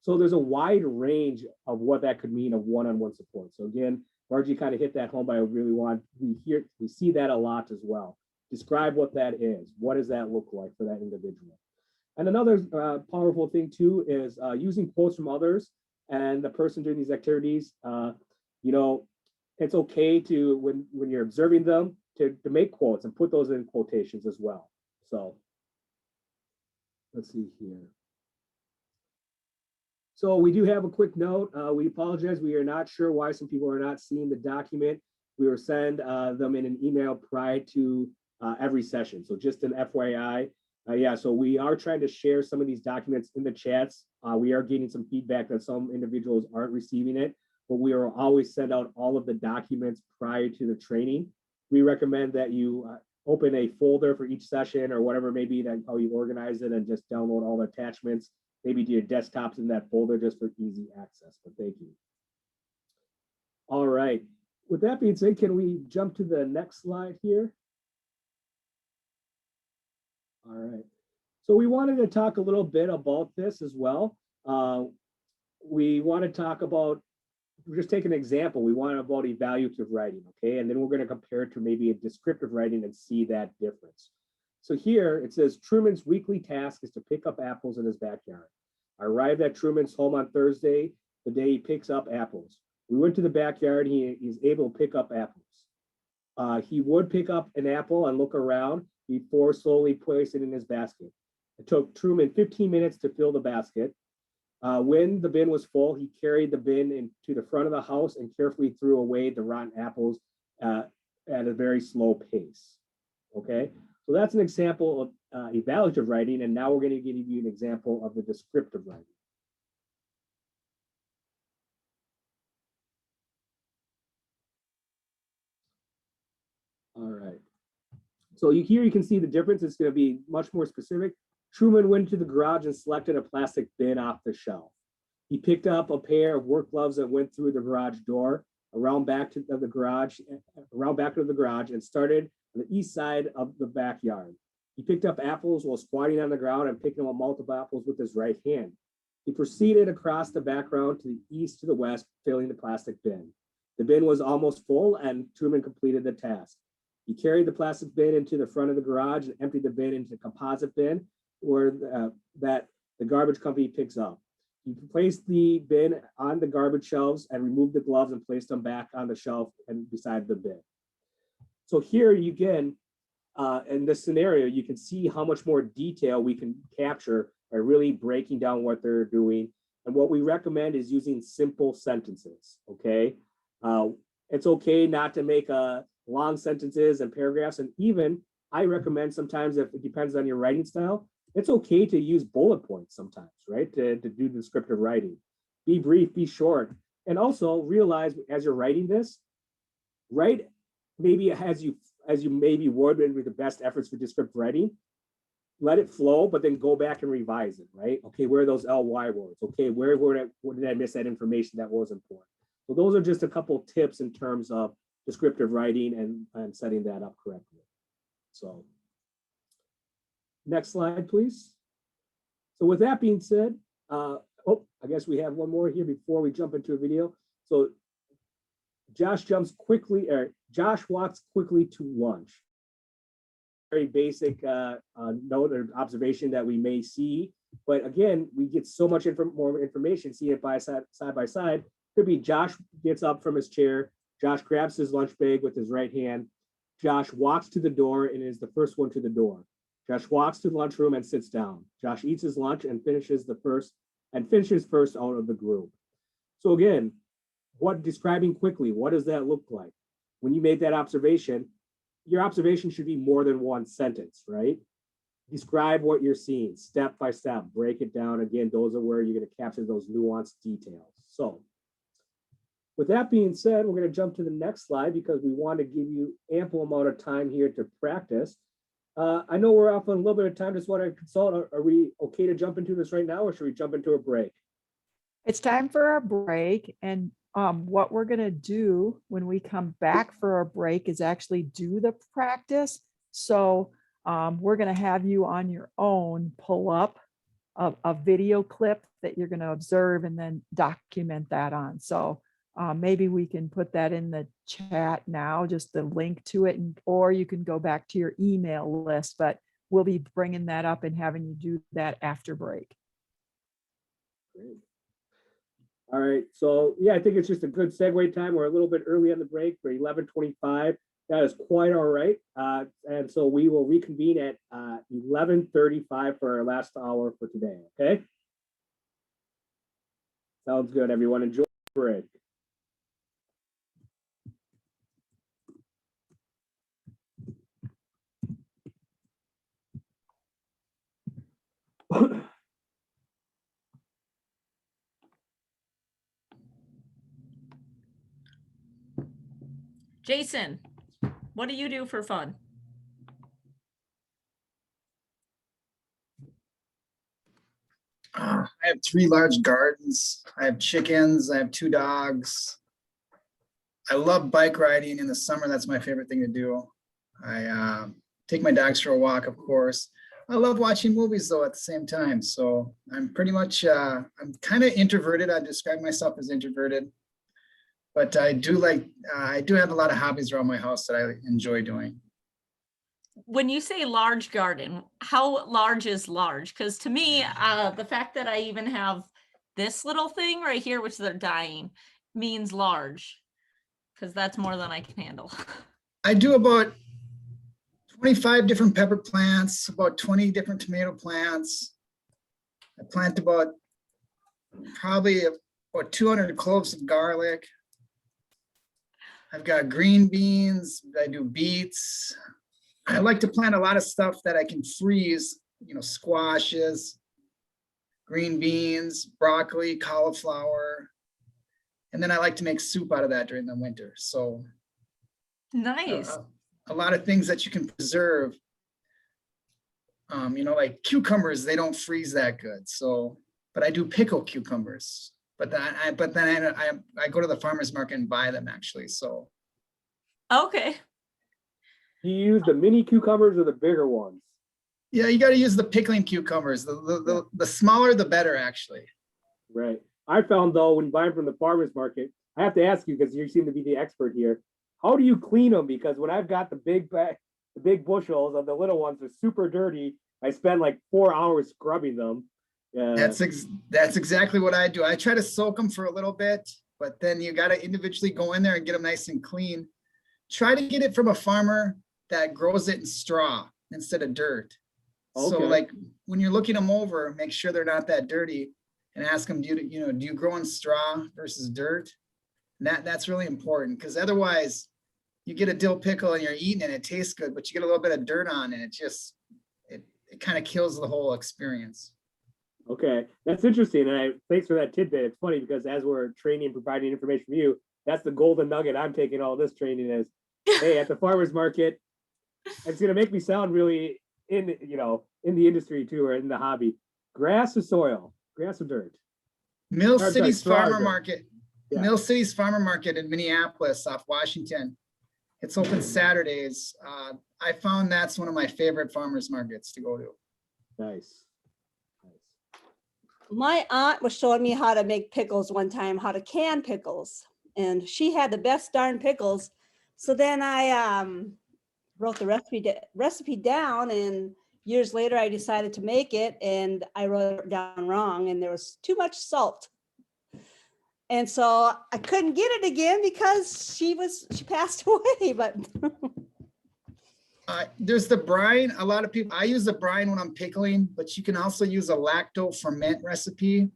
So there's a wide range of what that could mean of one-on-one support. So again, Margie kind of hit that home, but I really want, we see that a lot as well. Describe what that is. What does that look like for that individual? And another powerful thing too is using quotes from others and the person doing these activities. You know, it's okay to, when you're observing them, to make quotes and put those in quotations as well. So let's see here. So we do have a quick note. We apologize. We are not sure why some people are not seeing the document. We will send them in an email prior to every session. So just an FYI. Yeah, so we are trying to share some of these documents in the chats. We are getting some feedback that some individuals aren't receiving it, but we will always send out all of the documents prior to the training. We recommend that you open a folder for each session or whatever may be that how you organize it, and just download all the attachments, maybe to your desktops in that folder just for easy access, but thank you. All right, with that being said, can we jump to the next slide here? All right, so we wanted to talk a little bit about this as well. We want to talk about, just take an example. We want about evaluative writing, okay? And then we're going to compare it to maybe a descriptive writing and see that difference. So here it says Truman's weekly task is to pick up apples in his backyard. I arrived at Truman's home on Thursday, the day he picks up apples. We went to the backyard. He's able to pick up apples. He would pick up an apple and look around before slowly placing it in his basket. It took Truman 15 minutes to fill the basket. When the bin was full, he carried the bin into the front of the house and carefully threw away the rotten apples at a very slow pace. Okay, so that's an example of evaluative writing, and now we're going to give you an example of the descriptive writing. All right. So here you can see the difference. It's going to be much more specific. Truman went to the garage and selected a plastic bin off the shelf. He picked up a pair of work gloves and went through the garage door, around back of the garage, and started on the east side of the backyard. He picked up apples while squatting on the ground and picking up multiple apples with his right hand. He proceeded across the background to the east to the west, filling the plastic bin. The bin was almost full, and Truman completed the task. He carried the plastic bin into the front of the garage and emptied the bin into the composite bin, where that the garbage company picks up. He placed the bin on the garbage shelves and removed the gloves and placed them back on the shelf and beside the bin. So here you again, in this scenario, you can see how much more detail we can capture by really breaking down what they're doing. And what we recommend is using simple sentences, okay? It's okay not to make long sentences and paragraphs. And even I recommend sometimes, if it depends on your writing style, it's okay to use bullet points sometimes, right? To do descriptive writing. Be brief, be short. And also realize as you're writing this, write maybe as you maybe would with the best efforts for descriptive writing, let it flow, but then go back and revise it, right? Okay, where are those LY words? Okay, where did I miss that information that was important? So those are just a couple tips in terms of descriptive writing and setting that up correctly. So next slide, please. So with that being said, I guess we have one more here before we jump into a video. So Josh Josh walks quickly to lunch. Very basic note or observation that we may see, but again, we get so much more information, see it side by side. Could be Josh gets up from his chair, Josh grabs his lunch bag with his right hand, Josh walks to the door and is the first one to the door. Josh walks to the lunchroom and sits down. Josh eats his lunch and finishes first out of the group. So again, describing quickly, what does that look like? When you made that observation, your observation should be more than one sentence, right? Describe what you're seeing step by step, break it down. Again, those are where you're going to capture those nuanced details. So with that being said, we're going to jump to the next slide because we want to give you ample amount of time here to practice. I know we're off on a little bit of time. Just want to consult. Are we okay to jump into this right now, or should we jump into a break? It's time for a break. And what we're going to do when we come back for a break is actually do the practice. So we're going to have you on your own pull up a video clip that you're going to observe and then document that on. So maybe we can put that in the chat now, just the link to it, or you can go back to your email list, but we'll be bringing that up and having you do that after break. Great. All right, so yeah, I think it's just a good segue time. We're a little bit early on the break for 11:25. That is quite all right. And so we will reconvene at 11:35 for our last hour for today, okay? Sounds good, everyone. Enjoy the break. Jason, what do you do for fun? I have 3 large gardens. I have chickens. I have 2 dogs. I love bike riding in the summer. That's my favorite thing to do. I take my dogs for a walk, of course. I love watching movies though at the same time. So I'm pretty much, I'm kind of introverted. I describe myself as introverted, but I do have a lot of hobbies around my house that I enjoy doing. When you say large garden, how large is large? Because to me, the fact that I even have this little thing right here, which they're dying, means large, because that's more than I can handle. I do about 25 different pepper plants, about 20 different tomato plants. I plant probably about 200 cloves of garlic. I've got green beans. I do beets. I like to plant a lot of stuff that I can freeze, squashes, green beans, broccoli, cauliflower. And then I like to make soup out of that during the winter. So nice. A lot of things that you can preserve, like cucumbers, they don't freeze that good. So, but I do pickle cucumbers, but then I go to the farmer's market and buy them actually. So. Okay. Do you use the mini cucumbers or the bigger ones? Yeah, you got to use the pickling cucumbers. The smaller, the better, actually. Right. I found though, when buying from the farmer's market, I have to ask you because you seem to be the expert here. How do you clean them? Because when I've got the big bushels of the little ones are super dirty. I spend like 4 hours scrubbing them. That's exactly what I do. I try to soak them for a little bit, but then you got to individually go in there and get them nice and clean. Try to get it from a farmer that grows it in straw instead of dirt. Okay. So like when you're looking them over, make sure they're not that dirty and ask them, do you grow in straw versus dirt? And that's really important because otherwise you get a dill pickle and you're eating it, it tastes good, but you get a little bit of dirt on it. It kind of kills the whole experience. Okay, that's interesting. And thanks for that tidbit. It's funny because as we're training and providing information from you, that's the golden nugget I'm taking all this training is, hey, at the farmer's market, it's going to make me sound really in the industry too, or in the hobby. Grass or soil? Grass or dirt? Mill Or sorry, City's straw or Farmer dirt? Market, Yeah. Mill City's Farmer Market in Minneapolis off Washington. It's open Saturdays. I found that's one of my favorite farmers markets to go to. Nice. My aunt was showing me how to make pickles one time, how to can pickles, and she had the best darn pickles. So then I wrote the recipe down, and years later I decided to make it, and I wrote it down wrong, and there was too much salt. And so I couldn't get it again because she passed away, but There's the brine. A lot of people, I use the brine when I'm pickling, but you can also use a lacto ferment recipe.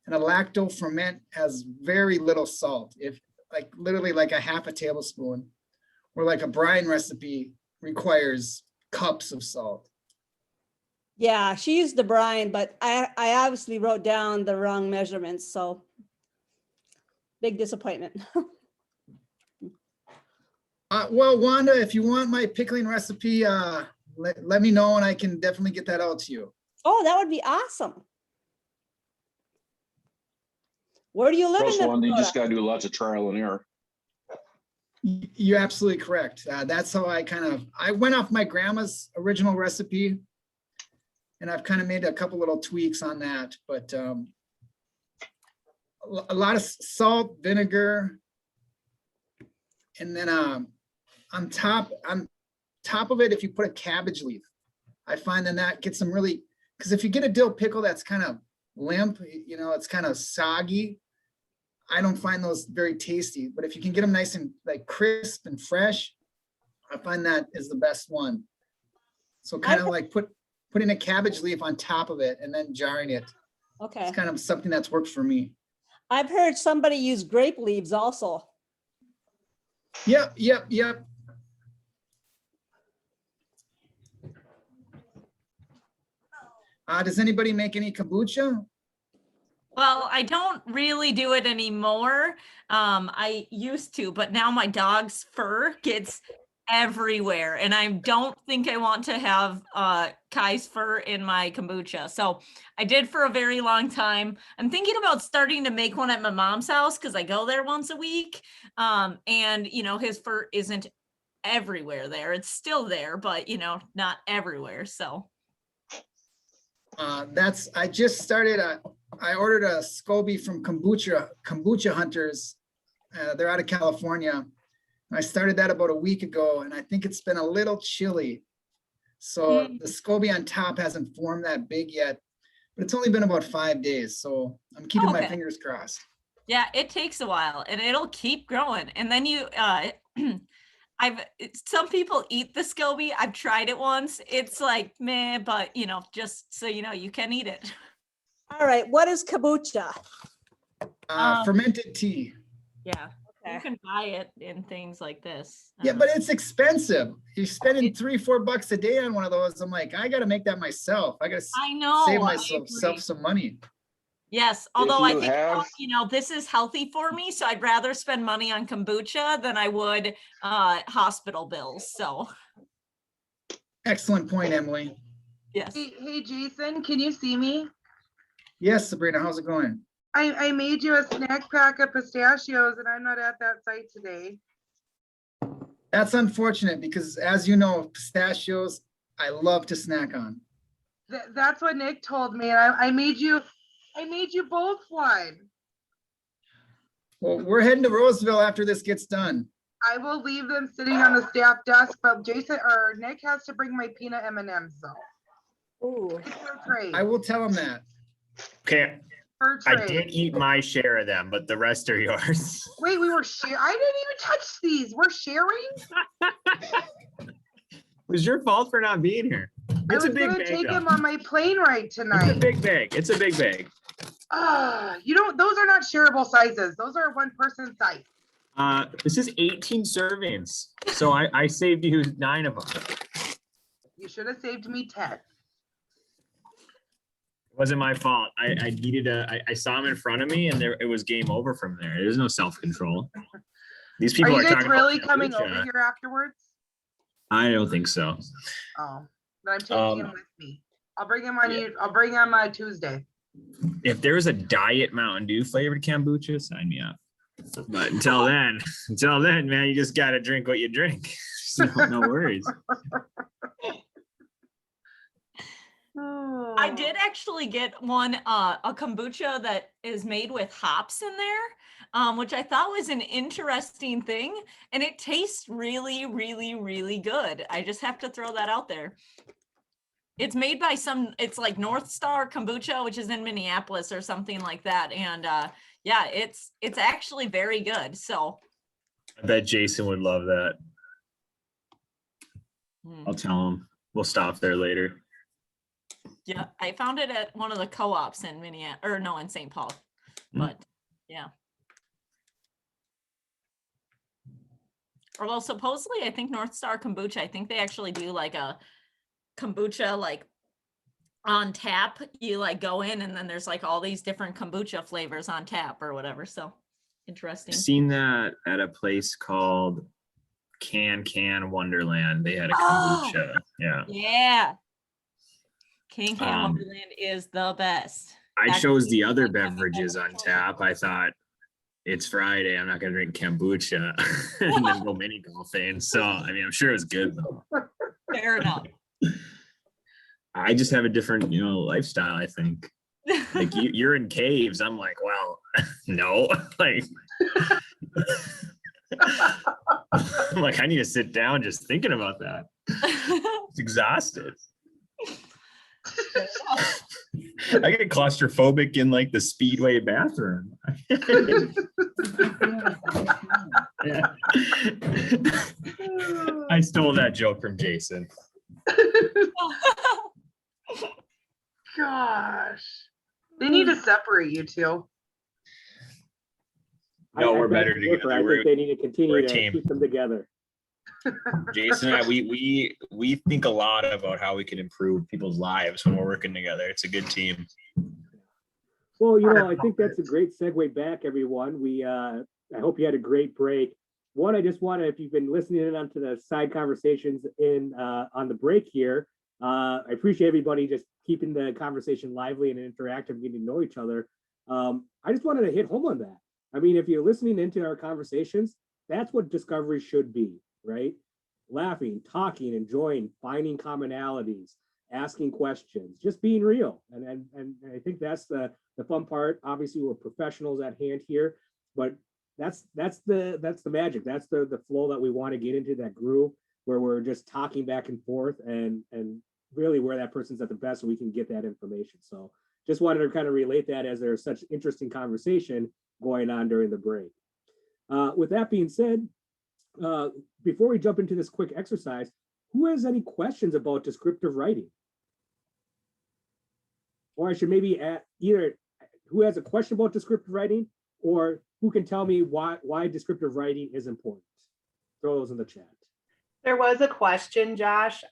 And a lacto ferment has very little salt, if like literally like a half a tablespoon, or like a brine recipe requires cups of salt. yeah, she used the brine, but I obviously wrote down the wrong measurements, so big disappointment. Well, Wanda, if you want my pickling recipe, let me know and I can definitely get that out to you. Oh, that would be awesome. Where do you live in Plus one, you just Minnesota? gotta do lots of trial and error. You're absolutely correct. That's how I went off my grandma's original recipe. And I've kind of made a couple little tweaks on that, but a lot of salt, vinegar. And then on top of it, if you put a cabbage leaf, I find then that gets them really, because if you get a dill pickle that's kind of limp, it's kind of soggy, I don't find those very tasty. But if you can get them nice and like crisp and fresh, I find that is the best one. So kind of like putting a cabbage leaf on top of it and then jarring it. Okay, It's kind of something that's worked for me. I've heard somebody use grape leaves also. Yep. Does anybody make any kombucha? Well, I don't really do it anymore. I used to, but now my dog's fur gets everywhere, and I don't think I want to have Kai's fur in my kombucha. So I did for a very long time. I'm thinking about starting to make one at my mom's house because I go there once a week. And his fur isn't everywhere there. It's still there, but not everywhere. So I just started, I ordered a SCOBY from Kombucha Hunters. They're out of California. I started that about a week ago, and I think it's been a little chilly. So the SCOBY on top hasn't formed that big yet, but it's only been about 5 days. So I'm keeping my Okay. fingers crossed. yeah, it takes a while and it'll keep growing. And then some people eat the SCOBY. I've tried it once. It's like meh, but just so you know, you can eat it. All right, what is kombucha? Fermented tea. Yeah. You Okay. can buy it in things like this. Yeah, but it's expensive. You're spending $3-4 a day on one of those. I'm like, I got to make that myself. I got to I know. save I myself agree. some money. Yes, although I you think, have- this is healthy for me, so I'd rather spend money on kombucha than I would hospital bills. So, Excellent point, Emily. yes. Hey, Jason, can you see me? Yes, Sabrina, how's it going? I made you a snack pack of pistachios and I'm not at that site today. That's unfortunate because as you know, pistachios, I love to snack on. That's what Nick told me. And I made you both one. Well, we're heading to Roseville after this gets done. I will leave them sitting on the staff desk, but Jason or Nick has to bring my peanut M&Ms though. Ooh, It's for trade. I will tell him that. Okay, For I trade. did eat my share of them, but the rest are yours. Wait, we were sharing. I didn't even touch these. We're sharing. It was your fault for not being here. I It's was a big gonna bag. take though. them on my plane ride It's a tonight. big bag. It's a big bag. Those are not shareable sizes. Those are one person size. This is 18 servings. So I saved you 9 of them. You should have saved me 10. It wasn't my fault. I needed I saw them in front of me and it was game over from there. There's no self-control. These Are people you are guys talking really about coming kombucha. over here afterwards? I don't think so. Oh, then I'm taking him with me. I'll bring him on, I'll bring him on Tuesday. If there's a diet Mountain Dew flavored kombucha, sign me up. But until then, man, you just gotta drink what you drink. No worries. I did actually get one, a kombucha that is made with hops in there, which I thought was an interesting thing, and it tastes really, really, really good. I just have to throw that out there. It's made by it's like North Star Kombucha, which is in Minneapolis or something like that. And yeah, it's actually very good. So I bet Jason would love that. I'll tell him. We'll stop there later. yeah, I found it at one of the co-ops in in St. Paul. But yeah. Although supposedly, I think North Star Kombucha, I think they actually do like a kombucha like on tap. You like go in and then there's like all these different kombucha flavors on tap or whatever. So interesting. Seen that at a place called Can Wonderland. They had a kombucha. Yeah. Yeah. Can Um, Wonderland is the best. I Actually, chose the other like, I think beverages that's on the tap. I thought it's Friday. I'm not gonna drink kombucha and then go mini golfing. So I mean, I'm sure it was good though. Fair enough. I just have a different, lifestyle. I think. Like you're in caves. I'm like, well, no. Like, I'm like, I need to sit down just thinking about that. It's exhausted. I get claustrophobic in like the Speedway bathroom. Yeah. I stole that joke from Jason. Gosh. They need to separate you two. No, we're I better beg to differ. together. I think they need to we're continue a to team. keep them together. Jason and I, we think a lot about how we can improve people's lives when we're working together. It's a good team. Well, I think that's a great segue back, everyone. I hope you had a great break. One, I just want to, if you've been listening in onto the side conversations on the break here, I appreciate everybody just keeping the conversation lively and interactive, getting to know each other. I just wanted to hit home on that. I mean, if you're listening into our conversations, that's what discovery should be, right? Laughing, talking, enjoying, finding commonalities, asking questions, just being real. And I think that's the fun part. Obviously, we're professionals at hand here, but that's the magic. That's the flow that we want to get into, that groove where we're just talking back and forth and really where that person's at the best so we can get that information. So just wanted to kind of relate that as there's such interesting conversation going on during the break. With that being said, before we jump into this quick exercise, who has any questions about descriptive writing? Or I should maybe add either who has a question about descriptive writing or who can tell me why descriptive writing is important. Throw those in the chat. There was a question, Josh.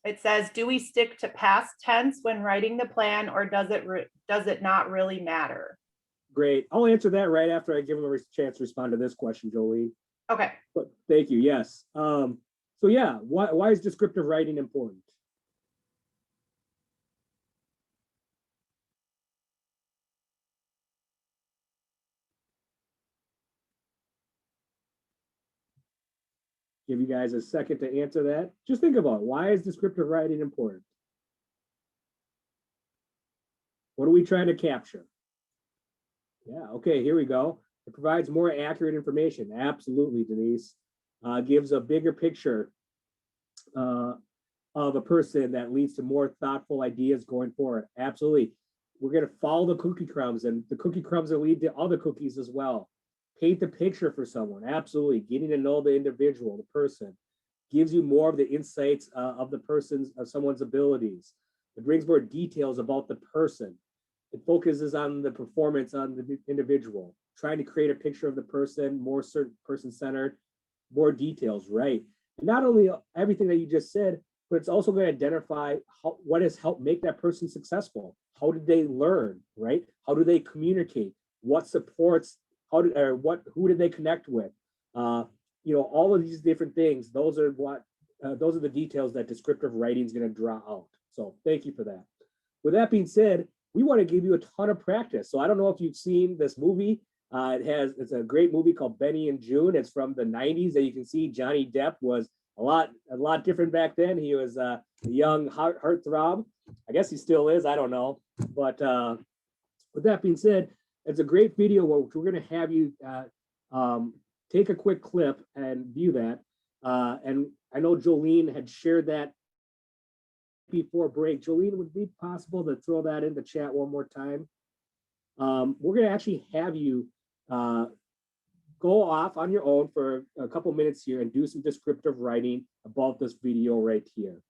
It says, do we stick to past tense when writing the plan, or does it not really matter? Great. I'll answer that right after I give them a chance to respond to this question, Jolene. Okay. But thank you. Yes. So yeah, why is descriptive writing important? Give you guys a second to answer that. Just think about it. Why is descriptive writing important? What are we trying to capture? Yeah, okay, here we go. It provides more accurate information. Absolutely, Denise. Gives a bigger picture of a person that leads to more thoughtful ideas going forward. Absolutely. We're going to follow the cookie crumbs, and the cookie crumbs that lead to other cookies as well. Paint the picture for someone. Absolutely. Getting to know the individual, the person, gives you more of the insights of someone's abilities. It brings more details about the person. It focuses on the performance on the individual, trying to create a picture of the person, more certain person-centered, more details, right? And not only everything that you just said, but it's also going to identify what has helped make that person successful. How did they learn, right? How do they communicate? What supports? Who did they connect with? All of these different things. Those are the details that descriptive writing is going to draw out. So thank you for that. With that being said, we want to give you a ton of practice. So I don't know if you've seen this movie. It's a great movie called Benny and June. It's from the 90s, and you can see Johnny Depp was a lot different back then. He was a young heartthrob. I guess he still is. I don't know. But with that being said, it's a great video where we're going to have you take a quick clip and view that. And I know Jolene had shared that before break. Jolene, would it be possible to throw that in the chat one more time? We're going to actually have you go off on your own for a couple minutes here and do some descriptive writing about this video right here.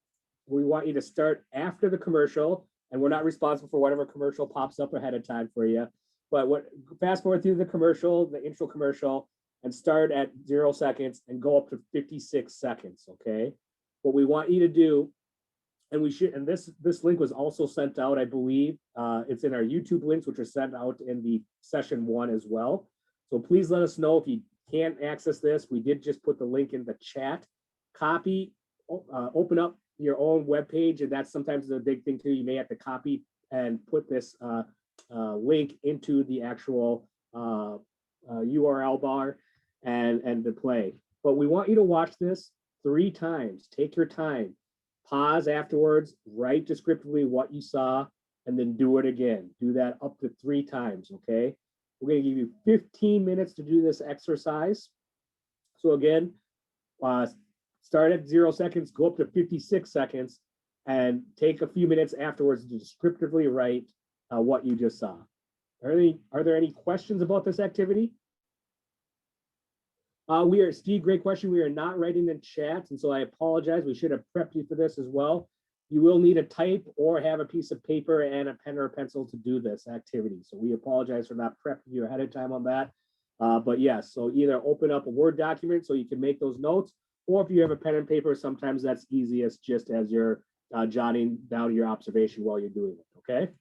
We want you to start after the commercial, and we're not responsible for whatever commercial pops up ahead of time for you. But fast forward through the commercial, the intro commercial, and start at 0 seconds and go up to 56 seconds, okay? What we want you to do, and this link was also sent out, I believe. It's in our YouTube links, which are sent out in the session 1 as well. So please let us know if you can't access this. We did just put the link in the chat. Copy, open up your own web page, and that's sometimes a big thing too. You may have to copy and put this link into the actual URL bar and to play. But we want you to watch this 3 times. Take your time. Pause afterwards, write descriptively what you saw, and then do it again. Do that up to 3 times, okay? We're going to give you 15 minutes to do this exercise. So again, start at 0 seconds, go up to 56 seconds, and take a few minutes afterwards to descriptively write what you just saw. Are there any questions about this activity? Steve, great question. We are not writing in chat, and so I apologize. We should have prepped you for this as well. You will need a type or have a piece of paper and a pen or a pencil to do this activity. So we apologize for not prepping you ahead of time on that. But yes, so either open up a Word document so you can make those notes, or if you have a pen and paper, sometimes that's easiest just as you're jotting down your observation while you're doing it, okay?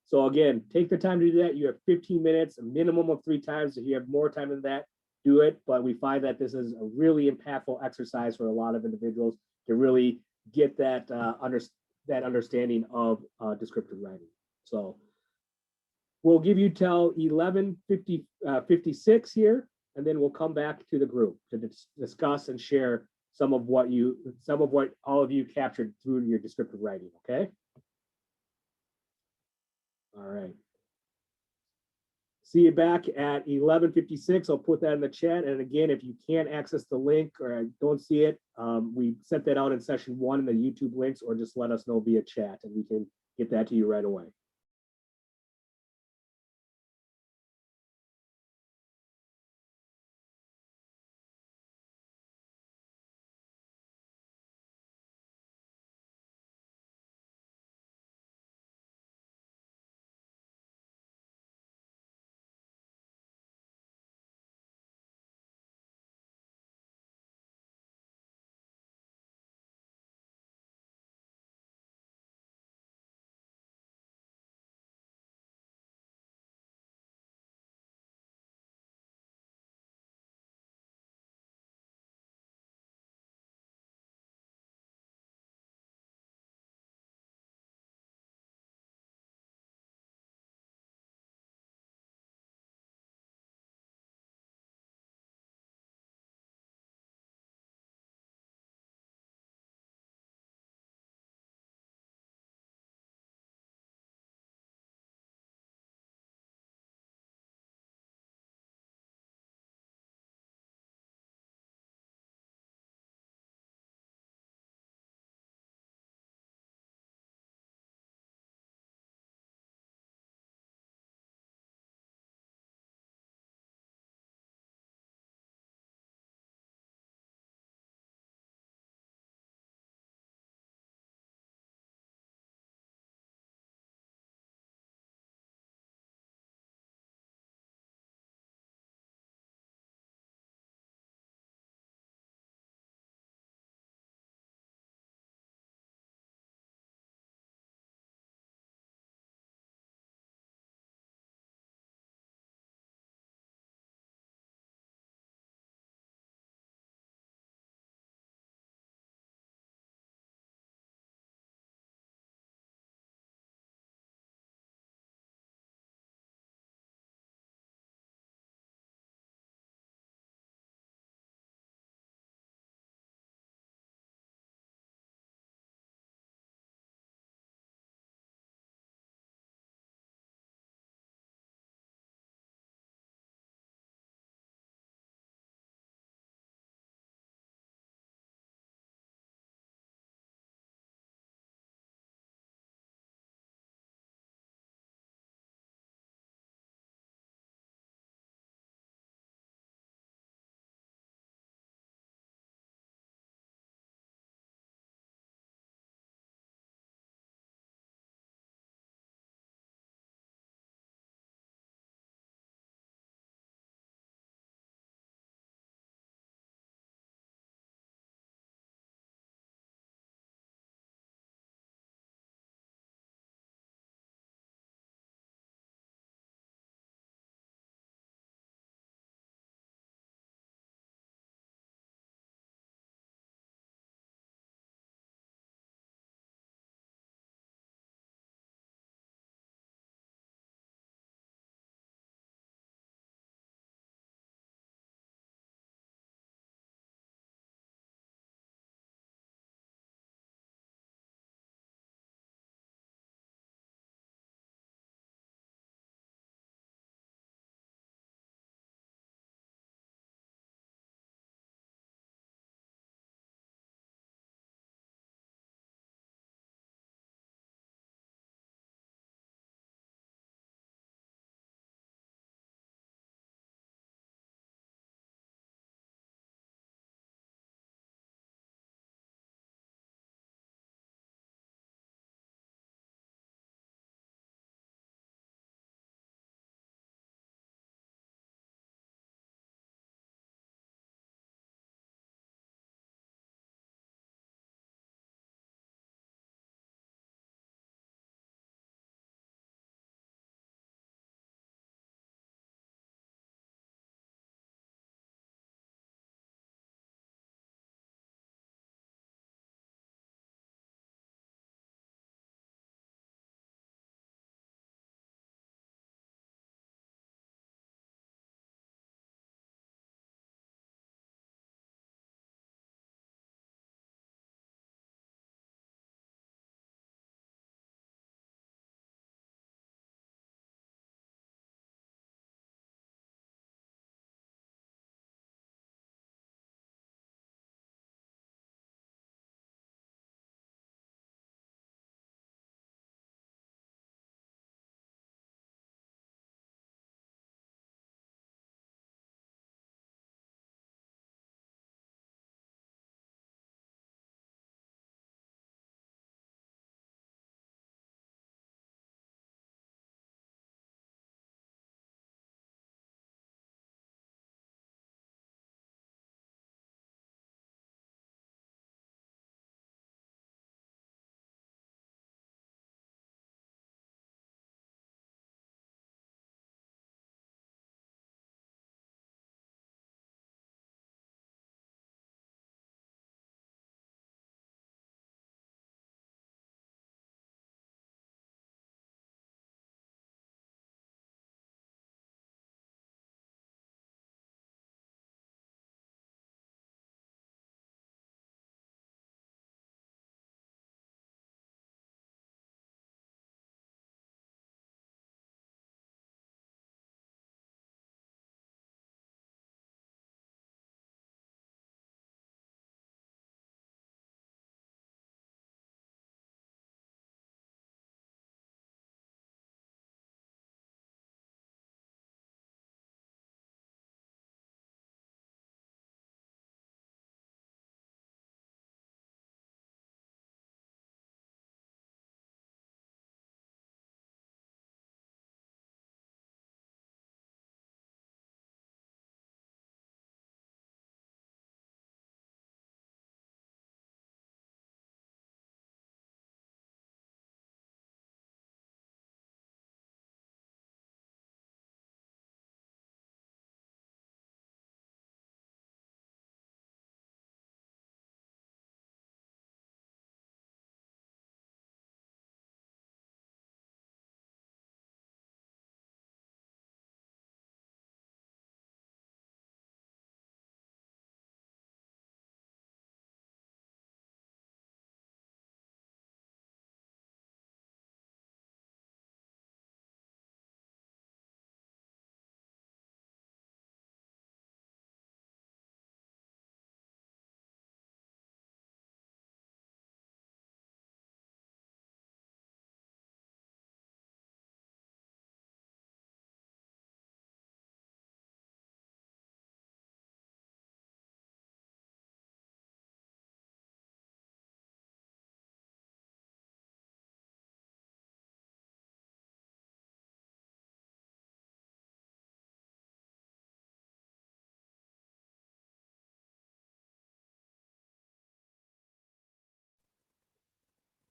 So again, take the time to do that. You have 15 minutes, a minimum of 3 times. If you have more time than that, do it. But we find that this is a really impactful exercise for a lot of individuals to really get that understanding of descriptive writing. So we'll give you till 11:56 here, and then we'll come back to the group to discuss and share some of what all of you captured through your descriptive writing. Okay. All right. See you back at 11:56. I'll put that in the chat. And again, if you can't access the link or don't see it, we sent that out in session 1 in the YouTube links, or just let us know via chat and we can get that to you right away.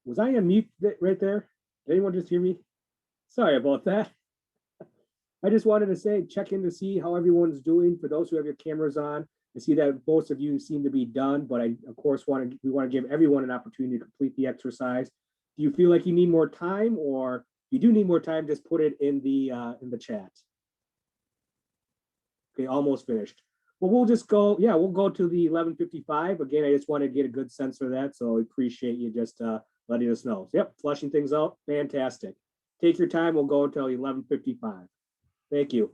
Was I on mute right there? Did anyone just hear me? Sorry about that. I just wanted to say, check in to see how everyone's doing. For those who have your cameras on, I see that most of you seem to be done, but I, of course, we want to give everyone an opportunity to complete the exercise. Do you feel like you need more time, or if you do need more time, just put it in the chat. Okay, almost finished. Well, we'll just go, yeah, we'll go to the 11:55. Again, I just want to get a good sense of that, so I appreciate you just letting us know. Yep, flushing things out, fantastic. Take your time, we'll go until 11:55. Thank you.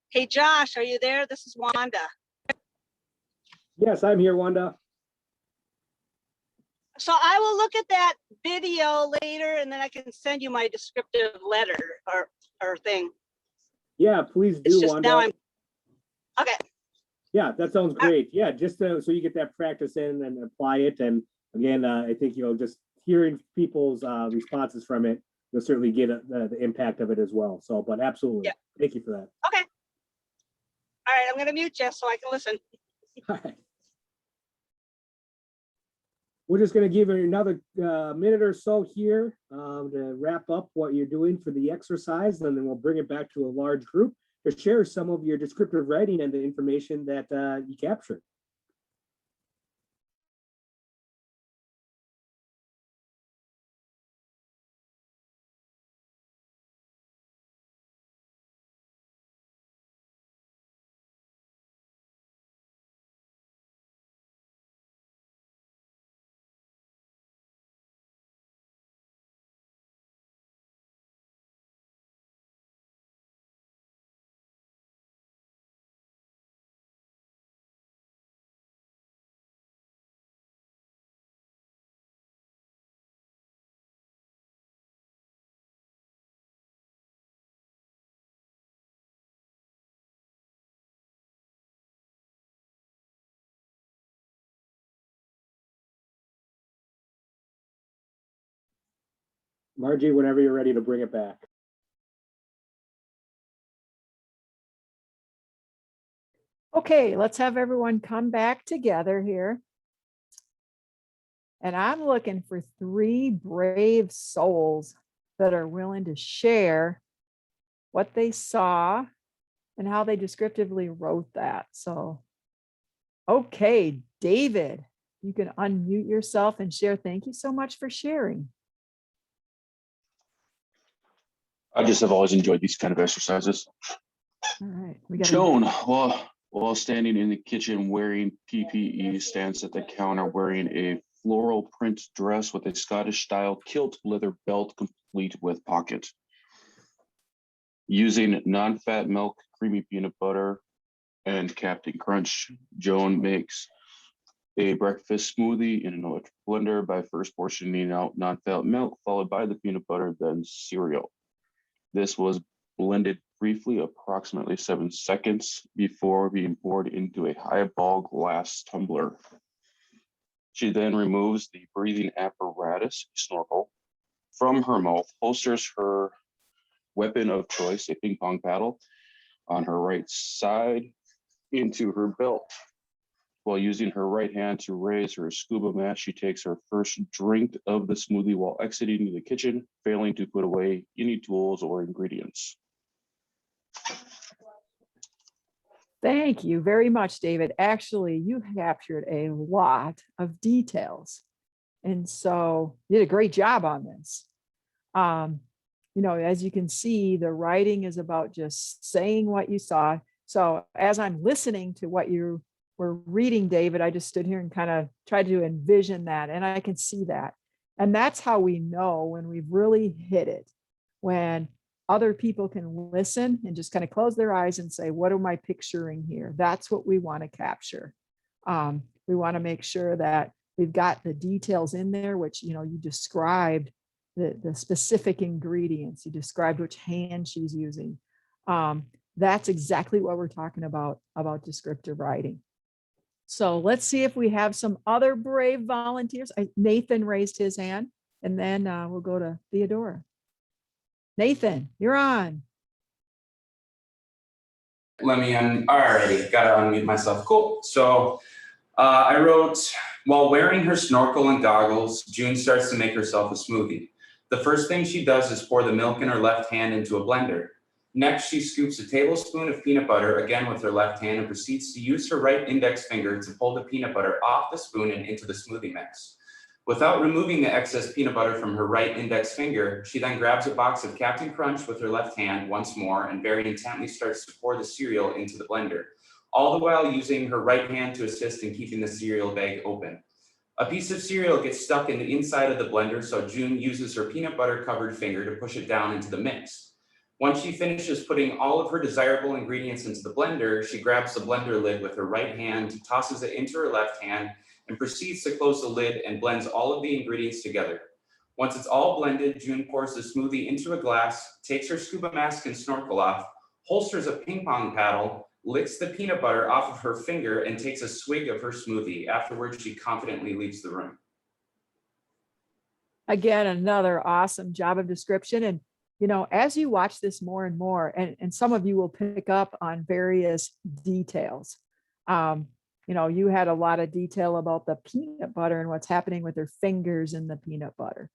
Hey, Josh, are you there? This is Wanda. Yes, I'm here, Wanda. So I will look at that video later and then I can send you my descriptive letter or thing. Yeah, please It's do, just now Wanda. okay. Yeah, that sounds great. Yeah, just so you get that practice in and apply it. And again, I think, just hearing people's responses from it, you'll certainly get the impact of it as well. So, but absolutely. Yeah. Thank you for that. Okay. All right, I'm going to mute you so I can listen. All right. We're just going to give it another minute or so here to wrap up what you're doing for the exercise, and then we'll bring it back to a large group to share some of your descriptive writing and the information that you captured. Margie, whenever you're ready to bring it back. Okay, let's have everyone come back together here. And I'm looking for 3 brave souls that are willing to share what they saw and how they descriptively wrote that. So, okay, David, you can unmute yourself and share. Thank you so much for sharing. I just have always enjoyed these kind of exercises. All right, we got Joan, while standing in the kitchen wearing PPE, stands at the counter wearing a floral print dress with a Scottish style kilt leather belt complete with pocket. Using non-fat milk, creamy peanut butter, and Captain Crunch, Joan makes a breakfast smoothie in an electric blender by first portioning out non-fat milk, followed by the peanut butter, then cereal. This was blended briefly, approximately 7 seconds, before being poured into a highball glass tumbler. She then removes the breathing apparatus, snorkel, from her mouth, holsters her weapon of choice, a ping pong paddle, on her right side into her belt. While using her right hand to raise her scuba mask, she takes her first drink of the smoothie while exiting the kitchen, failing to put away any tools or ingredients. Thank you very much, David. Actually, you captured a lot of details. And so you did a great job on this. You know, as you can see, the writing is about just saying what you saw. So as I'm listening to what you were reading, David, I just stood here and kind of tried to envision that, and I can see that. And that's how we know when we've really hit it, when other people can listen and just kind of close their eyes and say, what am I picturing here? That's what we want to capture. We want to make sure that we've got the details in there, which, you know, you described the specific ingredients, you described which hand she's using. That's exactly what we're talking about descriptive writing. So let's see if we have some other brave volunteers. Nathan raised his hand, and then we'll go to Theodora. Nathan, you're on. Alrighty, gotta unmute myself. Cool. So I wrote, while wearing her snorkel and goggles, June starts to make herself a smoothie. The first thing she does is pour the milk in her left hand into a blender. Next, she scoops a tablespoon of peanut butter, again with her left hand, and proceeds to use her right index finger to pull the peanut butter off the spoon and into the smoothie mix. Without removing the excess peanut butter from her right index finger, she then grabs a box of Captain Crunch with her left hand once more and very intently starts to pour the cereal into the blender, all the while using her right hand to assist in keeping the cereal bag open. A piece of cereal gets stuck in the inside of the blender, so June uses her peanut butter covered finger to push it down into the mix. Once she finishes putting all of her desirable ingredients into the blender, she grabs the blender lid with her right hand, tosses it into her left hand, and proceeds to close the lid and blends all of the ingredients together. Once it's all blended, June pours the smoothie into a glass, takes her scuba mask and snorkel off, holsters a ping pong paddle, licks the peanut butter off of her finger, and takes a swig of her smoothie. Afterwards, she confidently leaves the room. Again, another awesome job of description. And, you know, as you watch this more and more, and some of you will pick up on various details. You know, you had a lot of detail about the peanut butter and what's happening with her fingers in the peanut butter.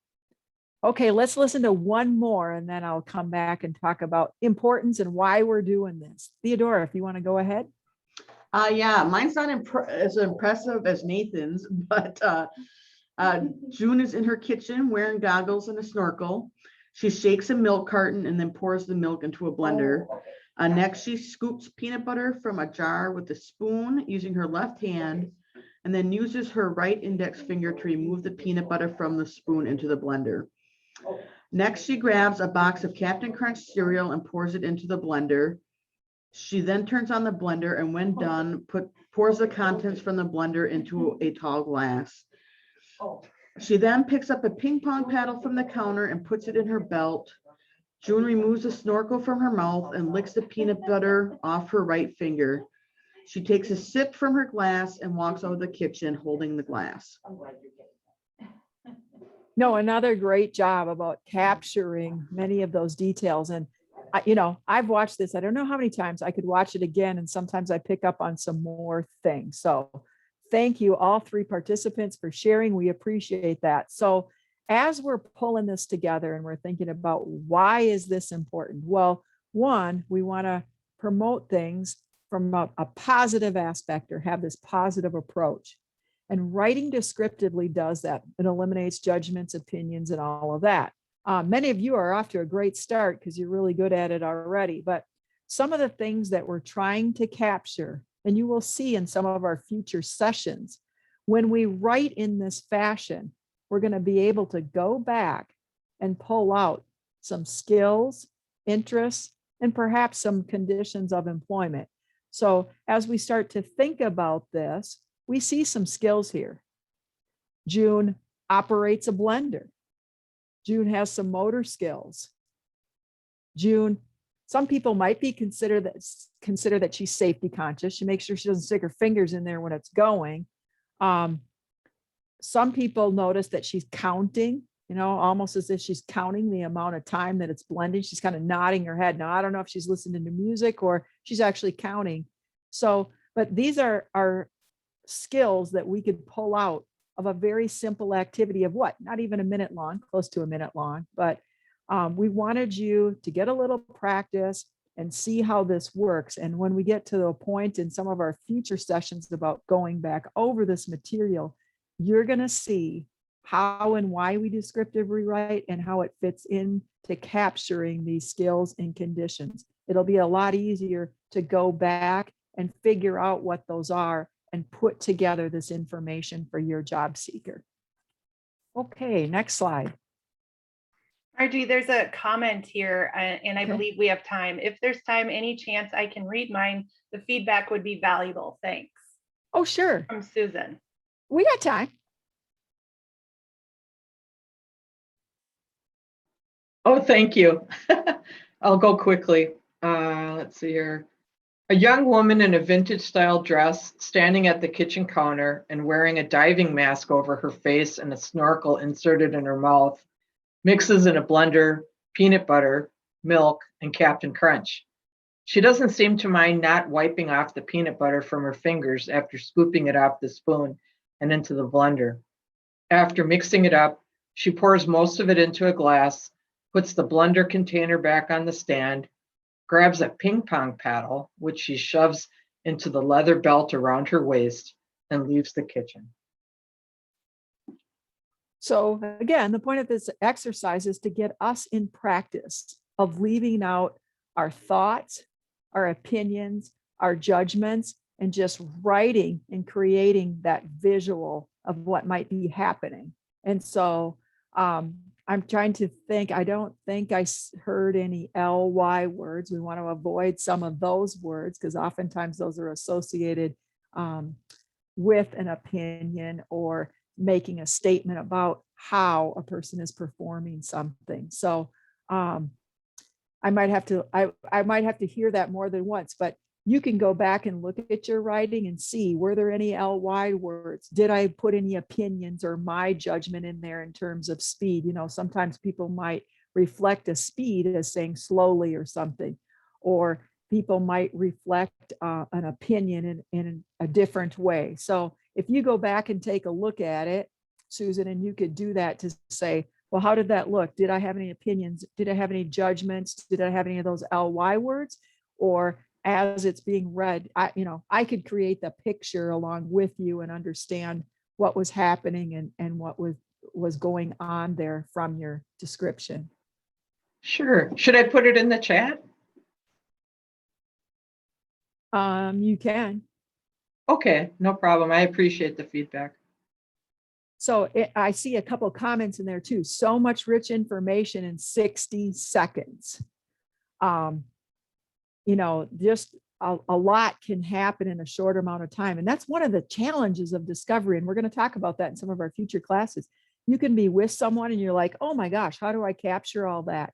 Okay, let's listen to one more, and then I'll come back and talk about importance and why we're doing this. Theodora, if you want to go ahead. Yeah, mine's not as impressive as Nathan's, but June is in her kitchen wearing goggles and a snorkel. She shakes a milk carton and then pours the milk into a blender. Next, she scoops peanut butter from a jar with a spoon using her left hand, and then uses her right index finger to remove the peanut butter from the spoon into the blender. Next, she grabs a box of Captain Crunch cereal and pours it into the blender. She then turns on the blender, and when done, pours the contents from the blender into a tall glass. She then picks up a ping pong paddle from the counter and puts it in her belt. June removes the snorkel from her mouth and licks the peanut butter off her right finger. She takes a sip from her glass and walks out of the kitchen holding the glass. No, another great job about capturing many of those details. And I've watched this, I don't know how many times. I could watch it again, and sometimes I pick up on some more things. So thank you, all three participants, for sharing. We appreciate that. So as we're pulling this together and we're thinking about why is this important? Well, one, we want to promote things from a positive aspect, or have this positive approach. And writing descriptively does that. It eliminates judgments, opinions, and all of that. Many of you are off to a great start because you're really good at it already. But some of the things that we're trying to capture, and you will see in some of our future sessions, when we write in this fashion, we're going to be able to go back and pull out some skills, interests, and perhaps some conditions of employment. So as we start to think about this, we see some skills here. June operates a blender. June has some motor skills. June, some people might be consider that she's safety conscious. She makes sure she doesn't stick her fingers in there when it's going. Some people notice that she's counting, almost as if she's counting the amount of time that it's blending. She's kind of nodding her head. Now, I don't know if she's listening to music or she's actually counting. So, but these are skills that we could pull out of a very simple activity of not even a minute long, close to a minute long, but we wanted you to get a little practice and see how this works. And when we get to the point in some of our future sessions about going back over this material, you're going to see how and why we descriptive rewrite and how it fits into capturing these skills and conditions. It'll be a lot easier to go back and figure out what those are and put together this information for your job seeker. Okay, next slide. Margie, there's a comment here, and I Okay. believe we have time. If there's time, any chance I can read mine, the feedback would be valuable. Thanks. Oh, sure. From Susan. We got time. Oh, thank you. I'll go quickly. Let's see here. A young woman in a vintage style dress standing at the kitchen counter and wearing a diving mask over her face and a snorkel inserted in her mouth mixes in a blender peanut butter, milk, and Captain Crunch. She doesn't seem to mind not wiping off the peanut butter from her fingers after scooping it off the spoon and into the blender. After mixing it up, she pours most of it into a glass, puts the blender container back on the stand, grabs a ping pong paddle, which she shoves into the leather belt around her waist, and leaves the kitchen. So again, the point of this exercise is to get us in practice of leaving out our thoughts, our opinions, our judgments, and just writing and creating that visual of what might be happening. And so I'm trying to think, I don't think I heard any LY words. We want to avoid some of those words because oftentimes those are associated with an opinion or making a statement about how a person is performing something. So I might have to hear that more than once, but you can go back and look at your writing and see, were there any LY words? Did I put any opinions or my judgment in there in terms of speed? Sometimes people might reflect a speed as saying slowly or something, or people might reflect an opinion in a different way. So if you go back and take a look at it, Susan, and you could do that to say, well, how did that look? Did I have any opinions? Did I have any judgments? Did I have any of those LY words? Or as it's being read, I could create the picture along with you and understand what was happening and what was going on there from your description. Sure. Should I put it in the chat? You can. Okay, no problem. I appreciate the feedback. So I see a couple of comments in there too. So much rich information in 60 seconds. Just a lot can happen in a short amount of time. And that's one of the challenges of discovery. And we're going to talk about that in some of our future classes. You can be with someone and you're like, oh my gosh, how do I capture all that?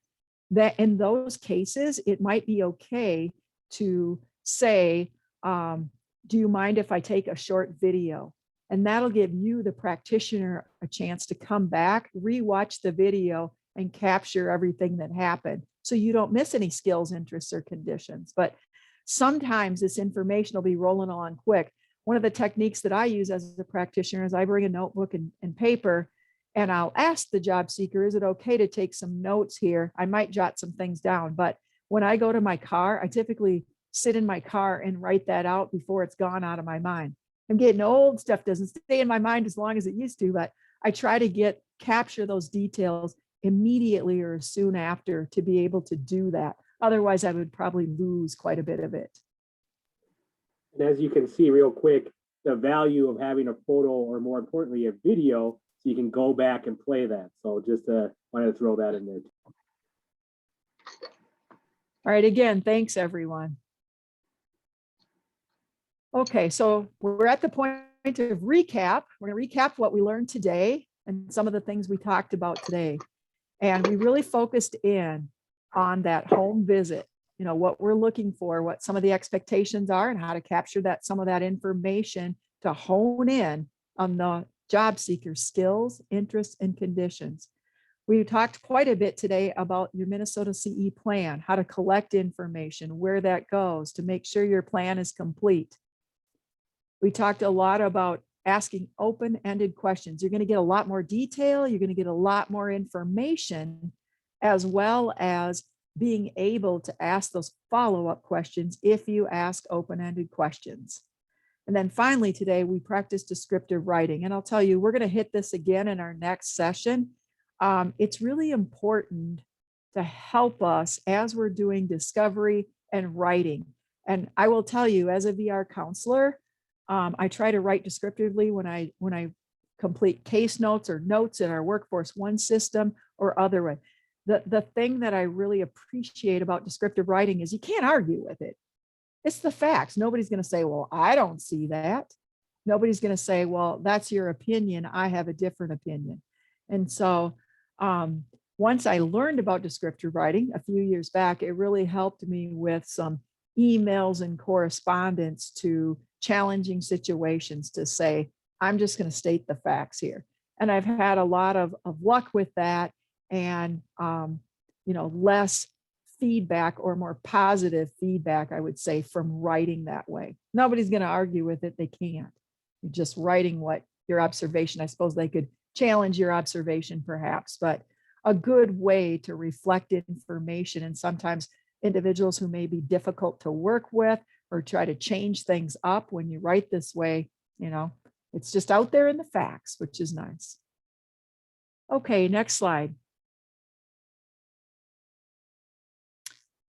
That in those cases, it might be okay to say, do you mind if I take a short video? And that'll give you, the practitioner, a chance to come back, rewatch the video, and capture everything that happened, so you don't miss any skills, interests, or conditions. But sometimes this information will be rolling on quick. One of the techniques that I use as a practitioner is I bring a notebook and paper, and I'll ask the job seeker, is it okay to take some notes here? I might jot some things down, but when I go to my car, I typically sit in my car and write that out before it's gone out of my mind. I'm getting old, stuff doesn't stay in my mind as long as it used to, but I try to capture those details immediately or soon after to be able to do that. Otherwise, I would probably lose quite a bit of it. And as you can see real quick, the value of having a photo, or more importantly, a video, so you can go back and play that. So just wanted to throw that in there. All right, again, thanks everyone. Okay, so we're at the point of recap. We're going to recap what we learned today and some of the things we talked about today. And we really focused in on that home visit, what we're looking for, what some of the expectations are, and how to capture some of that information to hone in on the job seeker's skills, interests, and conditions. We talked quite a bit today about your Minnesota CE plan, how to collect information, where that goes to make sure your plan is complete. We talked a lot about asking open-ended questions. You're going to get a lot more detail. You're going to get a lot more information, as well as being able to ask those follow-up questions if you ask open-ended questions. And then finally today, we practiced descriptive writing. And I'll tell you, we're going to hit this again in our next session. It's really important to help us as we're doing discovery and writing. And I will tell you, as a VR counselor, I try to write descriptively when I complete case notes or notes in our Workforce One system or other way. The thing that I really appreciate about descriptive writing is you can't argue with it. It's the facts. Nobody's going to say, well, I don't see that. Nobody's going to say, well, that's your opinion. I have a different opinion. And so once I learned about descriptive writing a few years back, it really helped me with some emails and correspondence to challenging situations to say, I'm just going to state the facts here. And I've had a lot of luck with that, and less feedback, or more positive feedback, I would say, from writing that way. Nobody's going to argue with it. They can't. You're just writing what your observation. I suppose they could challenge your observation perhaps, but a good way to reflect information. And sometimes individuals who may be difficult to work with or try to change things up, when you write this way, it's just out there in the facts, which is nice. Okay, next slide.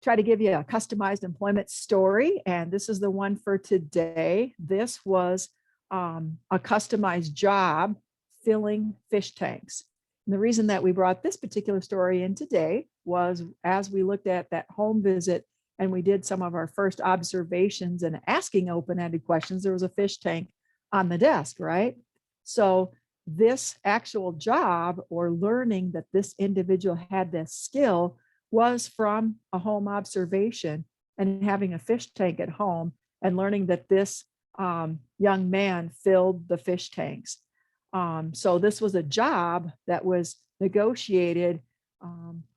Try to give you a customized employment story, and this is the one for today. This was a customized job filling fish tanks. And the reason that we brought this particular story in today was, as we looked at that home visit and we did some of our first observations and asking open-ended questions, there was a fish tank on the desk, right? So this actual job, or learning that this individual had this skill, was from a home observation and having a fish tank at home, and learning that this young man filled the fish tanks. So this was a job that was negotiated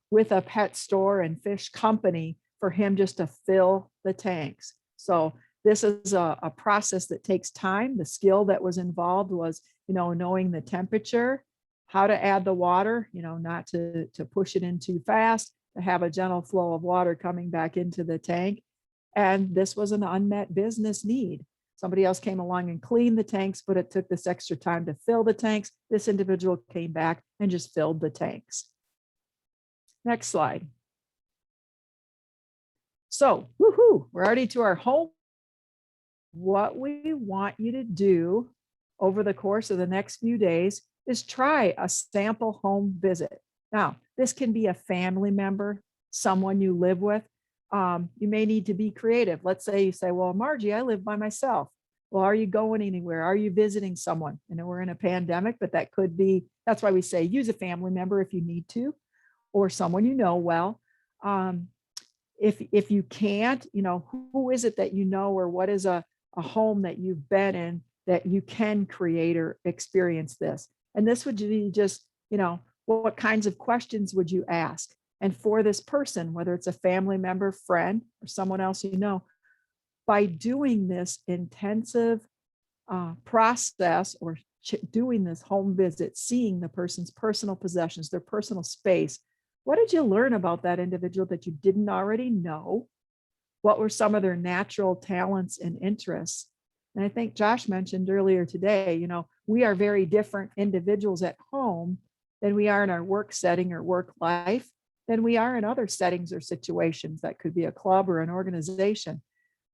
with a pet store and fish company for him just to fill the tanks. So this is a process that takes time. The skill that was involved was, knowing the temperature, how to add the water, not to push it in too fast, to have a gentle flow of water coming back into the tank. And this was an unmet business need. Somebody else came along and cleaned the tanks, but it took this extra time to fill the tanks. This individual came back and just filled the tanks. Next slide. So, woohoo, we're already to our home. What we want you to do over the course of the next few days is try a sample home visit. Now, this can be a family member, someone you live with. You may need to be creative. Let's say you say, well, Margie, I live by myself. Well, are you going anywhere? Are you visiting someone? I know we're in a pandemic, but that could be, that's why we say use a family member if you need to, or someone you know well. If you can't, who is it that you know, or what is a home that you've been in that you can create or experience this. And this would be just, what kinds of questions would you ask? And for this person, whether it's a family member, friend, or someone else by doing this intensive process or doing this home visit, seeing the person's personal possessions, their personal space, what did you learn about that individual that you didn't already know? What were some of their natural talents and interests? And I think Josh mentioned earlier today, we are very different individuals at home than we are in our work setting or work life, than we are in other settings or situations. That could be a club or an organization.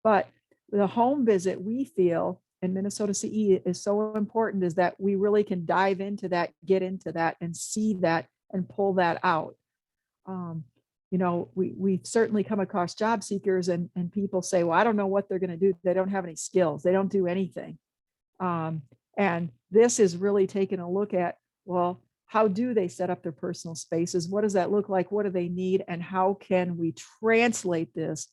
But the home visit, we feel in Minnesota CE is so important, is that we really can dive into that, get into that, and see that and pull that out. We've certainly come across job seekers and people say, well, I don't know what they're going to do. They don't have any skills. They don't do anything. And this is really taking a look at, well, how do they set up their personal spaces? What does that look like? What do they need? And how can we translate this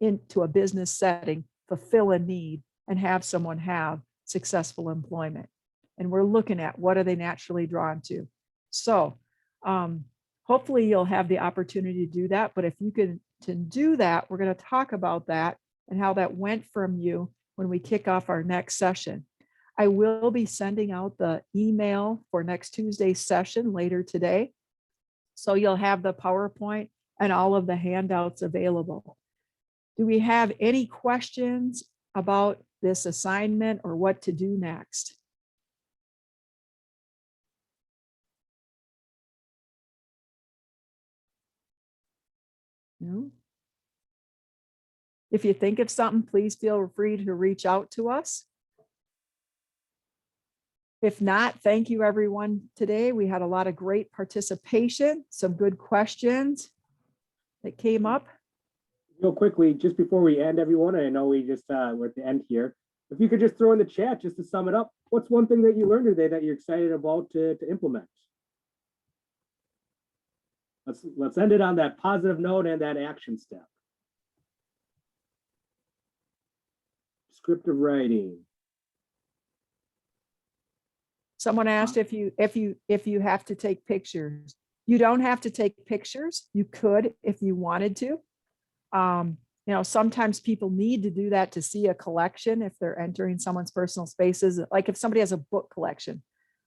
into a business setting, fulfill a need, and have someone have successful employment? And we're looking at what are they naturally drawn to. So hopefully you'll have the opportunity to do that. But if you can to do that, we're going to talk about that and how that went from you when we kick off our next session. I will be sending out the email for next Tuesday's session later today. So you'll have the PowerPoint and all of the handouts available. Do we have any questions about this assignment or what to do next? No? If you think of something, please feel free to reach out to us. If not, thank you everyone today. We had a lot of great participation, some good questions that came up. Real quickly, just before we end, everyone, I know we're at the end here. If you could just throw in the chat just to sum it up, what's one thing that you learned today that you're excited about to implement? Let's end it on that positive note and that action step. Descriptive writing. Someone asked if you have to take pictures. You don't have to take pictures. You could if you wanted to. Sometimes people need to do that to see a collection if they're entering someone's personal spaces. Like if somebody has a book collection,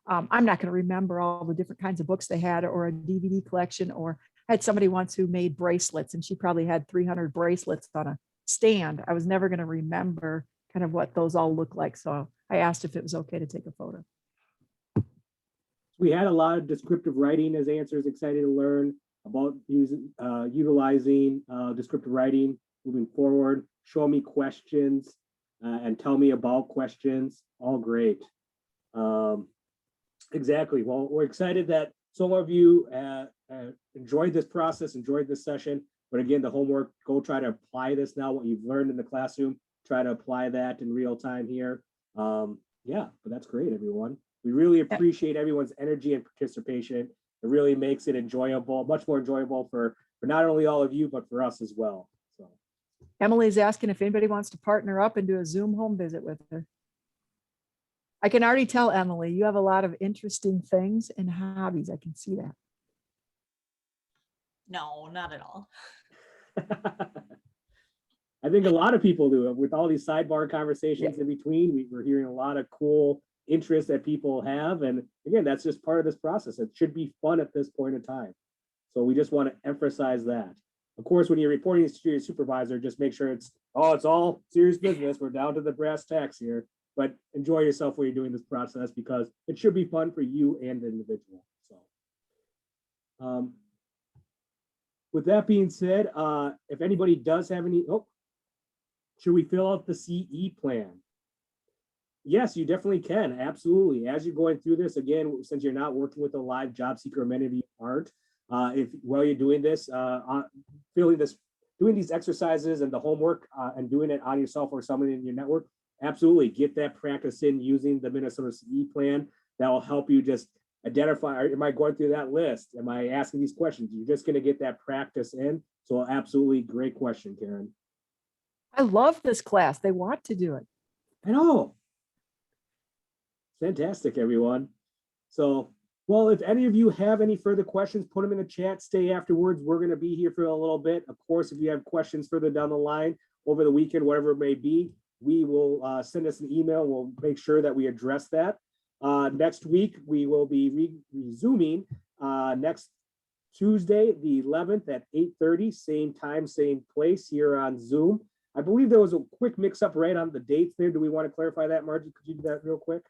I'm not going to remember all the different kinds of books they had, or a DVD collection, or I had somebody once who made bracelets and she probably had 300 bracelets on a stand. I was never going to remember kind of what those all look like. So I asked if it was okay to take a photo. We had a lot of descriptive writing as answers, excited to learn about utilizing descriptive writing moving forward. Show me questions and tell me about questions. All great. Exactly. Well, we're excited that some of you enjoyed this process, enjoyed this session. But again, the homework, go try to apply this now, what you've learned in the classroom, try to apply that in real time here. Yeah, but that's great, everyone. We really appreciate everyone's energy and participation. It really makes it enjoyable, much more enjoyable for not only all of you, but for us as well. So Emily's asking if anybody wants to partner up and do a Zoom home visit with her. I can already tell, Emily, you have a lot of interesting things and hobbies. I can see that. No, not at all. I think a lot of people do. With all these sidebar conversations in between, we're hearing a lot of cool interests that people have. And again, that's just part of this process. It should be fun at this point in time. So we just want to emphasize that. Of course, when you're reporting to your supervisor, just make sure it's all serious business. We're down to the brass tacks here, but enjoy yourself while you're doing this process because it should be fun for you and the individual. So with that being said, if anybody does have any, should we fill out the CE plan? Yes, you definitely can. Absolutely. As you're going through this, again, since you're not working with a live job seeker, or many of you aren't, if while you're doing this, doing these exercises and the homework and doing it on yourself or somebody in your network, absolutely get that practice in using the Minnesota CE plan. That will help you just identify, am I going through that list? Am I asking these questions? You're just going to get that practice in. So absolutely great question, Karen. I love this class. They want to do it. I know. Fantastic, everyone. So, well, if any of you have any further questions, put them in the chat, stay afterwards. We're going to be here for a little bit. Of course, if you have questions further down the line over the weekend, whatever it may be, we will send us an email. We'll make sure that we address that. Next week, we will be resuming next Tuesday, the 11th at 8:30, same time, same place here on Zoom. I believe there was a quick mix up right on the dates there. Do we want to clarify that, Margie? Could you do that real quick?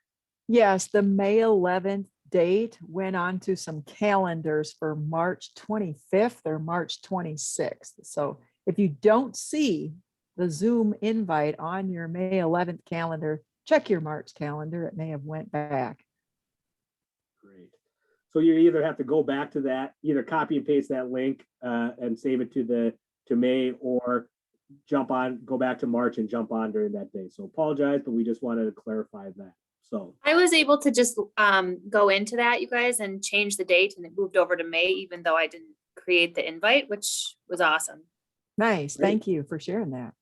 Yes, the May 11th date went on to some calendars for March 25th or March 26th. So if you don't see the Zoom invite on your May 11th calendar, check your March calendar. It may have went back. Great. So you either have to go back to that, either copy and paste that link and save it to May, or go back to March and jump on during that day. So apologize, but we just wanted to clarify that. So I was able to just go into that, you guys, and change the date, and it moved over to May, even though I didn't create the invite, which was awesome. Nice. Great. Thank you for sharing that.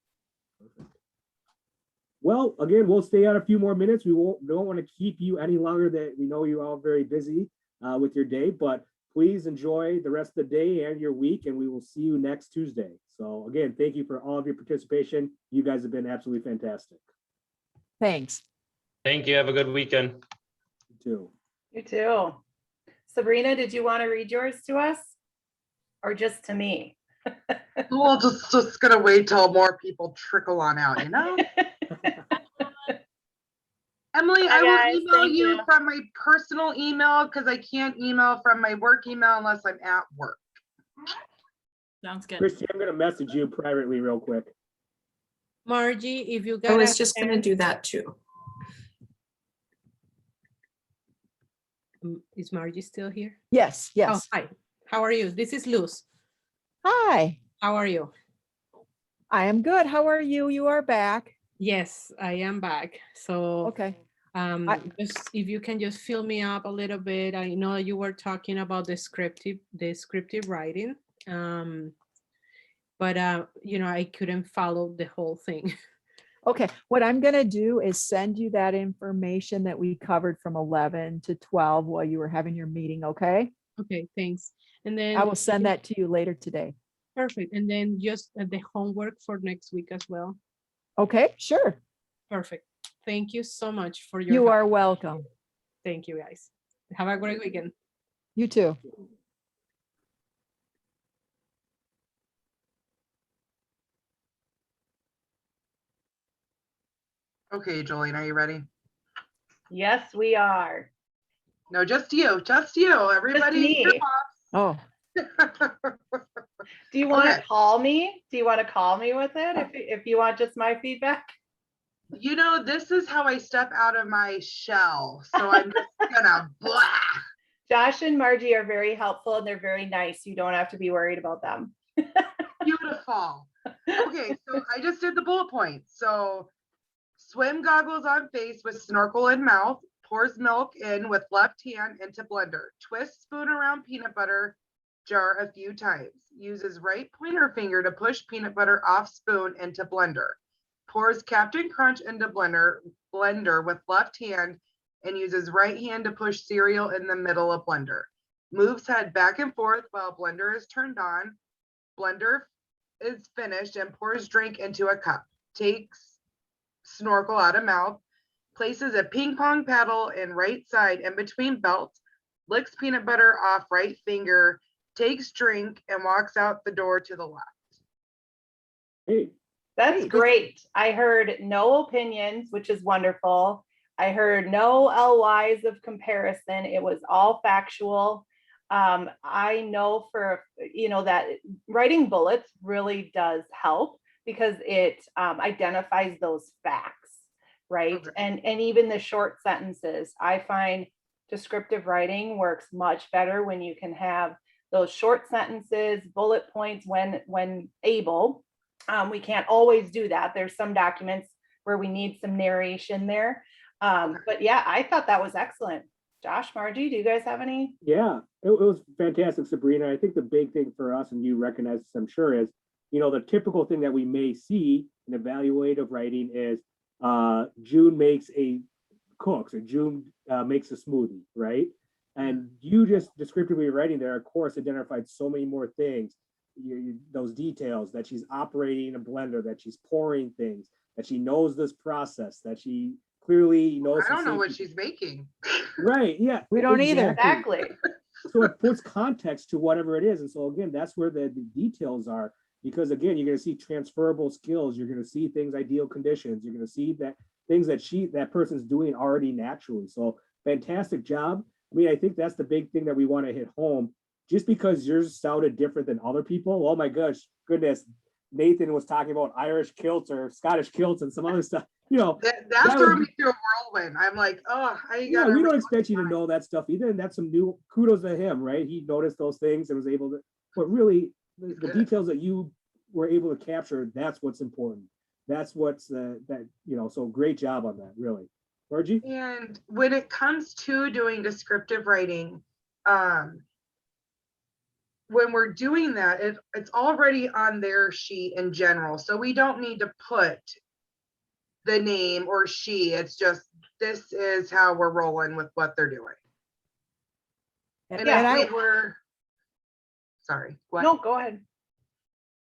Well, again, we'll stay on a few more minutes. We don't want to keep you any longer. That we know you're all very busy with your day, but please enjoy the rest of the day and your week, and we will see you next Tuesday. So again, thank you for all of your participation. You guys have been absolutely fantastic. Thanks. Thank you. Have a good weekend. You too. You too. Sabrina, did you want to read yours to us? Or just to me? We'll just gonna wait till more people trickle on out, you know? Emily, Hi, I guys. will email Thank you you. from my personal email because I can't email from my work email unless I'm at work. Sounds good. Christy, I'm going to message you privately real quick. Margie, if you I got. was just gonna do that too. Is Margie still here? Yes, Oh, yes. hi. How are you? This is Luz. Hi, How are you? I am good. How are you? You are back. Yes, I am back. So Okay. just if you can just fill me up a little bit. I know you were talking about descriptive writing. But I couldn't follow the whole thing. Okay, what I'm gonna do is send you that information that we covered from 11 to 12 while you were having your meeting, okay? Okay, thanks. And then I will send that to you later today. perfect. And then just the homework for next week as well. Okay, sure. Perfect. Thank you so much for your You help. are welcome. Thank you, guys. Have a great weekend. You too. Okay, Jolene, are you ready? Yes, we are. No, just you, everybody. me. Oh, Do you want to call me? Do you want to call me with it if you want just my feedback? You know, this is how I step out of my shell. So I'm just gonna blah. Josh and Margie are very helpful and they're very nice. You don't have to be worried about them. Beautiful. Okay, so I just did the bullet points. So swim goggles on face with snorkel in mouth, pours milk in with left hand into blender, twist spoon around peanut butter jar a few times, uses right pointer finger to push peanut butter off spoon into blender, pours Captain Crunch into blender with left hand and uses right hand to push cereal in the middle of blender, moves head back and forth while blender is turned on, blender is finished and pours drink into a cup, takes snorkel out of mouth, places a ping pong paddle in right side in between belts, licks peanut butter off right finger, takes drink and walks out the door to the left. Hey, That's great. I heard no opinions, which is wonderful. I heard no LYs of comparison. It was all factual. I know that writing bullets really does help because it identifies those facts, right? Okay. And even the short sentences, I find descriptive writing works much better when you can have those short sentences, bullet points when able. We can't always do that. There's some documents where we need some narration there. But yeah, I thought that was excellent. Josh, Margie, do you guys have any? yeah, it was fantastic, Sabrina. I think the big thing for us, and you recognize this, I'm sure, is, the typical thing that we may see in evaluative writing is June makes a cooks or June makes a smoothie, right? And you just descriptively writing there, of course, identified so many more things, those details that she's operating a blender, that she's pouring things, that she knows this process, that she clearly knows. I don't know what she's making. Right, yeah. We don't either. Exactly. So it puts context to whatever it is. And so again, that's where the details are. Because again, you're going to see transferable skills. You're going to see things, ideal conditions. You're going to see that things that person's doing already naturally. So fantastic job. I mean, I think that's the big thing that we want to hit home. Just because yours sounded different than other people, oh my goodness, Nathan was talking about Irish kilts or Scottish kilts and some other stuff. You know, That threw me through a whirlwind. I'm like, oh, yeah, we don't expect you to know that stuff either. And that's some new kudos to him, right? He noticed those things and was able to, but really the details that you were able to capture, that's what's important. That's what's so great job on that, really. Margie? And when it comes to doing descriptive writing, when we're doing that, it's already on their sheet in general. So we don't need to put the name or she. It's just, this is how we're rolling with what they're doing. And if we were, sorry, what? No, go ahead.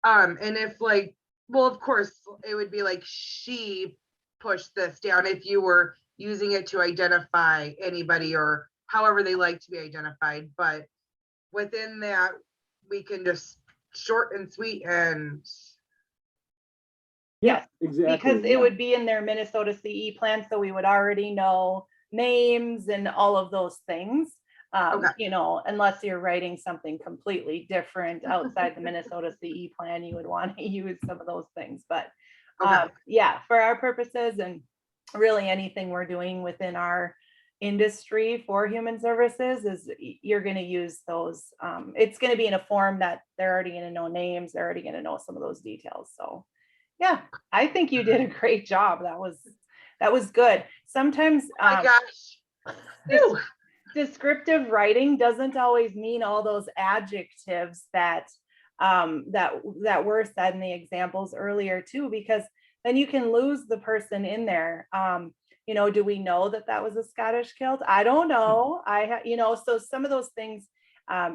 And if like, well, of course, it would be like she pushed this down if you were using it to identify anybody or however they like to be identified. But within that, we can just short and sweet and. Yes, exactly. Because it would be in their Minnesota CE plan, so we would already know names and all of those things. You know, unless you're writing something completely different outside the Minnesota CE plan, you would want to use some of those things. But yeah, for our purposes and really anything we're doing within our industry for human services is you're going to use those. It's going to be in a form that they're already going to know names. They're already going to know some of those details. So yeah, I think you did a great job. That was good. Sometimes oh my gosh. Descriptive writing doesn't always mean all those adjectives that were said in the examples earlier too, because then you can lose the person in there. You know, do we know that was a Scottish kilt? I don't know. So some of those things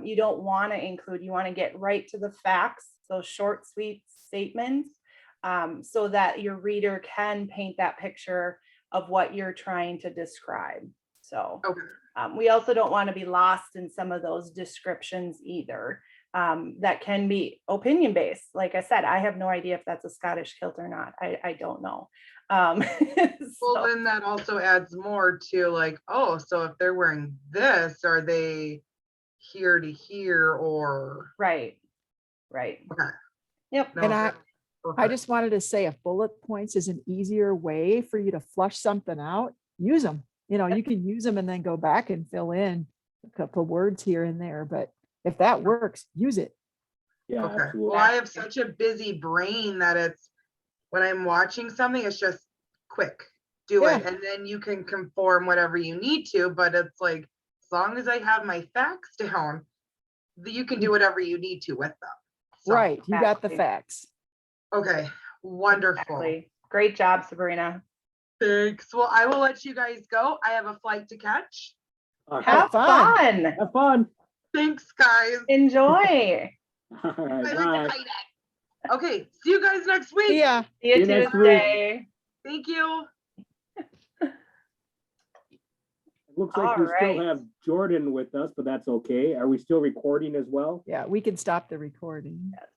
you don't want to include. You want to get right to the facts, those short, sweet statements, so that your reader can paint that picture of what you're trying to describe. So we also don't want to be lost in some of those descriptions either. That can be opinion based. Like I said, I have no idea if that's a Scottish kilt or not. I don't know. Well, then that also adds more to like, oh, so if they're wearing this, are they here to here or? Right. Okay. Yep. And I just wanted to say, if bullet points is an easier way for you to flush something out, use them. You know, you can use them and then go back and fill in a couple words here and there. But if that works, use it. Yeah. Okay. Absolutely. Well, I have such a busy brain that it's when I'm watching something, it's just quick, do it. And then you can conform whatever you need to. But it's like, as long as I have my facts down, you can do whatever you need to with them. So, Right. You got the facts. Okay. Wonderful. Exactly. Great job, Sabrina. Thanks. Well, I will let you guys go. I have a flight to catch. Have fun. Have fun. Thanks, guys. Enjoy. All right, I bye. like to kite it. Okay. See you guys next week. Yeah. See you See you next week. Tuesday. Thank you. It looks like All we right. still have Jordan with us, but that's okay. Are we still recording as well? Yeah, we can stop the recording. Yes.